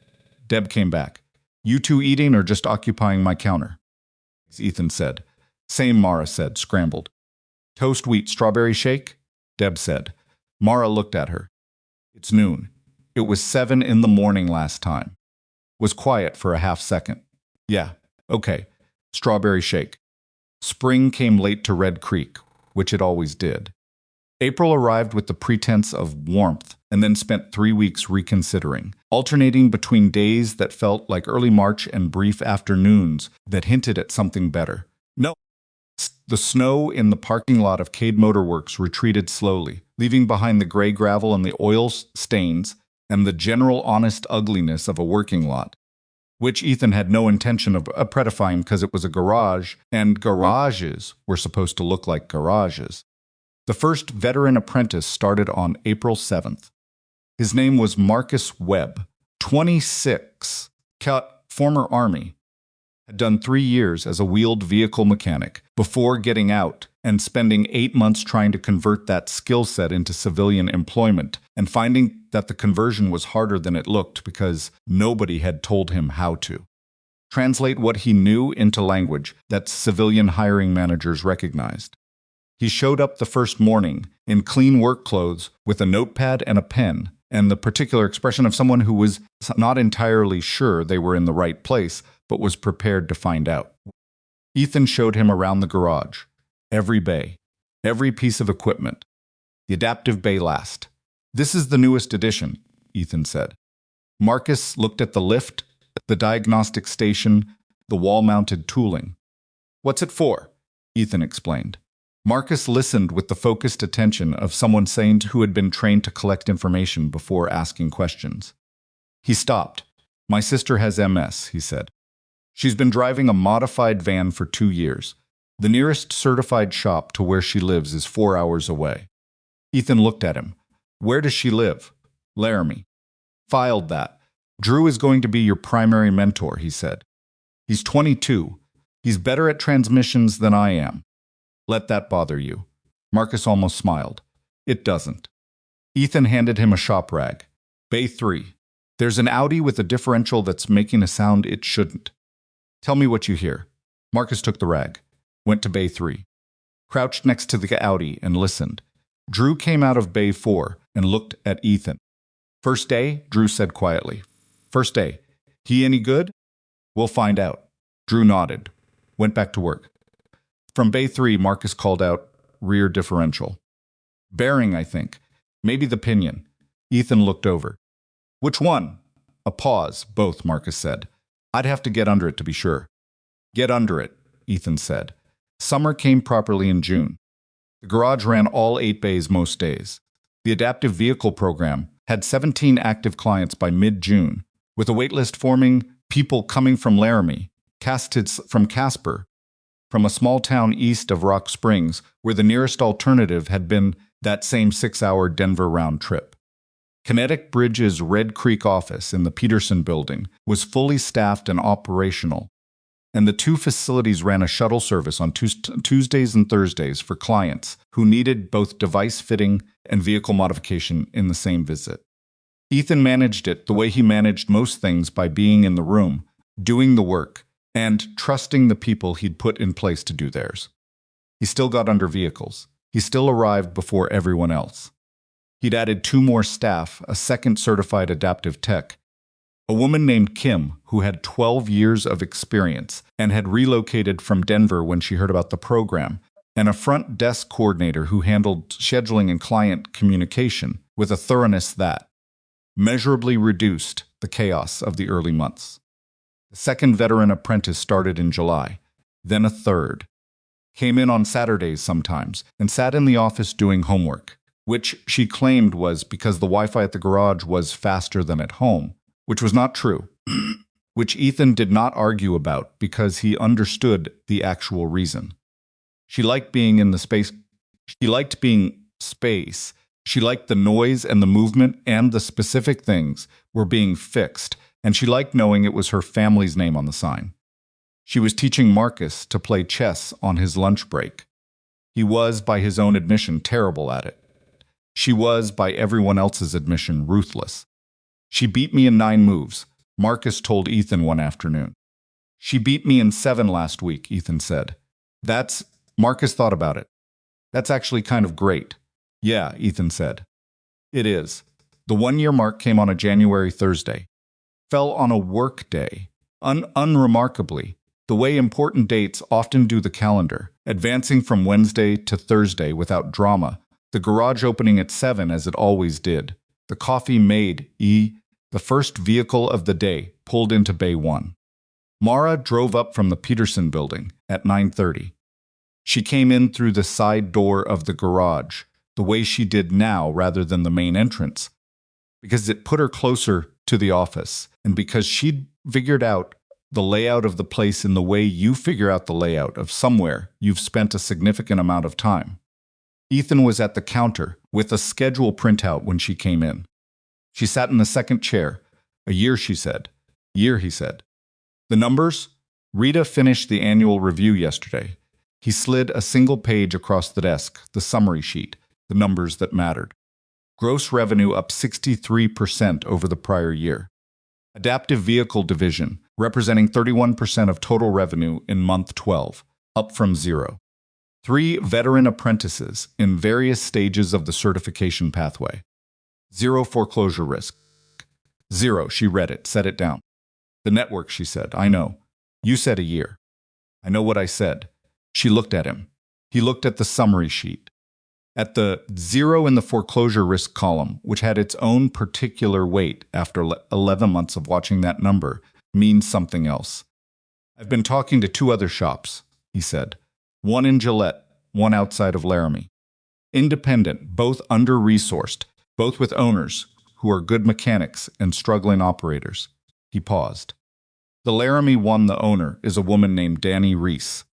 Deb came back. You two eating or just occupying my counter? Ethan said. Same, Mara said, scrambled. Toast wheat strawberry shake? Deb said. Mara looked at her. It's noon. It was 7 in the morning last time. Was quiet for a half second. Yeah, okay. Strawberry shake. Spring came late to Red Creek, which it always did. April arrived with the pretense of warmth and then spent 3 weeks reconsidering, alternating between days that felt like early March and brief afternoons that hinted at something better. No. The snow in the parking lot of Cade Motorworks retreated slowly, leaving behind the gray gravel and the oil stains and the general honest ugliness of a working lot, which Ethan had no intention of prettifying because it was a garage, and garages were supposed to look like garages. The first veteran apprentice started on April 7th. His name was Marcus Webb, 26, former Army, had done 3 years as a wheeled vehicle mechanic before getting out and spending 8 months trying to convert that skill set into civilian employment and finding that the conversion was harder than it looked because nobody had told him how to. Translate what he knew into language that civilian hiring managers recognized. He showed up the first morning in clean work clothes with a notepad and a pen, and the particular expression of someone who was not entirely sure they were in the right place, but was prepared to find out. Ethan showed him around the garage, every bay, every piece of equipment. The adaptive bay last. This is the newest addition, Ethan said. Marcus looked at the lift, the diagnostic station, the wall-mounted tooling. What's it for? Ethan explained. Marcus listened with the focused attention of someone sane who had been trained to collect information before asking questions. He stopped. My sister has MS, he said. She's been driving a modified van for 2 years. The nearest certified shop to where she lives is 4 hours away. Ethan looked at him. Where does she live? Laramie. Filed that. Drew is going to be your primary mentor, he said. He's 22. He's better at transmissions than I am. Let that bother you. Marcus almost smiled. It doesn't. Ethan handed him a shop rag. Bay 3. There's an Audi with a differential that's making a sound it shouldn't. Tell me what you hear. Marcus took the rag, went to Bay 3, crouched next to the Audi and listened. Drew came out of Bay 4 and looked at Ethan. First day, Drew said quietly. First day. He any good? We'll find out. Drew nodded, went back to work. From Bay 3, Marcus called out, rear differential. Bearing, I think. Maybe the pinion. Ethan looked over. Which one? A pause, both, Marcus said. I'd have to get under it to be sure. Get under it, Ethan said. Summer came properly in June. The garage ran all 8 bays most days. The adaptive vehicle program had 17 active clients by mid-June, with a waitlist forming, people coming from Laramie, Castids from Casper, from a small town east of Rock Springs, where the nearest alternative had been that same 6-hour Denver round trip. Kinetic Bridge's Red Creek office in the Peterson building was fully staffed and operational, and the 2 facilities ran a shuttle service on Tuesdays and Thursdays for clients who needed both device fitting and vehicle modification in the same visit. Ethan managed it the way he managed most things, by being in the room, doing the work, and trusting the people he'd put in place to do theirs. He still got under vehicles. He still arrived before everyone else. He'd added 2 more staff, a second certified adaptive tech, a woman named Kim who had 12 years of experience and had relocated from Denver when she heard about the program, and a front desk coordinator who handled scheduling and client communication with a thoroughness that measurably reduced the chaos of the early months. The second veteran apprentice started in July, then a third. Came in on Saturdays sometimes and sat in the office doing homework, which she claimed was because the Wi-Fi at the garage was faster than at home, which was not true, which Ethan did not argue about because he understood the actual reason. She liked being in the space. She liked being space. She liked the noise and the movement, and the specific things were being fixed, and she liked knowing it was her family's name on the sign. She was teaching Marcus to play chess on his lunch break. He was, by his own admission, terrible at it. She was, by everyone else's admission, ruthless. She beat me in 9 moves, Marcus told Ethan one afternoon. She beat me in 7 last week, Ethan said. Marcus thought about it. That's actually kind of great. Yeah, Ethan said. It is. The 1-year mark came on a January Thursday. Fell on a work day. Unremarkably, the way important dates often do the calendar, advancing from Wednesday to Thursday without drama, the garage opening at 7 as it always did. The coffee made, the first vehicle of the day, pulled into Bay 1. Mara drove up from the Peterson building at 9:30. She came in through the side door of the garage, the way she did now rather than the main entrance, because it put her closer to the office, and because she'd figured out the layout of the place in the way you figure out the layout of somewhere you've spent a significant amount of time. Ethan was at the counter with a schedule printout when she came in. She sat in the second chair. A year, she said. Year, he said. The numbers? Rita finished the annual review yesterday. He slid a single page across the desk, the summary sheet, the numbers that mattered. Gross revenue up 63% over the prior year. Adaptive vehicle division, representing 31% of total revenue in month 12, up from 0. 3 veteran apprentices in various stages of the certification pathway. 0 foreclosure risk. 0, she read it, set it down. The network, she said. I know. You said a year. I know what I said. She looked at him. He looked at the summary sheet. At the 0 in the foreclosure risk column, which had its own particular weight after 11 months of watching that number, means something else. I've been talking to 2 other shops. he said. One in Gillette, one outside of Laramie. Independent, both under-resourced, both with owners who are good mechanics and struggling operators. He paused. The Laramie one, the owner, is a woman named Danny Reese.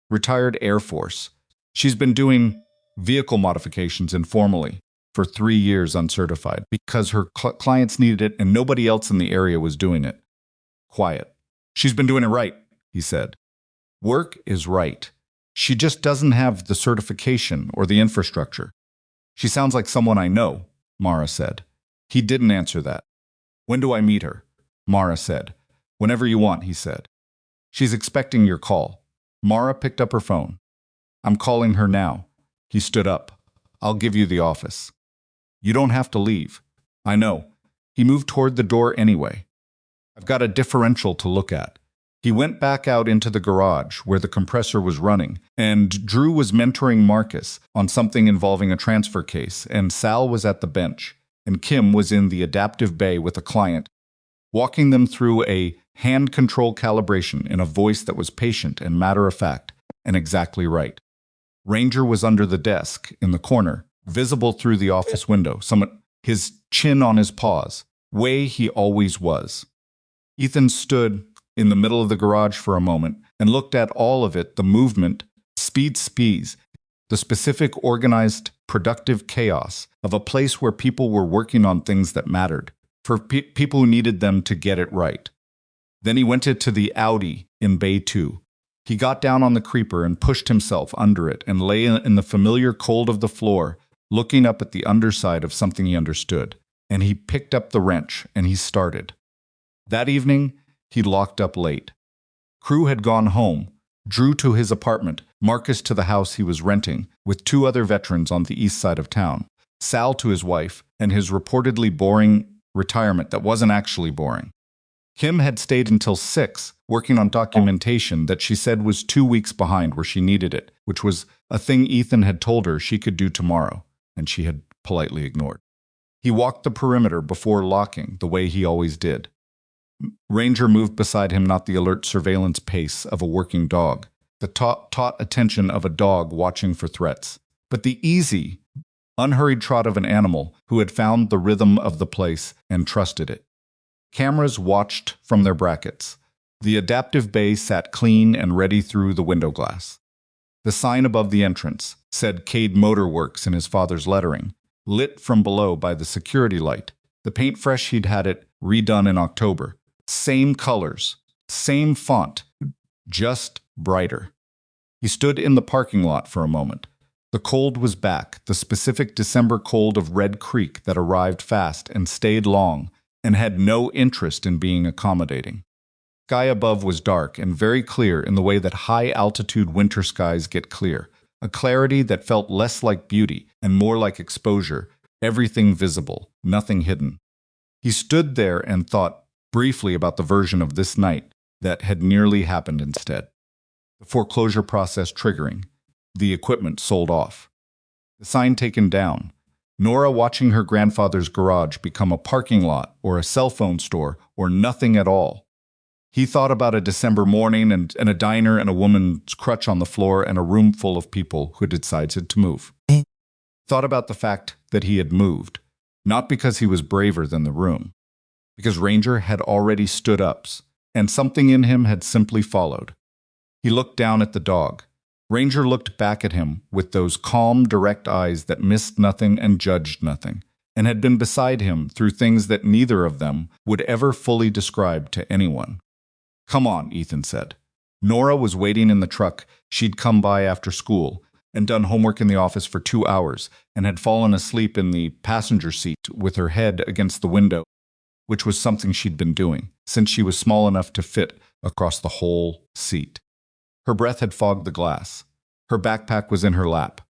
Retired Air Force. She's been doing vehicle modifications informally for 3 years uncertified because her clients needed it and nobody else in the area was doing it. Quiet. She's been doing it right, he said. Work is right. She just doesn't have the certification or the infrastructure. She sounds like someone I know, Mara said. He didn't answer that. When do I meet her? Mara said. Whenever you want, he said. She's expecting your call. Mara picked up her phone. I'm calling her now. He stood up. I'll give you the office. You don't have to leave. I know. He moved toward the door anyway. I've got a differential to look at. He went back out into the garage where the compressor was running, and Drew was mentoring Marcus on something involving a transfer case, and Sal was at the bench, and Kim was in the adaptive bay with a client, walking them through a hand control calibration in a voice that was patient and matter-of-fact and exactly right. Ranger was under the desk in the corner, visible through the office window, his chin on his paws, way he always was. Ethan stood in the middle of the garage for a moment and looked at all of it, the movement, speeds, the specific organized, productive chaos of a place where people were working on things that mattered, for people who needed them to get it right. Then he went into the Audi in Bay 2. He got down on the creeper and pushed himself under it and lay in the familiar cold of the floor, looking up at the underside of something he understood. And he picked up the wrench and he started. That evening, he locked up late. Crew had gone home, Drew to his apartment, Marcus to the house he was renting, with 2 other veterans on the east side of town, Sal to his wife, and his reportedly boring retirement that wasn't actually boring. Kim had stayed until 6, working on documentation that she said was 2 weeks behind where she needed it, which was a thing Ethan had told her she could do tomorrow, and she had politely ignored. He walked the perimeter before locking, the way he always did. Ranger moved beside him, not the alert surveillance pace of a working dog, the taut attention of a dog watching for threats, but the easy, unhurried trot of an animal who had found the rhythm of the place and trusted it. Cameras watched from their brackets. The adaptive bay sat clean and ready through the window glass. The sign above the entrance said Cade Motor Works in his father's lettering, lit from below by the security light. The paint fresh, he'd had it redone in October. Same colors, same font, just brighter. He stood in the parking lot for a moment. The cold was back, the specific December cold of Red Creek that arrived fast and stayed long and had no interest in being accommodating. Sky above was dark and very clear in the way that high-altitude winter skies get clear, a clarity that felt less like beauty and more like exposure, everything visible, nothing hidden. He stood there and thought briefly about the version of this night that had nearly happened instead. The foreclosure process triggering, the equipment sold off, the sign taken down, Nora watching her grandfather's garage become a parking lot or a cell phone store or nothing at all. He thought about a December morning and a diner and a woman's crutch on the floor and a room full of people who had decided to move. Thought about the fact that he had moved, not because he was braver than the room, because Ranger had already stood up, and something in him had simply followed. He looked down at the dog. Ranger looked back at him with those calm, direct eyes that missed nothing and judged nothing, and had been beside him through things that neither of them would ever fully describe to anyone. Come on, Ethan said. Nora was waiting in the truck. She'd come by after school and done homework in the office for 2 hours and had fallen asleep in the passenger seat with her head against the window, which was something she'd been doing since she was small enough to fit across the whole seat. Her breath had fogged the glass. Her backpack was in her lap.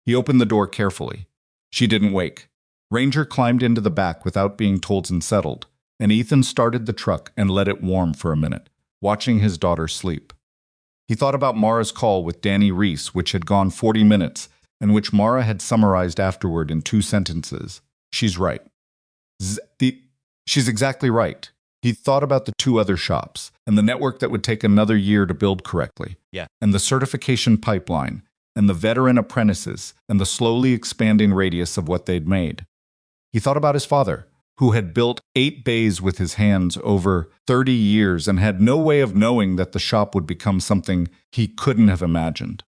He opened the door carefully. She didn't wake. Ranger climbed into the back without being told and settled, and Ethan started the truck and let it warm for a minute, watching his daughter sleep. He thought about Mara's call with Danny Reese, which had gone 40 minutes, and which Mara had summarized afterward in 2 sentences. She's right. She's exactly right. He thought about the 2 other shops, and the network that would take another year to build correctly. Yeah. And the certification pipeline, and the veteran apprentices, and the slowly expanding radius of what they'd made. He thought about his father, who had built 8 bays with his hands over 30 years and had no way of knowing that the shop would become something he couldn't have imagined.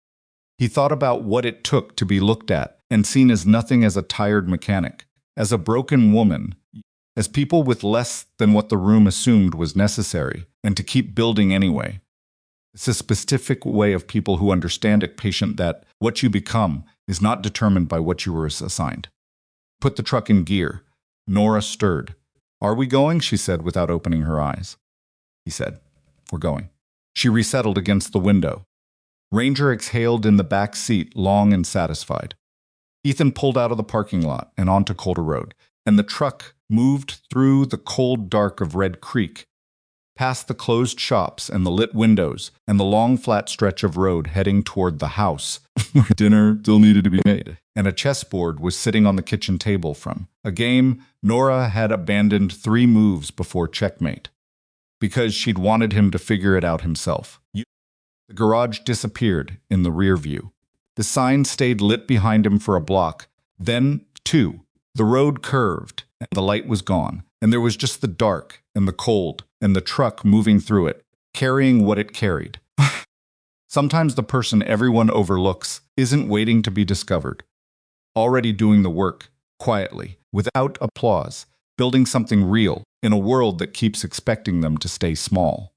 He thought about what it took to be looked at and seen as nothing as a tired mechanic, as a broken woman, as people with less than what the room assumed was necessary, and to keep building anyway. It's a specific way of people who understand it, patient, that what you become is not determined by what you were assigned. Put the truck in gear. Nora stirred. "Are we going?" she said without opening her eyes. He said, "We're going." She resettled against the window. Ranger exhaled in the back seat, long and satisfied. Ethan pulled out of the parking lot and onto Calder Road, and the truck moved through the cold dark of Red Creek, past the closed shops and the lit windows, and the long flat stretch of road heading toward the house, where dinner still needed to be made. And a chessboard was sitting on the kitchen table from a game Nora had abandoned 3 moves before checkmate, because she'd wanted him to figure it out himself. The garage disappeared in the rear view. The sign stayed lit behind him for a block. Then, 2, the road curved, and the light was gone, and there was just the dark and the cold and the truck moving through it, carrying what it carried. Sometimes the person everyone overlooks isn't waiting to be discovered, already doing the work, quietly, without applause, building something real in a world that keeps expecting them to stay small.